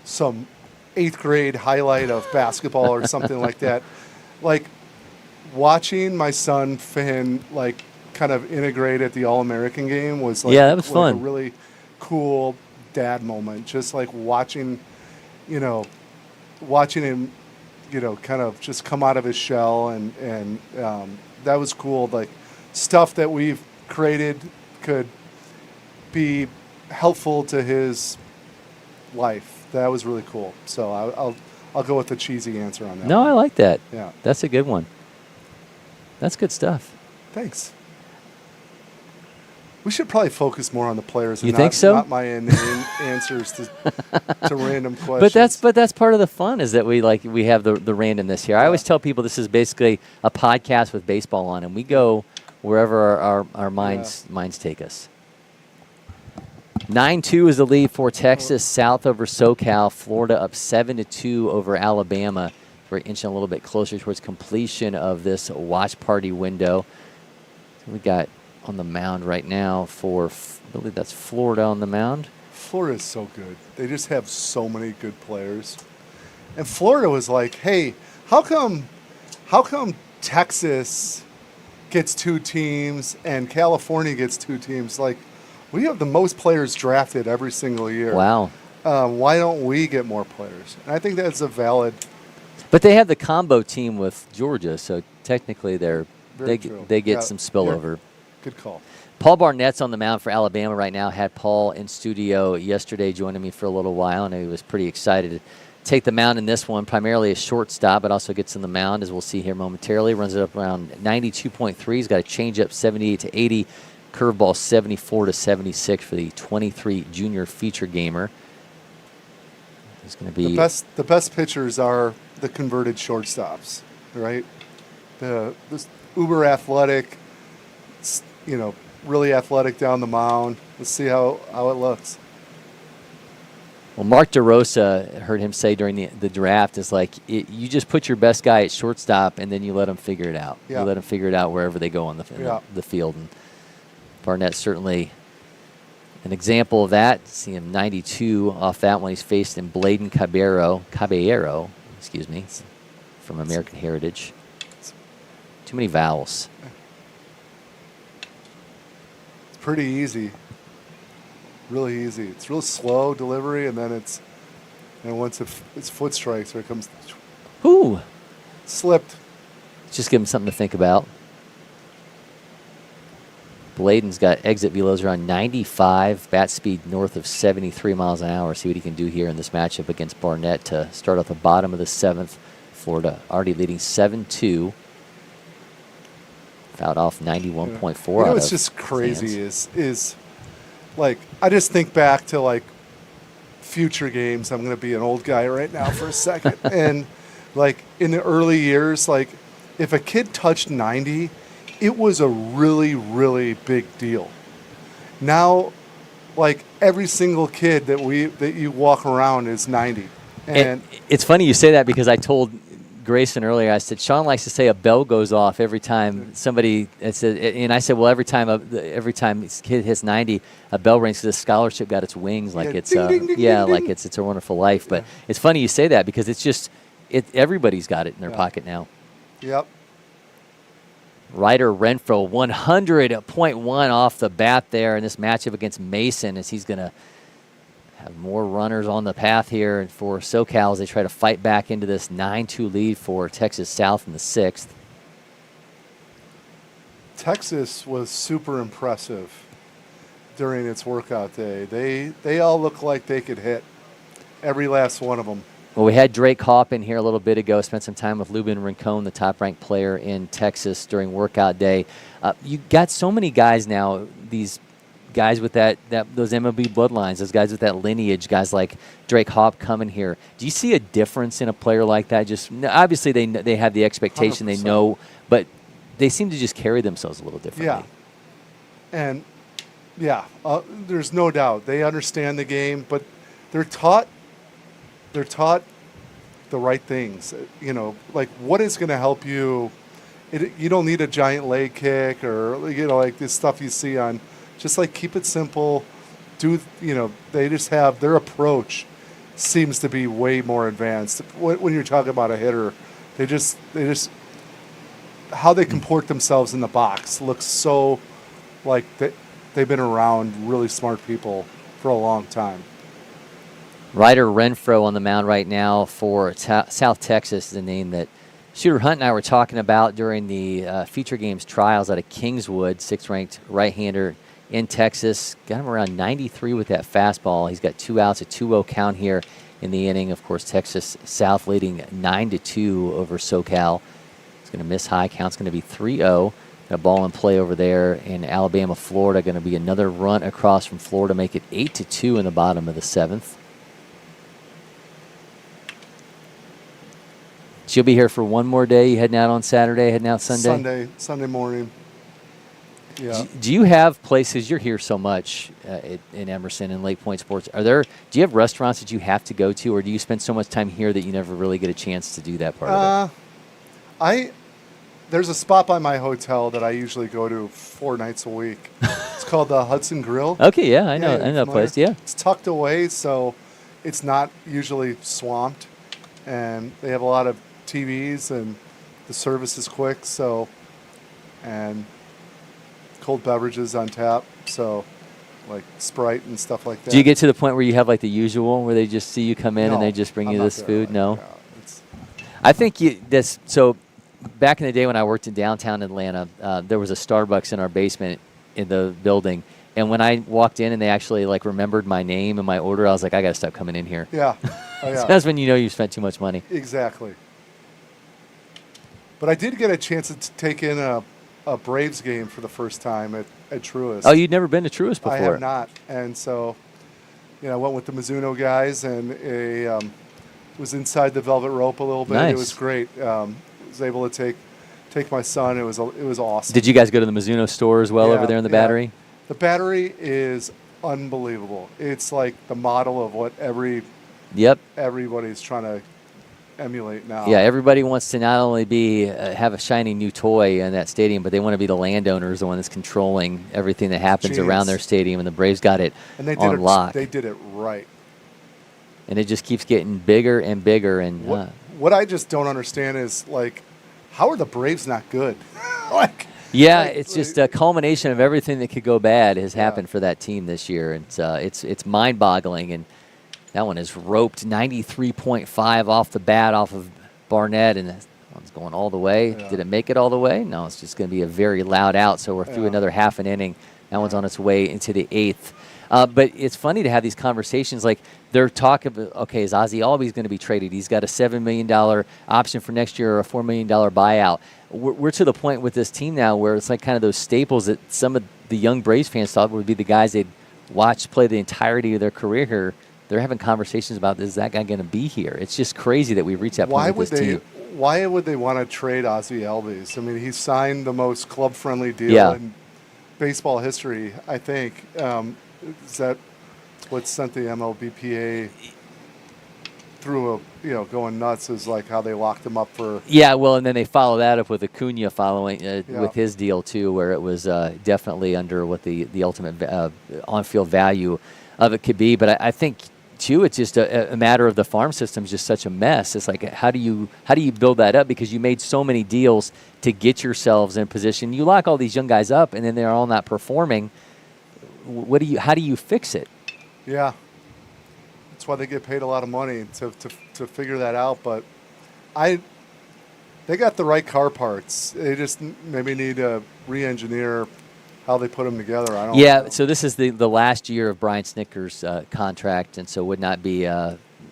some 8th grade highlight of basketball or something like that. Like watching my son Finn kind of integrate at the All-American game was that was fun. A really cool dad moment. Just like watching him, kind of just come out of his shell and that was cool. Like stuff that we've created could be helpful to his life. That was really cool. So I'll go with the cheesy answer on that. No, I like that. Yeah. That's a good one. That's good stuff. Thanks. We should probably focus more on the players. You think so? Not my answers to random questions. But that's part of the fun is that we have the randomness here. I always tell people this is basically a podcast with baseball on, and we go wherever our minds take us. 9-2 is the lead for Texas South over SoCal. Florida up 7-2 over Alabama. We're inching a little bit closer towards completion of this watch party window. So we got on the mound right now I believe that's Florida on the mound. Florida is so good. They just have so many good players. And Florida was like, hey, how come Texas gets 2 teams and California gets 2 teams? Like, we have the most players drafted every single year. Wow. Why don't we get more players? And I think that's a valid. But they have the combo team with Georgia, so technically they get some spillover. Yeah. Good call. Paul Barnett's on the mound for Alabama right now. Had Paul in studio yesterday joining me for a little while, and he was pretty excited to take the mound in this one, primarily a shortstop, but also gets in the mound, as we'll see here momentarily. Runs it up around 92.3. He's got a changeup 78-80. Curveball 74-76 for the 23 junior feature gamer. It's going to be the best pitchers are the converted shortstops, right? This uber athletic, really athletic down the mound. Let's see how it looks. Well, Mark DeRosa, heard him say during the draft, is like you just put your best guy at shortstop and then you let them figure it out. Yeah. You let them figure it out wherever they go on the field. And Barnett's certainly an example of that. See him 92 off that one. He's faced in Bladen Caballero, from American Heritage. Too many vowels. It's pretty easy. Really easy. It's real slow delivery, and then once it's foot strikes, here it comes. Ooh. Slipped. Just give him something to think about. Bladen's got exit velos around 95, bat speed north of 73 miles an hour. See what he can do here in this matchup against Barnett to start off the bottom of the 7th. Florida already leading 7-2. Fouled off 91.4. What's just crazy is like I just think back to like future games. I'm going to be an old guy right now for a second. And like in the early years, like if a kid touched 90, it was a really, really big deal. Now, like every single kid that you walk around is 90. And it's funny you say that because I told Grayson earlier, I said, Sean likes to say a bell goes off every time somebody said, and I said, well, every time this kid hits 90, a bell rings because the scholarship got its wings, like it's ding, ding, ding, yeah, ding, like ding. it's a wonderful life. But it's funny you say that because it's just everybody's got it in their pocket now. Yep. Ryder Renfro, 100.1 off the bat there in this matchup against Mason, as he's going to have more runners on the path here for SoCal as they try to fight back into this 9-2 lead for Texas South in the 6th. Texas was super impressive during its workout day. They all look like they could hit, every last one of them. Well, we had Drake Hoff in here a little bit ago, spent some time with Lubin Rincon, the top-ranked player in Texas during workout day. You got so many guys now, these guys with those MLB bloodlines, those guys with that lineage, guys like Drake Hoff coming here. Do you see a difference in a player like that? Just obviously they have the expectation, 100%. they know, but they seem to just carry themselves a little differently. Yeah, and there's no doubt they understand the game, but they're taught the right things. You know, like what is going to help you. You don't need a giant leg kick or like this stuff you see on. Just like keep it simple. They just have their approach seems to be way more advanced. When you're talking about a hitter, they just how they comport themselves in the box looks so like they've been around really smart people for a long time. Ryder Renfro on the mound right now for South Texas is a name that Shooter Hunt and I were talking about during the feature games trials out of Kingswood, 6th-ranked right-hander in Texas. Got him around 93 with that fastball. He's got 2 outs, a 2-0 count here in the inning. Of course, Texas South leading 9-2 over SoCal. He's going to miss high. Count's going to be 3-0. A ball in play over there in Alabama, Florida. Going to be another run across from Florida, make it 8-2 in the bottom of the 7th. She'll be here for one more day. You heading out on Saturday, heading out Sunday? Sunday morning. Yeah. Do you have places, you're here so much in Emerson and Lake Point Sports, do you have restaurants that you have to go to, or do you spend so much time here that you never really get a chance to do that part of it? There's a spot by my hotel that I usually go to 4 nights a week. It's called the Hudson Grill. Okay, yeah, I know that place, yeah. It's tucked away, so it's not usually swamped, and they have a lot of TVs, and the service is quick, and cold beverages on tap, so like Sprite and stuff like that. Do you get to the point where you have like the usual, where they just see you come in and they just bring you this food? No. I think so back in the day when I worked in downtown Atlanta, there was a Starbucks in our basement in the building, and when I walked in and they actually like remembered my name and my order, I was like, I got to stop coming in here. Yeah. Oh, yeah. So that's when you know you spent too much money. Exactly. But I did get a chance to take in a Braves game for the first time at Truist. Oh, you'd never been to Truist before? I have not. And so, I went with the Mizuno guys, and was inside the velvet rope a little bit. Nice. It was great. Was able to take my son. It was awesome. Did you guys go to the Mizuno store as well over there in the Battery? The Battery is unbelievable. It's like the model of what everybody's trying to emulate now. Yeah, everybody wants to not only have a shiny new toy in that stadium, but they want to be the landowners, the one that's controlling everything that happens around their stadium, and the Braves got it on lock. They did it right. And it just keeps getting bigger and bigger. And what I just don't understand is, like, how are the Braves not good? It's just a culmination of everything that could go bad has happened for that team this year. And it's mind-boggling, and that one is roped 93.5 off the bat off of Barnett, and that one's going all the way. Yeah. Did it make it all the way? No, it's just going to be a very loud out, so we're through another half an inning. That one's on its way into the 8th. But it's funny to have these conversations. Like, they're talking about, okay, is Ozzie Albies going to be traded? He's got a $7 million option for next year or a $4 million buyout. We're to the point with this team now where it's like kind of those staples that some of the young Braves fans thought would be the guys they'd watch play the entirety of their career here. they're having conversations about, is that guy going to be here? It's just crazy that we reached that point with this team. Why would they want to trade Ozzie Albies? I mean, he signed the most club-friendly deal in baseball history, I think. Is that what sent the MLBPA through going nuts, is like how they locked him up for... Yeah, well, and then they follow that up with Acuna following with his deal, too, where it was definitely under what the ultimate on-field value of it could be. But I think, too, it's just a matter of the farm system is just such a mess. It's like, how do you build that up? Because you made so many deals to get yourselves in a position. You lock all these young guys up, and then they're all not performing. How do you fix it? Yeah. That's why they get paid a lot of money to figure that out. But they got the right car parts. They just maybe need to re-engineer how they put them together. I don't know. So this is the last year of Brian Snitker's contract, and so would not be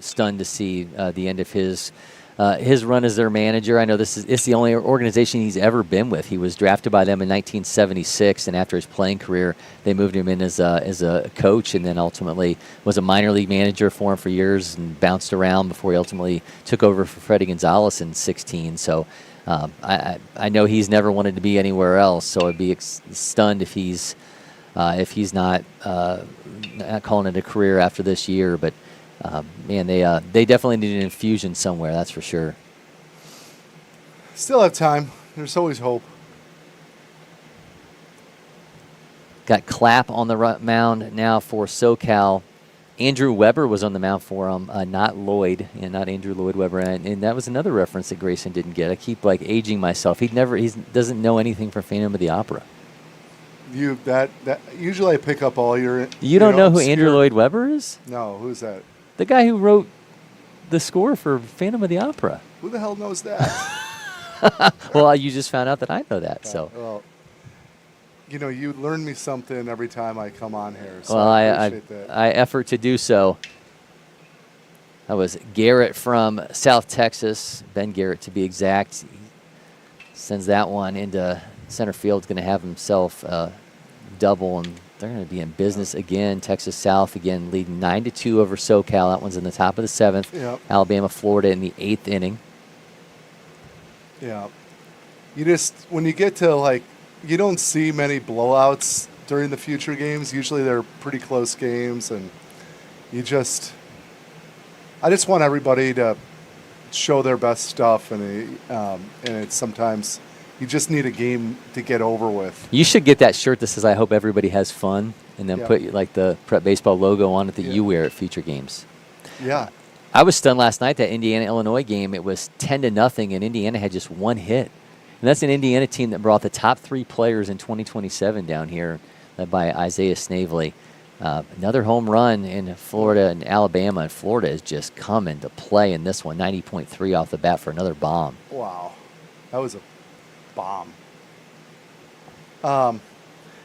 stunned to see the end of his run as their manager. I know it's the only organization he's ever been with. He was drafted by them in 1976, and after his playing career, they moved him in as a coach, and then ultimately was a minor league manager for him for years and bounced around before he ultimately took over for Freddie Gonzalez in 2016. So I know he's never wanted to be anywhere else, so I'd be stunned if he's not calling it a career after this year. But man, they definitely need an infusion somewhere. That's for sure. Still have time. There's always hope. Got Clapp on the mound now for SoCal. Andrew Weber was on the mound for him, not Lloyd, and not Andrew Lloyd Webber. And that was another reference that Grayson didn't get. I keep aging myself. He doesn't know anything from Phantom of the Opera. Usually I pick up all your. You don't know who Andrew Lloyd Webber is? No, who's that? The guy who wrote the score for Phantom of the Opera. Who the hell knows that? Well, you just found out that I know that. So. Well, you learn me something every time I come on here. So well, I appreciate that. I effort to do so. That was Garrett from South Texas, Ben Garrett to be exact. He sends that one into center field. He's going to have himself a double, and they're going to be in business again. Texas South again leading 9-2 over SoCal. That one's in the top of the 7th. Yep. Alabama, Florida in the 8th inning. Yeah. When you get to you don't see many blowouts during the future games. Usually they're pretty close games, and I just want everybody to show their best stuff, and it's sometimes you just need a game to get over with. You should get that shirt that says, I hope everybody has fun, and then put the Prep Baseball logo on it that you wear at future games. Yeah. I was stunned last night, that Indiana-Illinois game. It was 10-0, and Indiana had just one hit. And that's an Indiana team that brought the top 3 players in 2027 down here, led by Isaiah Snavely. Another home run in Florida and Alabama, and Florida is just coming to play in this one. 90.3 off the bat for another bomb. Wow. That was a bomb.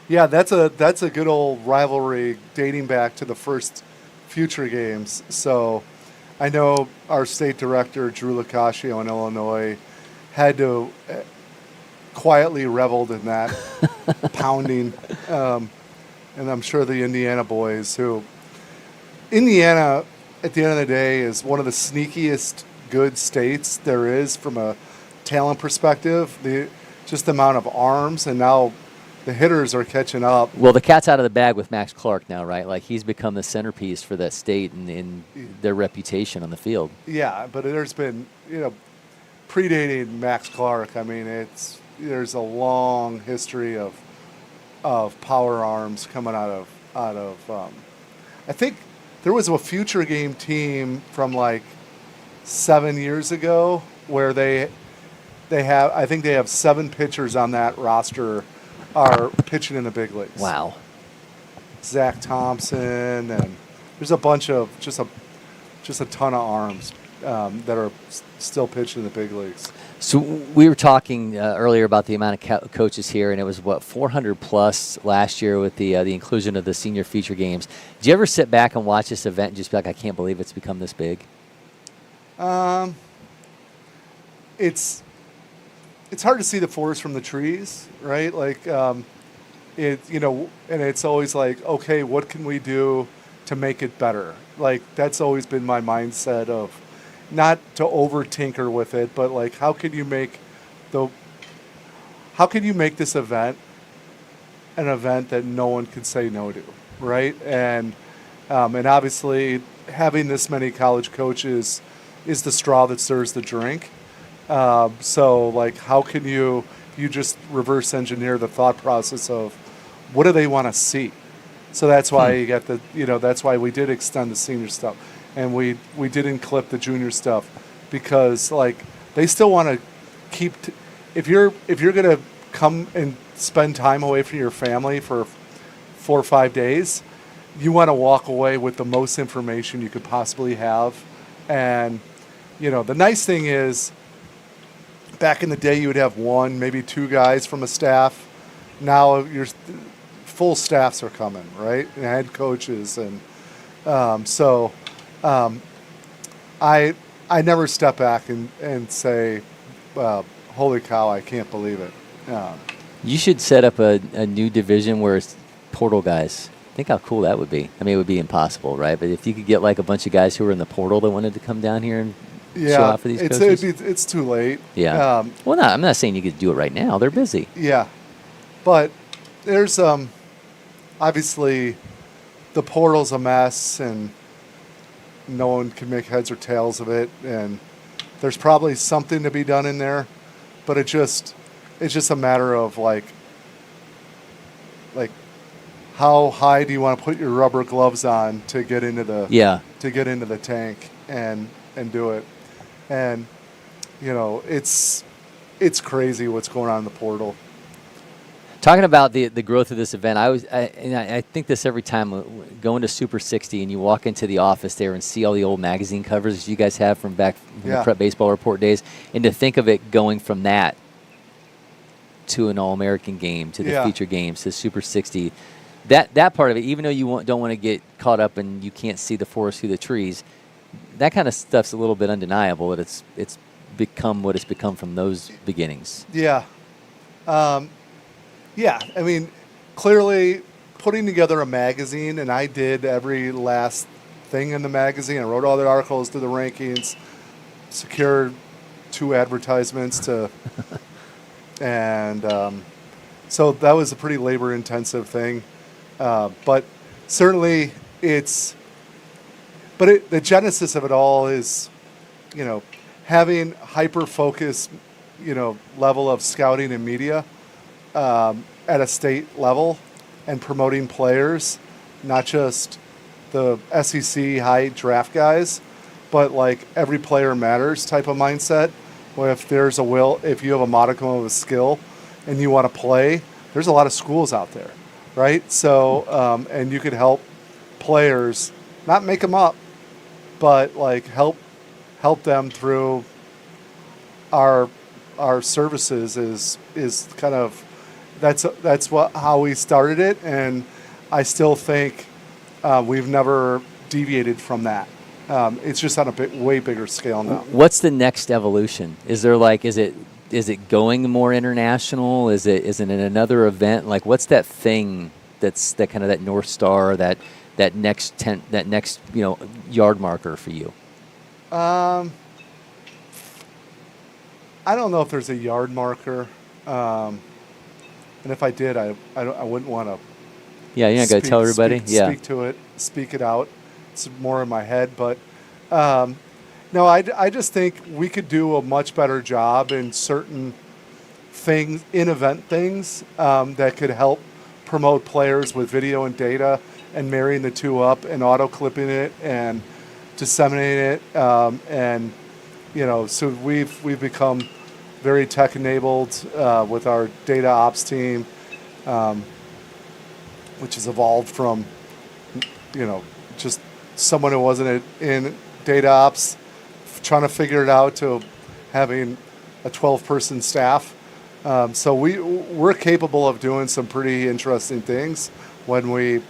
Yeah, that's a good old rivalry dating back to the first future games. So I know our state director, Drew Locascio in Illinois, had to quietly reveled in that pounding. And I'm sure the Indiana boys Indiana, at the end of the day, is one of the sneakiest good states there is from a talent perspective. The amount of arms, and now the hitters are catching up. Well, the cat's out of the bag with Max Clark now, right? He's become the centerpiece for that state and their reputation on the field. Yeah, but there's been, predating Max Clark, I mean, there's a long history of power arms coming out of I think there was a future game team from 7 years ago where they have 7 pitchers on that roster are pitching in the big leagues. Wow. Zach Thompson, and there's a bunch of just a ton of arms that are still pitching in the big leagues. So we were talking earlier about the amount of coaches here, and it was 400 plus last year with the inclusion of the senior feature games. Did you ever sit back and watch this event and just be like, I can't believe it's become this big? It's hard to see the forest from the trees, right? And it's always okay, what can we do to make it better. Like, that's always been my mindset of not to over tinker with it, but like, how can you make this event an event that no one can say no to, right? And obviously having this many college coaches is the straw that stirs the drink. So like, how can you just reverse engineer the thought process of what do they want to see? So that's why you got that's why we did extend the senior stuff, and we didn't clip the junior stuff, because like they still want to keep. If you're gonna come and spend time away from your family for 4 or 5 days, you want to walk away with the most information you could possibly have. And the nice thing is, back in the day you would have 1, maybe 2 guys from a staff. Now your full staffs are coming, right? And head coaches, and I never step back and say, holy cow, I can't believe it. You should set up a new division where it's portal guys. Think how cool that would be. I mean, it would be impossible, right? But if you could get like a bunch of guys who were in the portal that wanted to come down here and show off for these coaches. It's too late. Yeah. Well, no, I'm not saying you could do it right now. They're busy. Yeah. But there's obviously the portal's a mess, and no one can make heads or tails of it. And there's probably something to be done in there, but it's just a matter of like how high do you want to put your rubber gloves on to get into the tank and do it. And it's crazy what's going on in the portal. Talking about the growth of this event, I think this every time, going to Super 60 and you walk into the office there and see all the old magazine covers you guys have from back from the Prep Baseball Report days, and to think of it going from that to an All-American game, to the feature games, to Super 60, that part of it, even though you don't want to get caught up and you can't see the forest through the trees, that kind of stuff's a little bit undeniable that it's become what it's become from those beginnings. Yeah. Yeah, I mean, clearly putting together a magazine, and I did every last thing in the magazine. I wrote all the articles, did the rankings, secured 2 advertisements and so that was a pretty labor-intensive thing. But certainly the genesis of it all is, having hyper-focused, level of scouting and media at a state level, and promoting players, not just the SEC high draft guys, but like every player matters type of mindset, where if there's a will, if you have a modicum of a skill and you want to play, there's a lot of schools out there, right? So, and you could help players, not make them up, but like help them through our services is kind of, that's how we started it, and I still think we've never deviated from that. It's just on a way bigger scale now. What's the next evolution? Is there is it going more international? Is it in another event? Like, what's that thing that's that kind of that North Star, that next yard marker for you? I don't know if there's a yard marker. And if I did, I wouldn't want to. Yeah, you're not going to tell everybody. Speak to it, speak it out. It's more in my head, but no, I just think we could do a much better job in certain things, in-event things that could help promote players with video and data, and marrying the two up and auto-clipping it and disseminating it, and so we've become very tech-enabled with our data ops team, which has evolved from, just someone who wasn't in data ops trying to figure it out to having a 12-person staff. So we're capable of doing some pretty interesting things when we,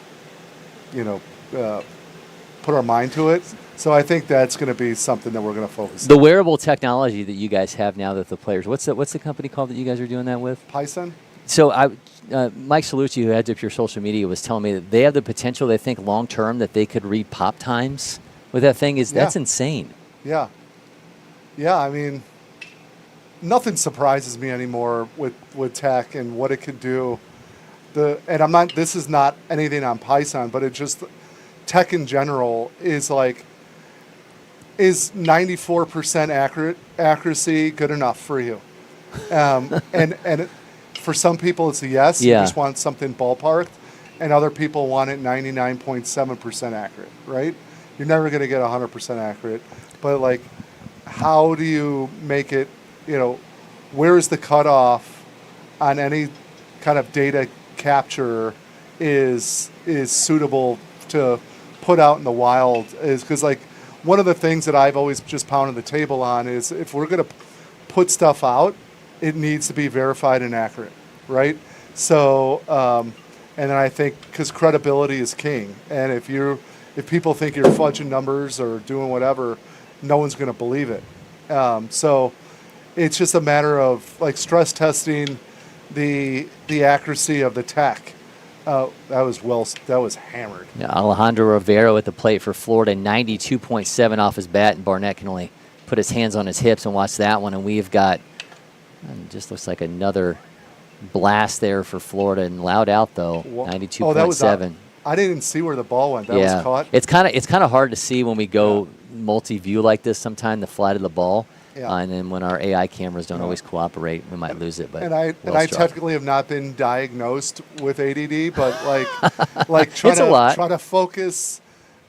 put our mind to it. So I think that's going to be something that we're going to focus on. The wearable technology that you guys have now that the players, what's the company called that you guys are doing that with? Python. So Mike Salucci, who heads up your social media, was telling me that they have the potential, they think long term, that they could read pop times with that thing. That's insane. Yeah. Yeah, I mean, nothing surprises me anymore with tech and what it could do. This is not anything on Python, but it just, tech in general is 94% accuracy good enough for you? And for some people it's a yes. You just want something ballparked, and other people want it 99.7% accurate, right? You're never going to get 100% accurate, but how do you make it, where is the cutoff on any kind of data capture is suitable to put out in the wild? Is because one of the things that I've always just pounded the table on is if we're going to put stuff out, it needs to be verified and accurate, right? So, and then I think because credibility is king, and if people think you're fudging numbers or doing whatever, no one's going to believe it. So, it's just a matter of stress testing the accuracy of the tech. That was hammered. Yeah, Alejandro Rivero at the plate for Florida, 92.7 off his bat, and Barnett can only put his hands on his hips and watch that one. And we've got, just looks like another blast there for Florida, and loud out though, 92.7. I didn't even see where the ball went. That was caught. It's kind of hard to see when we go multi-view like this. Sometimes the flight of the ball. Yeah. And then when our AI cameras don't always cooperate, we might lose it. But I technically have not been diagnosed with ADD, but try to focus,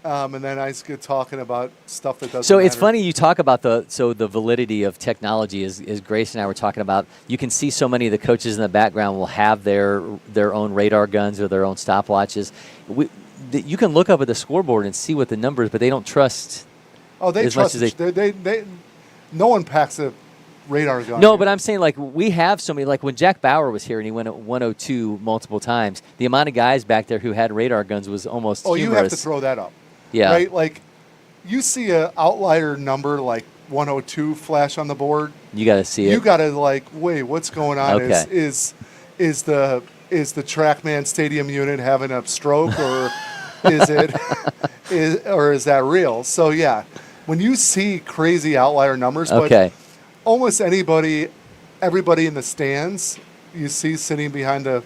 and then I just get talking about stuff that doesn't. So matter. It's funny you talk about the validity of technology. As Grace and I were talking about, you can see so many of the coaches in the background will have their own radar guns or their own stopwatches. You can look up at the scoreboard and see what the numbers, but they don't trust. Oh, they trust. They no one packs a radar gun. No, but I'm saying we have so many. When Jack Bauer was here and he went at 102 multiple times, the amount of guys back there who had radar guns was almost humorous. You have to throw that up. Yeah. Right? You see an outlier number 102 flash on the board. You got to see it. You got to wait, what's going on? Okay. Is the TrackMan Stadium unit having a stroke, or is that real? So yeah. When you see crazy outlier numbers, but almost everybody in the stands, you see sitting behind the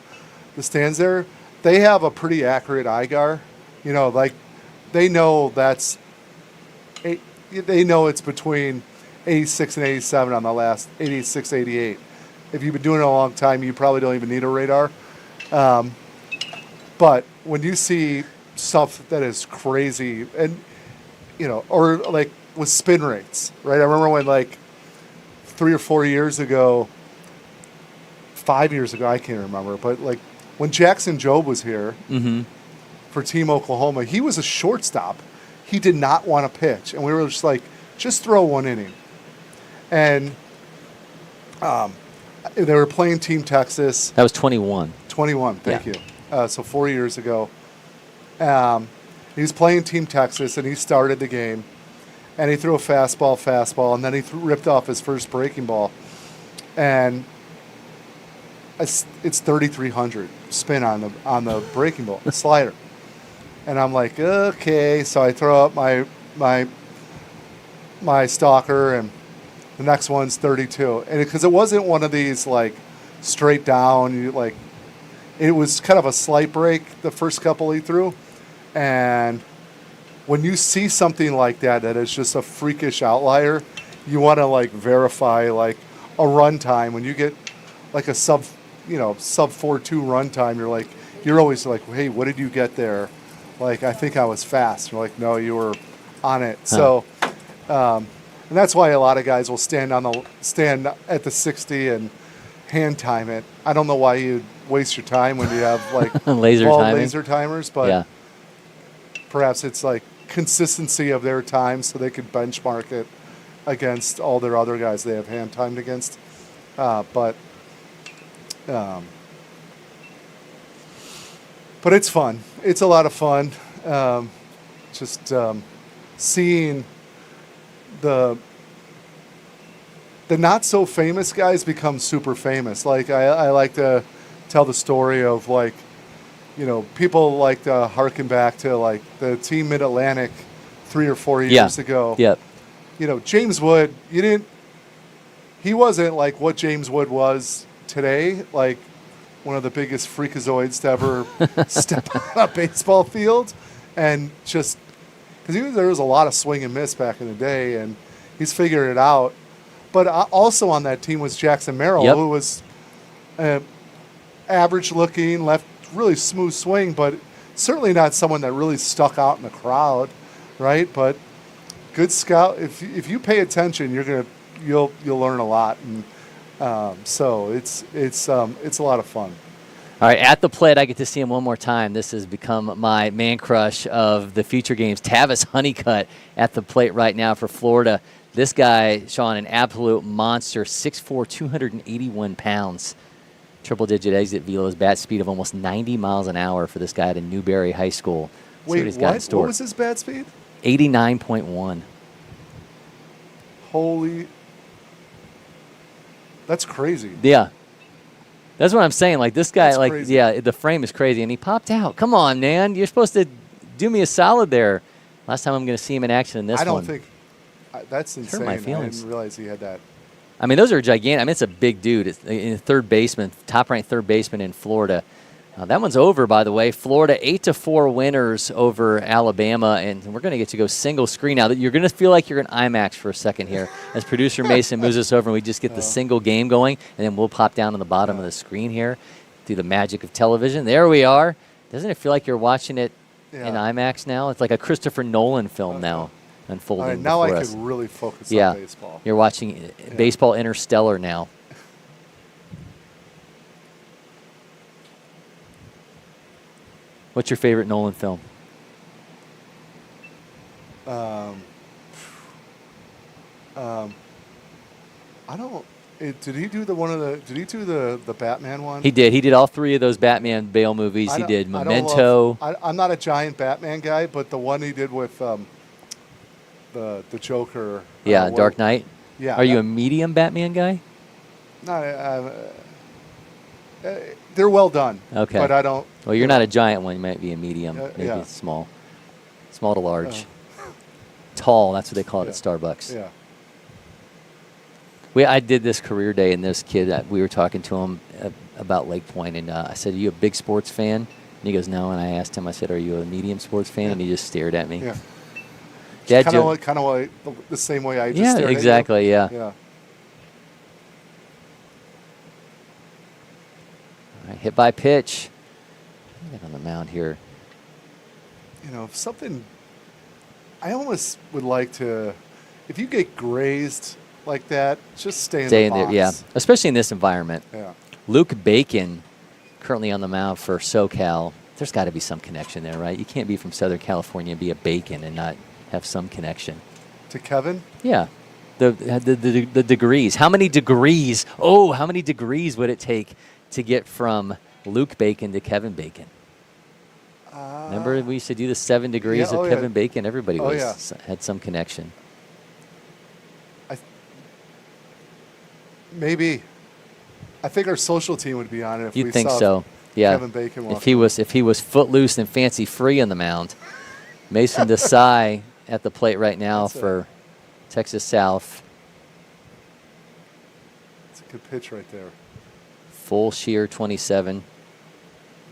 stands there, they have a pretty accurate IGAR. They know they know it's between 86 and 87 on the last 86, 88. If you've been doing it a long time, you probably don't even need a radar. But when you see stuff that is crazy and or with spin rates, right? I remember when 3 or 4 years ago, 5 years ago, I can't remember, but when Jackson Jobe was here for Team Oklahoma, he was a shortstop. He did not want to pitch, and we were just throw one inning. And they were playing Team Texas. That was 21. 21, thank you. So 4 years ago. He was playing Team Texas, and he started the game, and he threw a fastball, and then he ripped off his first breaking ball, and it's 3,300 spin on the breaking ball, slider, and I'm like, okay, so I throw up my stalker, and the next one's 32, and because it wasn't one of these straight down, it was kind of a slight break the first couple he threw. And when you see something like that is just a freakish outlier, you want to verify a run time. When you get a sub 4.2 run time, you're always hey, what did you get there? I think I was fast. You're no, you were on it. Huh. So, and that's why a lot of guys will stand at the 60 and hand time it. I don't know why you'd waste your time when you have laser timers, but. Yeah. Perhaps it's consistency of their time so they could benchmark it against all their other guys they have hand timed against. But it's fun. It's a lot of fun. Seeing the not so famous guys become super famous. I like to tell the story of like, people like to harken back to like the Team Mid-Atlantic 3 or 4 years ago. Yep. James Wood, he wasn't like what James Wood was today, like one of the biggest freakazoids to ever step on a baseball field. And just because there was a lot of swing and miss back in the day, and he's figured it out. But also on that team was Jackson Merrill, who was average looking, left really smooth swing, but certainly not someone that really stuck out in the crowd, right? But good scout. If you pay attention, you'll learn a lot, and so it's a lot of fun. All right, at the plate, I get to see him one more time. This has become my man crush of the future games. Tavis Honeycutt at the plate right now for Florida. This guy, Sean, an absolute monster, 6'4", 281 pounds. Triple-digit exit velos, bat speed of almost 90 miles an hour for this guy at Newberry High School. Wait, what? What was his bat speed? 89.1. Holy. That's crazy. Yeah. That's what I'm saying. Like, this guy, That's crazy. The frame is crazy. And he popped out. Come on, man. You're supposed to do me a solid there. Last time I'm going to see him in action in this one. I don't think. That's insane. Hurt my I feelings. didn't realize he had that. I mean, those are gigantic. I mean, it's a big dude. It's a third baseman, top-ranked third baseman in Florida. That one's over, by the way. Florida 8-4 winners over Alabama, and we're going to get to go single screen now. You're going to feel like you're in IMAX for a second here as producer Mason moves us over, and we just get the single game going, and then we'll pop down on the bottom of the screen here through the magic of television. There we are. Doesn't it feel like you're watching it in IMAX now? It's like a Christopher Nolan film now unfolding. All right, now I us. can really focus on baseball. You're watching Baseball Interstellar now. What's your favorite Nolan film? I don't. Did he do Did he do the Batman one? He did. He did all three of those Batman Bale movies. He did Memento. I'm not a giant Batman guy, but the one he did with the Joker. Yeah, Dark Knight. Yeah. Are you a medium Batman guy? No, they're well done. Okay. But I don't. Well, you're not a giant one. You might be a medium, maybe yeah. small to large. Tall. That's what they call it at Starbucks. Yeah. I did this career day, and this kid, we were talking to him about Lake Point, and I said, "Are you a big sports fan?" And he goes, "No." And I asked him, I said, "Are you a medium sports fan?" And he just stared at me. Yeah. Dad, kind of like the same way I just stared exactly. at you. Yeah. All right, hit by pitch. Get on the mound here. Something. I almost would like to, if you get grazed like that, just stay in the box. There, yeah. Especially in this environment. Yeah. Luke Bacon, currently on the mound for SoCal. There's got to be some connection there, right? You can't be from Southern California and be a Bacon and not have some connection. To Kevin? Yeah. The degrees. How many degrees? Oh, how many degrees would it take to get from Luke Bacon to Kevin Bacon? Remember we used to do the 7 degrees of Kevin Bacon? Everybody had some connection. Maybe. I think our social team would be on it if You'd we think saw so. Yeah. Kevin Bacon walk. If he was footloose and fancy free on the mound. Mason Desai at the plate right now for Texas South. It's a good pitch right there. Full shear 27.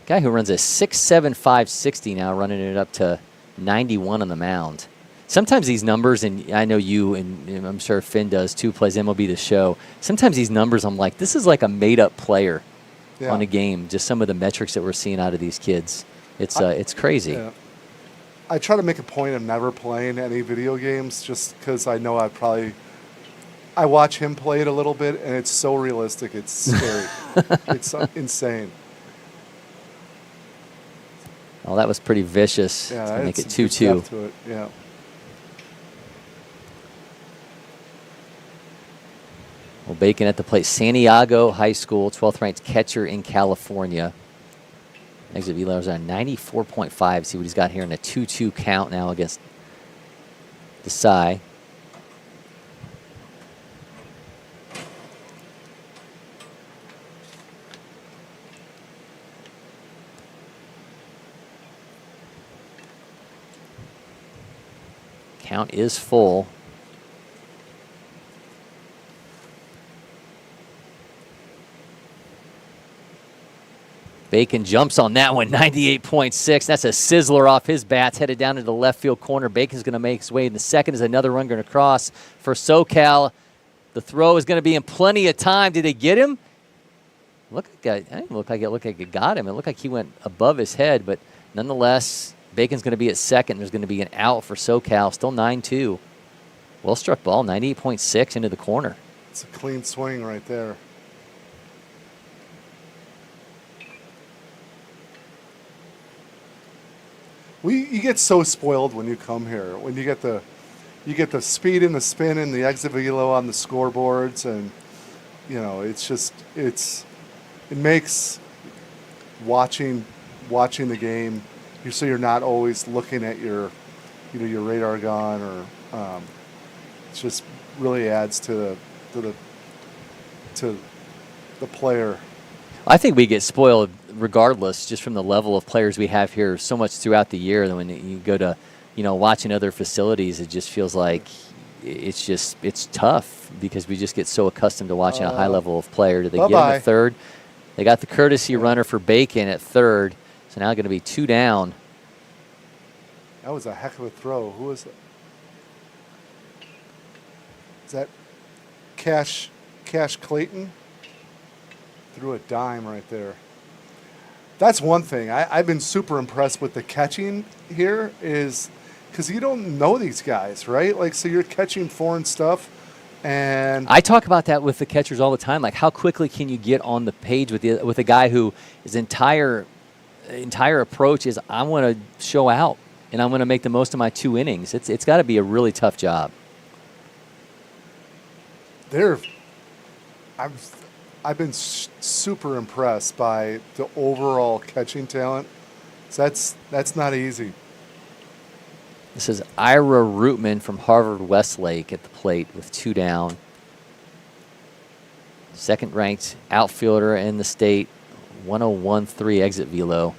Guy who runs a 6.7 560 now, running it up to 91 on the mound. Sometimes these numbers, and I know you and I'm sure Finn does too, plays MLB The Show. Sometimes these numbers, I'm like, this is like a made-up player on a game. Just some of the metrics that we're seeing out of these kids. It's crazy. Yeah. I try to make a point of never playing any video games just because I know I watch him play it a little bit, and it's so realistic. It's scary. It's insane. Oh, that was pretty vicious to make it 2-2. To it. Yeah. Well, Bacon at the plate. Santiago High School, 12th ranked catcher in California. Exit velos on 94.5. See what he's got here in a 2-2 count now against Desai. Count is full. Bacon jumps on that one, 98.6. That's a sizzler off his bats, headed down into the left field corner. Bacon's going to make his way in the second as another run going to cross for SoCal. The throw is going to be in plenty of time. Did they get him? It didn't look like it got him. It looked like he went above his head, but nonetheless, Bacon's going to be at second. There's going to be an out for SoCal. Still 9-2. Well struck ball, 98.6 into the corner. It's a clean swing right there. You get so spoiled when you come here. When you get the speed and the spin and the exit velo on the scoreboards, and it makes watching the game. So you're not always looking at your radar gun, or it just really adds to the player. I think we get spoiled regardless, just from the level of players we have here so much throughout the year. That when you go to, watching other facilities, it just feels like it's tough because we just get so accustomed to watching a high level of player. Did they get him at third? They got the courtesy runner for Bacon at third, so now going to be 2 down. That was a heck of a throw. Who is it? Is that Cash Clayton? Threw a dime right there. That's one thing. I've been super impressed with the catching here, is because you don't know these guys, right? Like, so you're catching foreign stuff, and I talk about that with the catchers all the time. Like, how quickly can you get on the page with a guy who his entire approach is, I want to show out and I'm going to make the most of my 2 innings. It's got to be a really tough job. I've been super impressed by the overall catching talent. So that's not easy. This is Ira Rootman from Harvard Westlake at the plate with 2 down. Second-ranked outfielder in the state, 101.3 exit velo.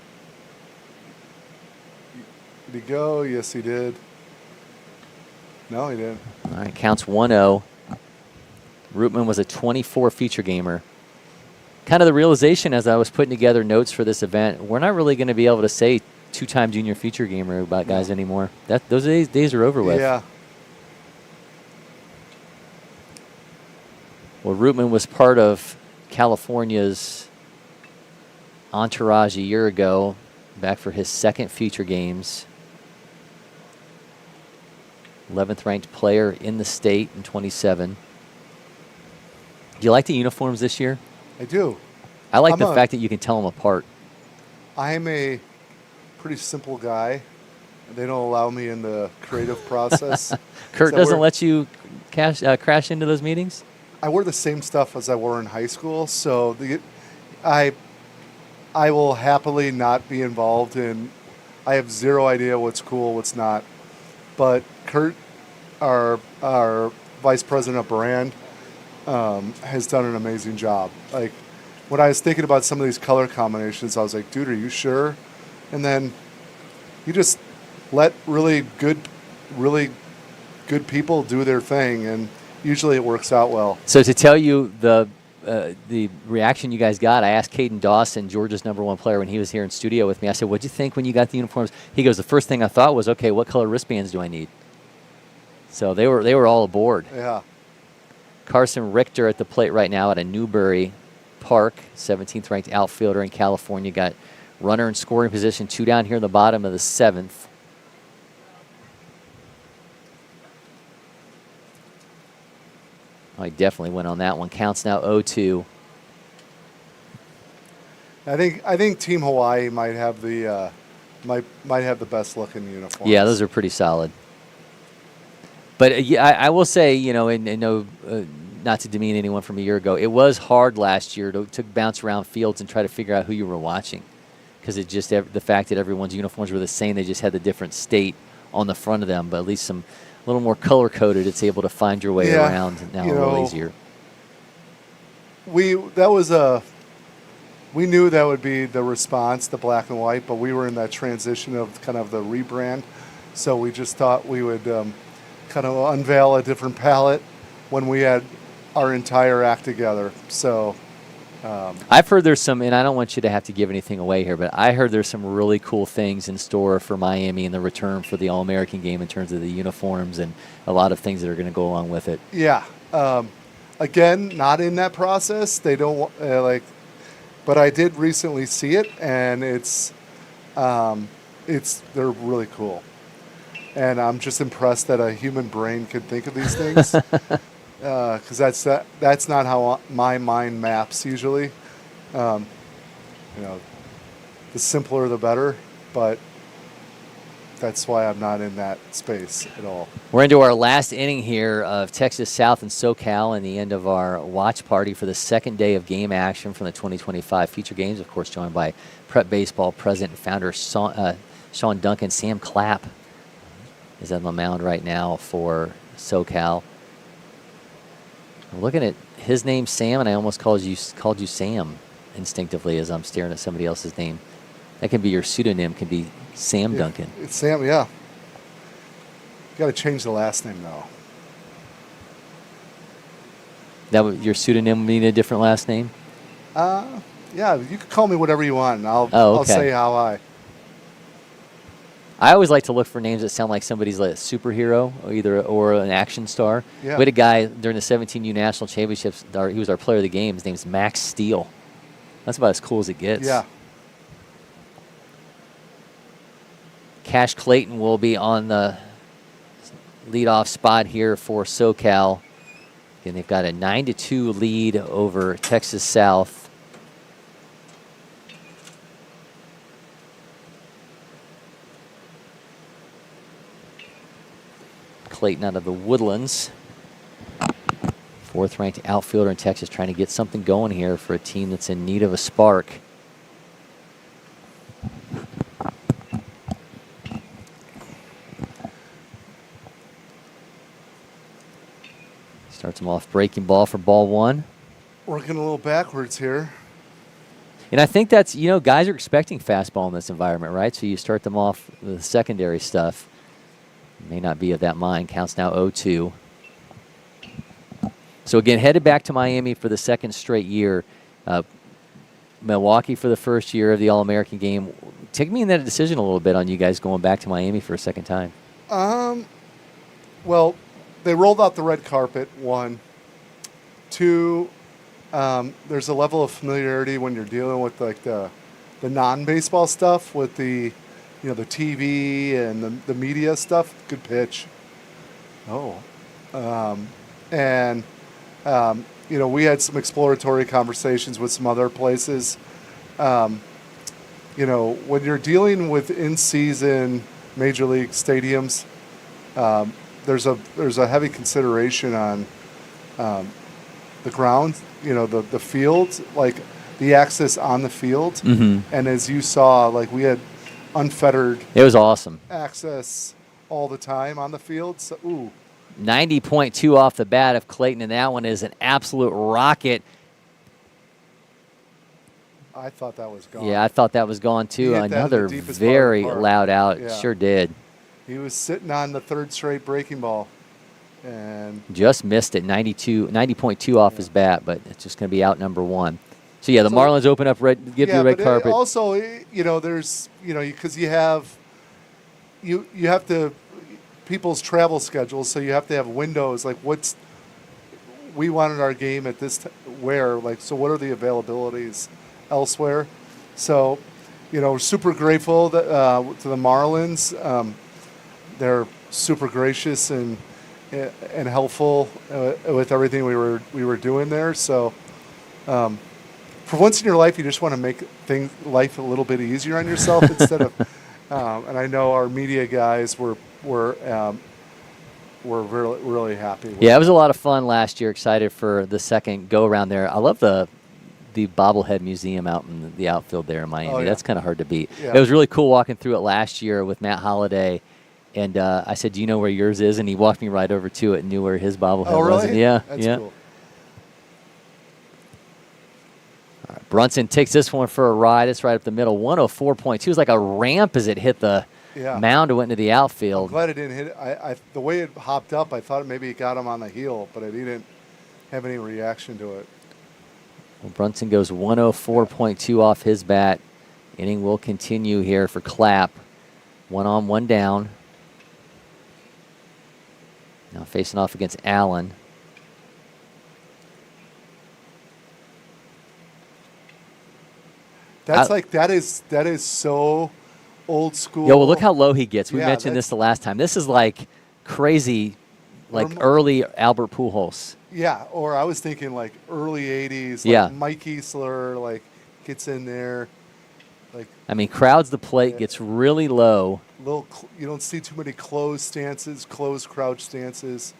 Did he go? Yes, he did. No, he didn't. All right, counts 1-0. Rootman was a 24 feature gamer. Kind of the realization as I was putting together notes for this event, we're not really going to be able to say 2-time junior feature gamer about guys anymore. Those days are over with. Yeah. Well, Rootman was part of California's entourage a year ago, back for his second feature games. 11th ranked player in the state in 27. Do you like the uniforms this year? I do. I like the fact that you can tell them apart. I'm a pretty simple guy. They don't allow me in the creative process. Kurt doesn't let you crash into those meetings? I wear the same stuff as I wore in high school, so I will happily not be involved in. I have zero idea what's cool, what's not. But Kurt, our vice president of brand, has done an amazing job. Like, when I was thinking about some of these color combinations, I was like, dude, are you sure? And then you just let really good people do their thing, and usually it works out well. So to tell you the reaction you guys got, I asked Caden Dawson, Georgia's #1 player, when he was here in studio with me. I said, what'd you think when you got the uniforms? He goes, the first thing I thought was, okay, what color wristbands do I need? So they were all aboard. Yeah. Carson Richter at the plate right now at a Newbury Park, 17th ranked outfielder in California. Got runner in scoring position, 2 down here in the bottom of the 7th. Oh, he definitely went on that one. Counts now 0-2. I think Team Hawaii might have the best looking uniforms. Yeah, those are pretty solid. But I will say, and no, not to demean anyone from a year ago, it was hard last year to bounce around fields and try to figure out who you were watching, because it just the fact that everyone's uniforms were the same, they just had the different state on the front of them. But at least a little more color coded, it's able to find your way around now a little easier. We knew that would be the response, the black and white, but we were in that transition of kind of the rebrand, so we just thought we would kind of unveil a different palette when we had our entire act together. So I've heard there's some, and I don't want you to have to give anything away here, but I heard there's some really cool things in store for Miami in the return for the All-American game in terms of the uniforms and a lot of things that are going to go along with it. Yeah. Again, not in that process. They don't but I did recently see it, and they're really cool. And I'm just impressed that a human brain could think of these things. Because that's not how my mind maps usually. The simpler the better, but that's why I'm not in that space at all. We're into our last inning here of Texas South and SoCal and the end of our watch party for the second day of game action from the 2025 feature games. Of course, joined by Prep Baseball president and founder Sean Duncan. Sam Clapp is on the mound right now for SoCal. I'm looking at his name, Sam, and I almost called you Sam instinctively as I'm staring at somebody else's name. That can be your pseudonym, can be Sam Duncan. It's Sam, yeah. Got to change the last name, though. Your pseudonym mean a different last name? Yeah, you can call me whatever you want, and I'll say how I always like to look for names that sound like somebody's like a superhero or an action star. Yeah. We had a guy during the 17U National Championships, he was our player of the game. His name's Max Steel. That's about as cool as it gets. Yeah. Cash Clayton will be on the leadoff spot here for SoCal. Again, they've got a 9-2 lead over Texas South. Clayton out of the Woodlands. Fourth-ranked outfielder in Texas, trying to get something going here for a team that's in need of a spark. Starts him off breaking ball for ball one. Working a little backwards here. And I think that's, guys are expecting fastball in this environment, right? So you start them off with the secondary stuff. May not be of that mind. Counts now 0-2. So again, headed back to Miami for the second straight year. Milwaukee for the first year of the All-American game. Take me in that decision a little bit on you guys going back to Miami for a second time. Well, they rolled out the red carpet, 1. 2, there's a level of familiarity when you're dealing with like the non-baseball stuff with the the TV and the media stuff. Good pitch. We had some exploratory conversations with some other places. When you're dealing with in-season major league stadiums, there's a heavy consideration on the ground, the field, like the access on the field. Mm-hmm. And as you saw, like we had unfettered. It was awesome. Access all the time on the field. So, 90.2 off the bat of Clayton, and that one is an absolute rocket. I thought that was gone. Yeah, I thought that was gone too. Another very loud out. Yeah. Sure did. He was sitting on the third straight breaking ball. And just missed it, 90.2 off his bat, but it's just going to be out number 1. So, the Marlins open up, give you the red carpet. Also, there's, because you have to, people's travel schedules, so you have to have windows. Like, we wanted our game at this, so what are the availabilities elsewhere? So, we're super grateful that, to the Marlins. They're super gracious and helpful with everything we were doing there. So, for once in your life, you just want to make life a little bit easier on yourself instead of. And I know our media guys were really, really happy. It was a lot of fun last year. Excited for the second go around there. I love the bobblehead museum out in the outfield there in Miami. Oh, yeah. That's kind of hard to beat. Yeah. It was really cool walking through it last year with Matt Holliday. And I said, "Do you know where yours is?" And he walked me right over to it and knew where his bobblehead was. Really? Yeah, That's yeah. Cool. All right, Brunson takes this one for a ride. It's right up the middle. 104.2. It was like a ramp as it hit the Yeah. mound and went into the outfield. I'm glad it didn't hit. The way it hopped up, I thought maybe it got him on the heel, but he didn't have any reaction to it. Well, Brunson goes 104.2 off his bat. Inning will continue here for Clapp. 1 on, 1 down. Now facing off against Allen. That's that is so old school. Yo, well, look how low he gets. We mentioned this the last time. This is like crazy, like early Albert Pujols. Yeah, or I was thinking like early 80s, like Mike Easler, like gets in there. Like, I mean, crowds the plate, gets really low. You don't see too many closed stances, closed crouch stances.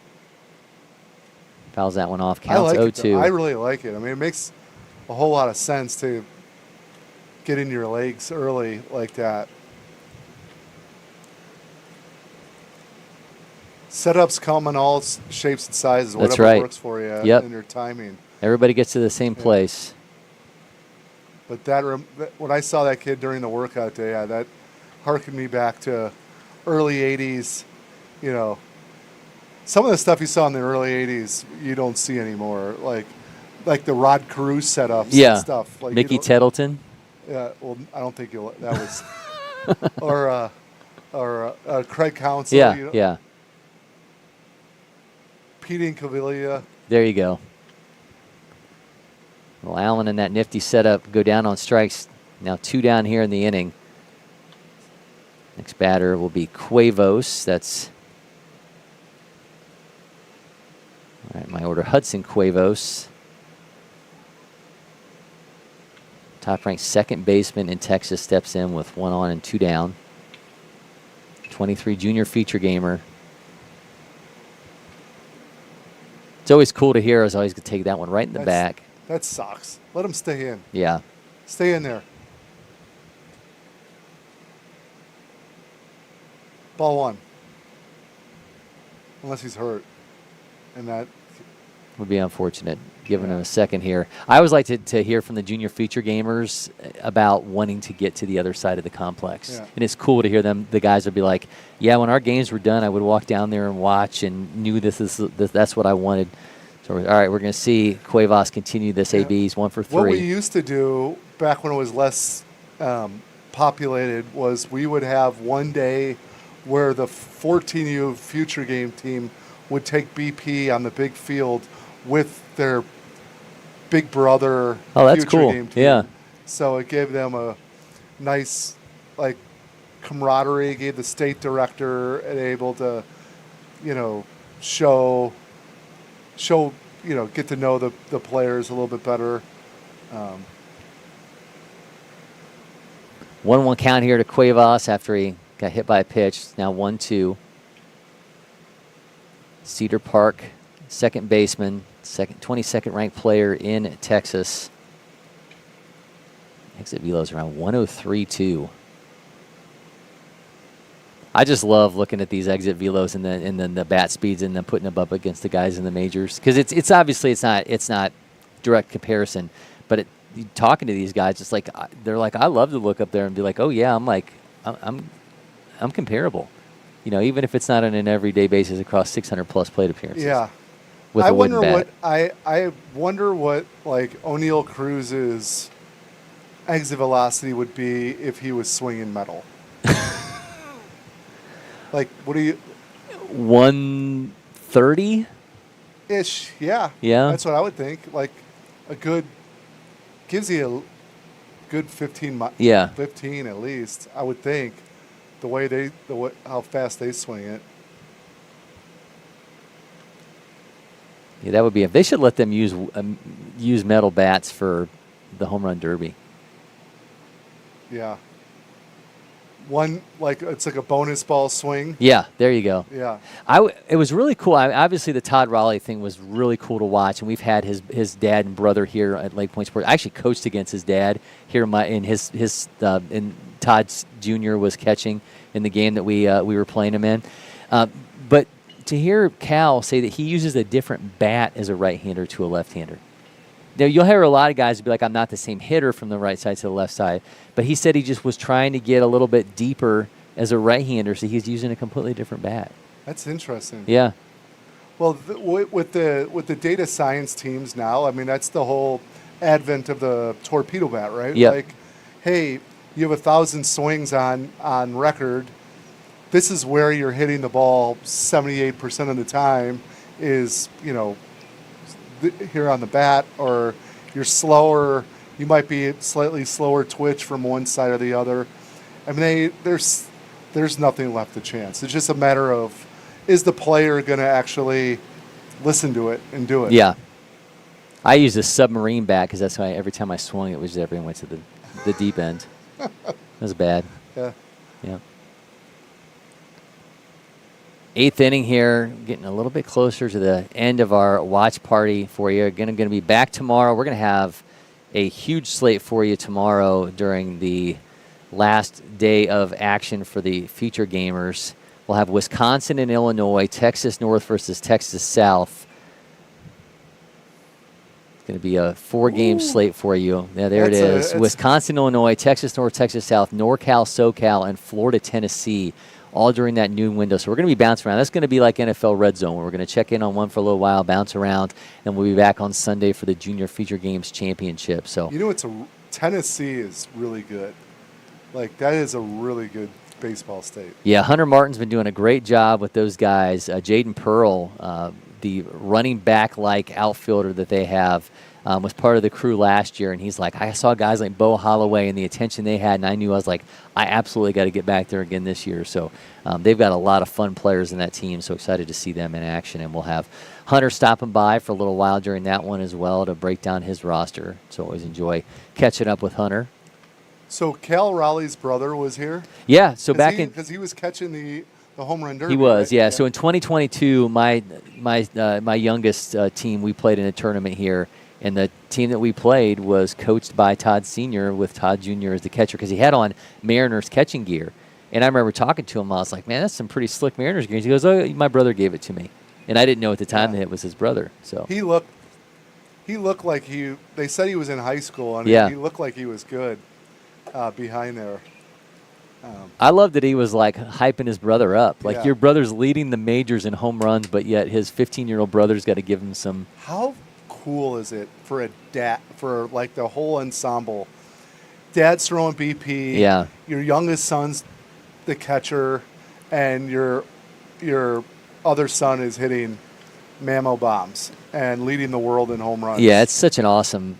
Fouls that one off. Counts 0-2. I really like it. I mean, it makes a whole lot of sense to get in your legs early like that. Setups come in all shapes and sizes, whatever works for you and your timing. Everybody gets to the same place. But when I saw that kid during the workout day, that harkened me back to early 80s. You know, some of the stuff you saw in the early 80s, you don't see anymore. Like the Rod Carew setups and stuff. Like Mickey Tettleton. Yeah, well, I don't think that was. or Craig Counsell. Yeah, yeah. Pete Incaviglia. There you go. Well, Allen in that nifty setup go down on strikes. Now 2 down here in the inning. Next batter will be Cuevas. That's all right. My order: Hudson Cuevas, top-ranked second baseman in Texas, steps in with 1 on and 2 down. 23 junior feature gamer. It's always cool to hear. I was always going to take that one right in the back. That sucks. Let him stay in. Yeah. Stay in there. Ball 1. Unless he's hurt. And that would be unfortunate, giving him a second here. I always like to hear from the junior feature gamers about wanting to get to the other side of the complex. Yeah. And it's cool to hear them. The guys would be like, yeah, when our games were done, I would walk down there and watch and knew that's what I wanted. So, all right, we're going to see Cuevas continue this ABs 1 for 3. What we used to do back when it was less populated was we would have one day where the 14U future game team would take BP on the big field with their big brother future game team. Yeah. So it gave them a nice camaraderie, gave the state director able to, show, get to know the players a little bit better. 1-1 count here to Cuevas after he got hit by a pitch. It's now 1-2. Cedar Park, second baseman, 22nd ranked player in Texas. Exit velo's around 103.2. I just love looking at these exit velos and then the bat speeds and then putting them up against the guys in the majors, because it's obviously it's not direct comparison, but talking to these guys, it's like they're like, I love to look up there and be like, oh yeah, I'm comparable, even if it's not on an everyday basis across 600 plus plate appearances. Yeah, with I a wooden bat. I wonder what O'Neal Cruz's exit velocity would be if he was swinging metal. What do you? 130-ish. Yeah. Yeah. That's what I would think. Gives you a good 15. Yeah. 15 at least, I would think. How fast they swing it. Yeah, that would be. They should let them use metal bats for the home run derby. Yeah. One it's like a bonus ball swing. Yeah, there you go. Yeah. It was really cool. Obviously, the Todd Raleigh thing was really cool to watch, and we've had his dad and brother here at Lake Point Sports. I actually coached against his dad here. In Todd's junior was catching in the game that we were playing him in. But to hear Cal say that he uses a different bat as a right-hander to a left-hander. Now, you'll hear a lot of guys be like, I'm not the same hitter from the right side to the left side. But he said he just was trying to get a little bit deeper as a right-hander, so he's using a completely different bat. That's interesting. Yeah. Well, with the data science teams now, I mean, that's the whole advent of the torpedo bat, right? Yep. Like, hey, you have 1,000 swings on record. This is where you're hitting the ball 78% of the time is, here on the bat, or you're slower. You might be slightly slower twitch from one side or the other. I mean, there's nothing left to chance. It's just a matter of, is the player going to actually listen to it and do it? Yeah. I used a submarine bat because that's why every time I swung, it was just everyone went to the deep end. That was bad. Yeah. Yeah. 8th inning here, getting a little bit closer to the end of our watch party for you. Going to be back tomorrow. We're going to have a huge slate for you tomorrow during the last day of action for the future gamers. We'll have Wisconsin and Illinois, Texas North versus Texas South. It's going to be a 4-game slate for you. Yeah, there it is. Wisconsin, Illinois, Texas North, Texas South, NorCal, SoCal, and Florida, Tennessee, all during that noon window. So we're going to be bouncing around. That's going to be like NFL Red Zone, where we're going to check in on one for a little while, bounce around, and we'll be back on Sunday for the Junior Feature Games Championship. So Tennessee is really good. Like, that is a really good baseball state. Yeah, Hunter Martin's been doing a great job with those guys. Jaden Pearl, the running back-like outfielder that they have, was part of the crew last year, and he's like, I saw guys like Bo Holloway and the attention they had, and I knew, I was like, I absolutely got to get back there again this year. So they've got a lot of fun players in that team, so excited to see them in action, and we'll have Hunter stopping by for a little while during that one as well to break down his roster. So always enjoy catching up with Hunter. So Cal Raleigh's brother was here? Yeah, so because he was catching the home run derby. He was, right? yeah. So in 2022, my youngest team, we played in a tournament here, and the team that we played was coached by Todd Sr. with Todd Jr. as the catcher because he had on Mariners catching gear. And I remember talking to him. I was like, man, that's some pretty slick Mariners gear. He goes, oh, my brother gave it to me. And I didn't know at the time that it was his brother. So he looked like they said he was in high school, and he looked like he was good behind there. I love that he was like hyping his brother up. Like your brother's leading the majors in home runs, but yet his 15-year-old brother's got to give him some. How cool is it for a dad, for like the whole ensemble? Dad's throwing BP. Yeah. Your youngest son's the catcher, and your other son is hitting mammo bombs and leading the world in home runs. Yeah, it's such an awesome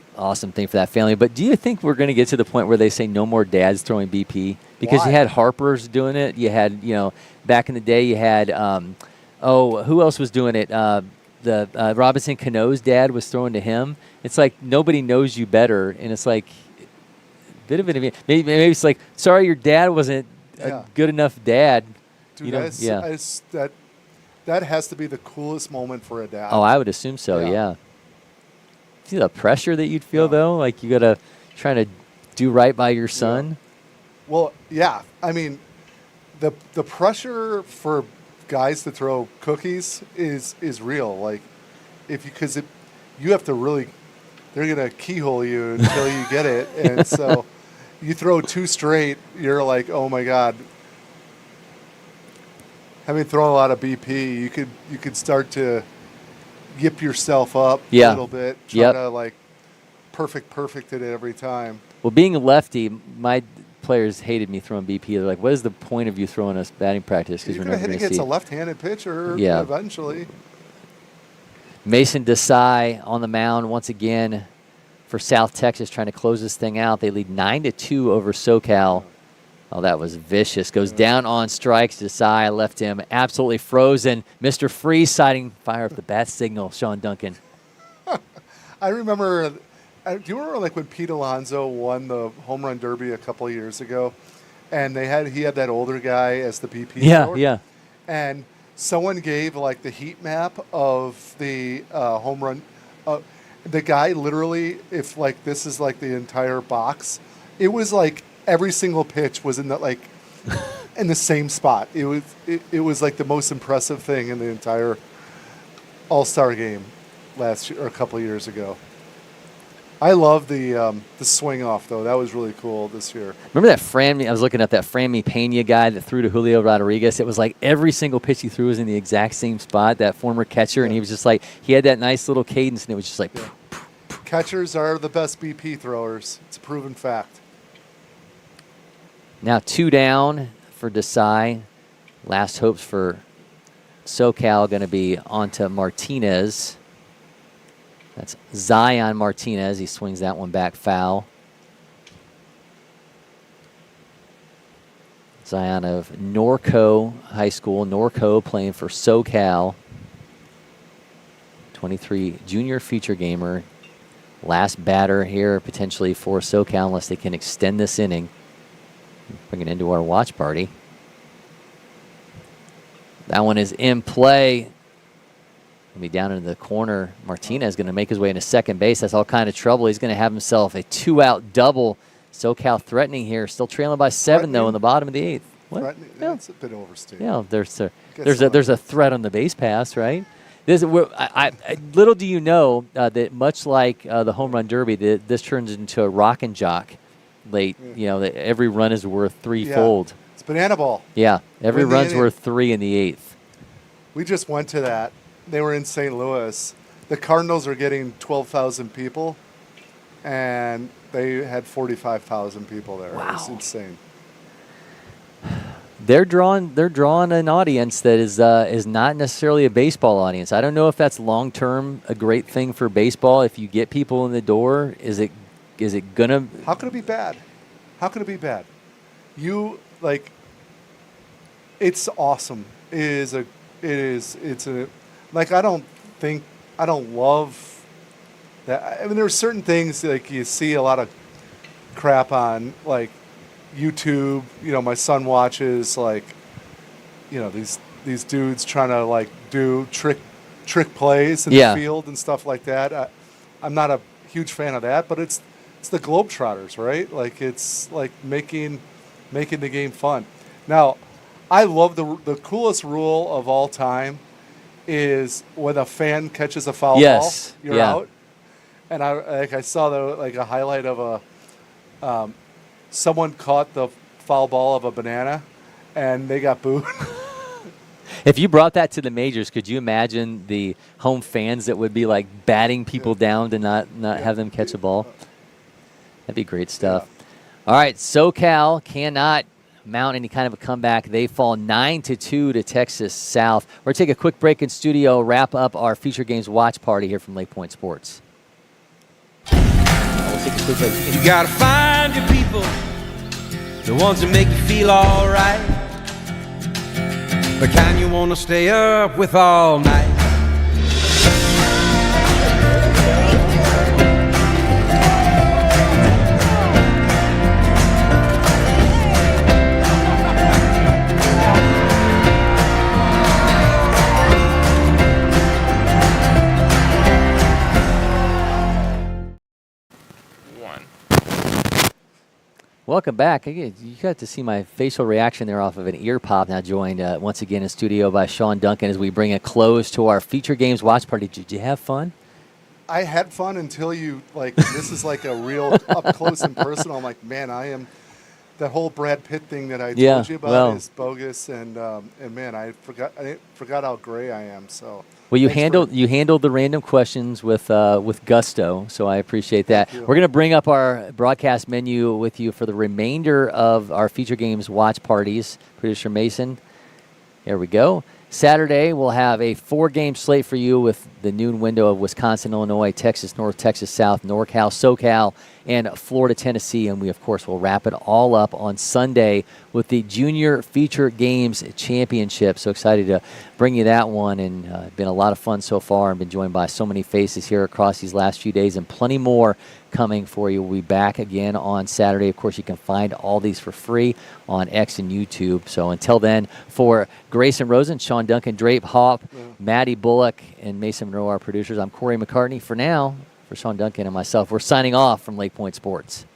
thing for that family. But do you think we're going to get to the point where they say no more dads throwing BP? Because you had Harper's doing it. You had, back in the day, you had, who else was doing it? The Robinson Cano's dad was throwing to him. It's like nobody knows you better, and it's like a bit of an maybe it's like, sorry, your dad wasn't a good enough dad. Dude, that has to be the coolest moment for a dad. Oh, I would assume so. Yeah. See the pressure that you'd feel though, like you gotta trying to do right by your son. Yeah. Well, yeah. I mean, the pressure for guys to throw cookies is real. Like, because you have to really, they're gonna keyhole you until you get it, and so you throw 2 straight, you're like, oh my god. Having thrown a lot of BP, you could start to yip yourself up a little bit, try to like perfect it every time. Well, being a lefty, my players hated me throwing BP. They're like, what is the point of you throwing us batting practice? Because you're going to hit against a left-handed pitcher eventually. Mason Desai on the mound once again for South Texas, trying to close this thing out. They lead 9-2 over SoCal. Oh, that was vicious. Goes down on strikes. Desai left him absolutely frozen. Mr. Freeze sighting, fire up the bat signal, Sean Duncan. I remember, do you remember like when Pete Alonso won the home run derby a couple of years ago? And he had that older guy as the BP thrower? Yeah. And someone gave like the heat map of the home run. The guy literally, if like this is like the entire box, it was like every single pitch was in in the same spot. It was like the most impressive thing in the entire All-Star game last year or a couple of years ago. I love the swing off, though. That was really cool this year. Remember that I was looking at that Franmy Pena guy that threw to Julio Rodriguez. It was like every single pitch he threw was in the exact same spot, that former catcher, and he was just like, he had that nice little cadence, and it was just like. Yeah. Catchers are the best BP throwers. It's a proven fact. Now 2 down for Desai. Last hopes for SoCal going to be onto Martinez. That's Zion Martinez. He swings that one back foul. Zion of Norco High School. Norco playing for SoCal. 23 junior feature gamer. Last batter here potentially for SoCal unless they can extend this inning. Bring it into our watch party. That one is in play. Gonna be down in the corner. Martinez going to make his way into second base. That's all kind of trouble. He's going to have himself a 2-out double. SoCal threatening here. Still trailing by 7, though, in the bottom of the 8th. What? That's a bit overstated. Yeah, there's a threat on the base pass, right? Little do you know that much like the home run derby, this turns into a rock and jock late. You know, that every run is worth threefold. Yeah. It's banana ball. Yeah, every run's worth 3 in the 8th. We just went to that. They were in St. Louis. The Cardinals are getting 12,000 people, and they had 45,000 people there. Wow. It was insane. They're drawing an audience that is not necessarily a baseball audience. I don't know if that's long term a great thing for baseball. If you get people in the door, is it gonna? How can it be bad? How can it be bad? It's awesome. It's a. Like, I don't love that. I mean, there are certain things, like, you see a lot of crap on, like, YouTube. You know, my son watches, like, you know, these dudes trying to, like, do trick plays in the field and stuff like that. I'm not a huge fan of that, but it's the Globetrotters, right? Like, it's, like, making the game fun. Now, I love the coolest rule of all time is when a fan catches a foul ball, you're out. And I saw a highlight of someone caught the foul ball of a banana, and they got booed. If you brought that to the majors, could you imagine the home fans that would be like batting people down to not have them catch a ball? That'd be great stuff. All right, SoCal cannot mount any kind of a comeback. They fall 9-2 to Texas South. We're going to take a quick break in studio, wrap up our Feature Games watch party here from Lake Point Sports. We'll take a quick break. You got to find your people, the ones that make you feel all right, the kind you want to stay up with all night. Welcome back. You got to see my facial reaction there off of an ear pop. Now joined once again in studio by Sean Duncan as we bring a close to our Feature Games watch party. Did you have fun? I had fun until you, this is like a real up close and personal. I'm like, man, I am, that whole Brad Pitt thing that I told you about is bogus. And man, I forgot how gray I am. So. Well, you handled the random questions with gusto, so I appreciate that. We're going to bring up our broadcast menu with you for the remainder of our Feature Games watch parties. Producer Mason, there we go. Saturday, we'll have a 4-game slate for you with the noon window of Wisconsin, Illinois, Texas North, Texas South, NorCal, SoCal, and Florida, Tennessee. And we, of course, will wrap it all up on Sunday with the Junior Feature Games Championship. So excited to bring you that one. And been a lot of fun so far and been joined by so many faces here across these last few days and plenty more coming for you. We'll be back again on Saturday. Of course, you can find all these for free on X and YouTube. So until then, for Grayson Rosen, Sean Duncan, Drake Hoff, Maddie Bullock, and Mason Monroe, our producers, I'm Cory McCartney. For now, for Sean Duncan and myself, we're signing off from Lake Point Sports.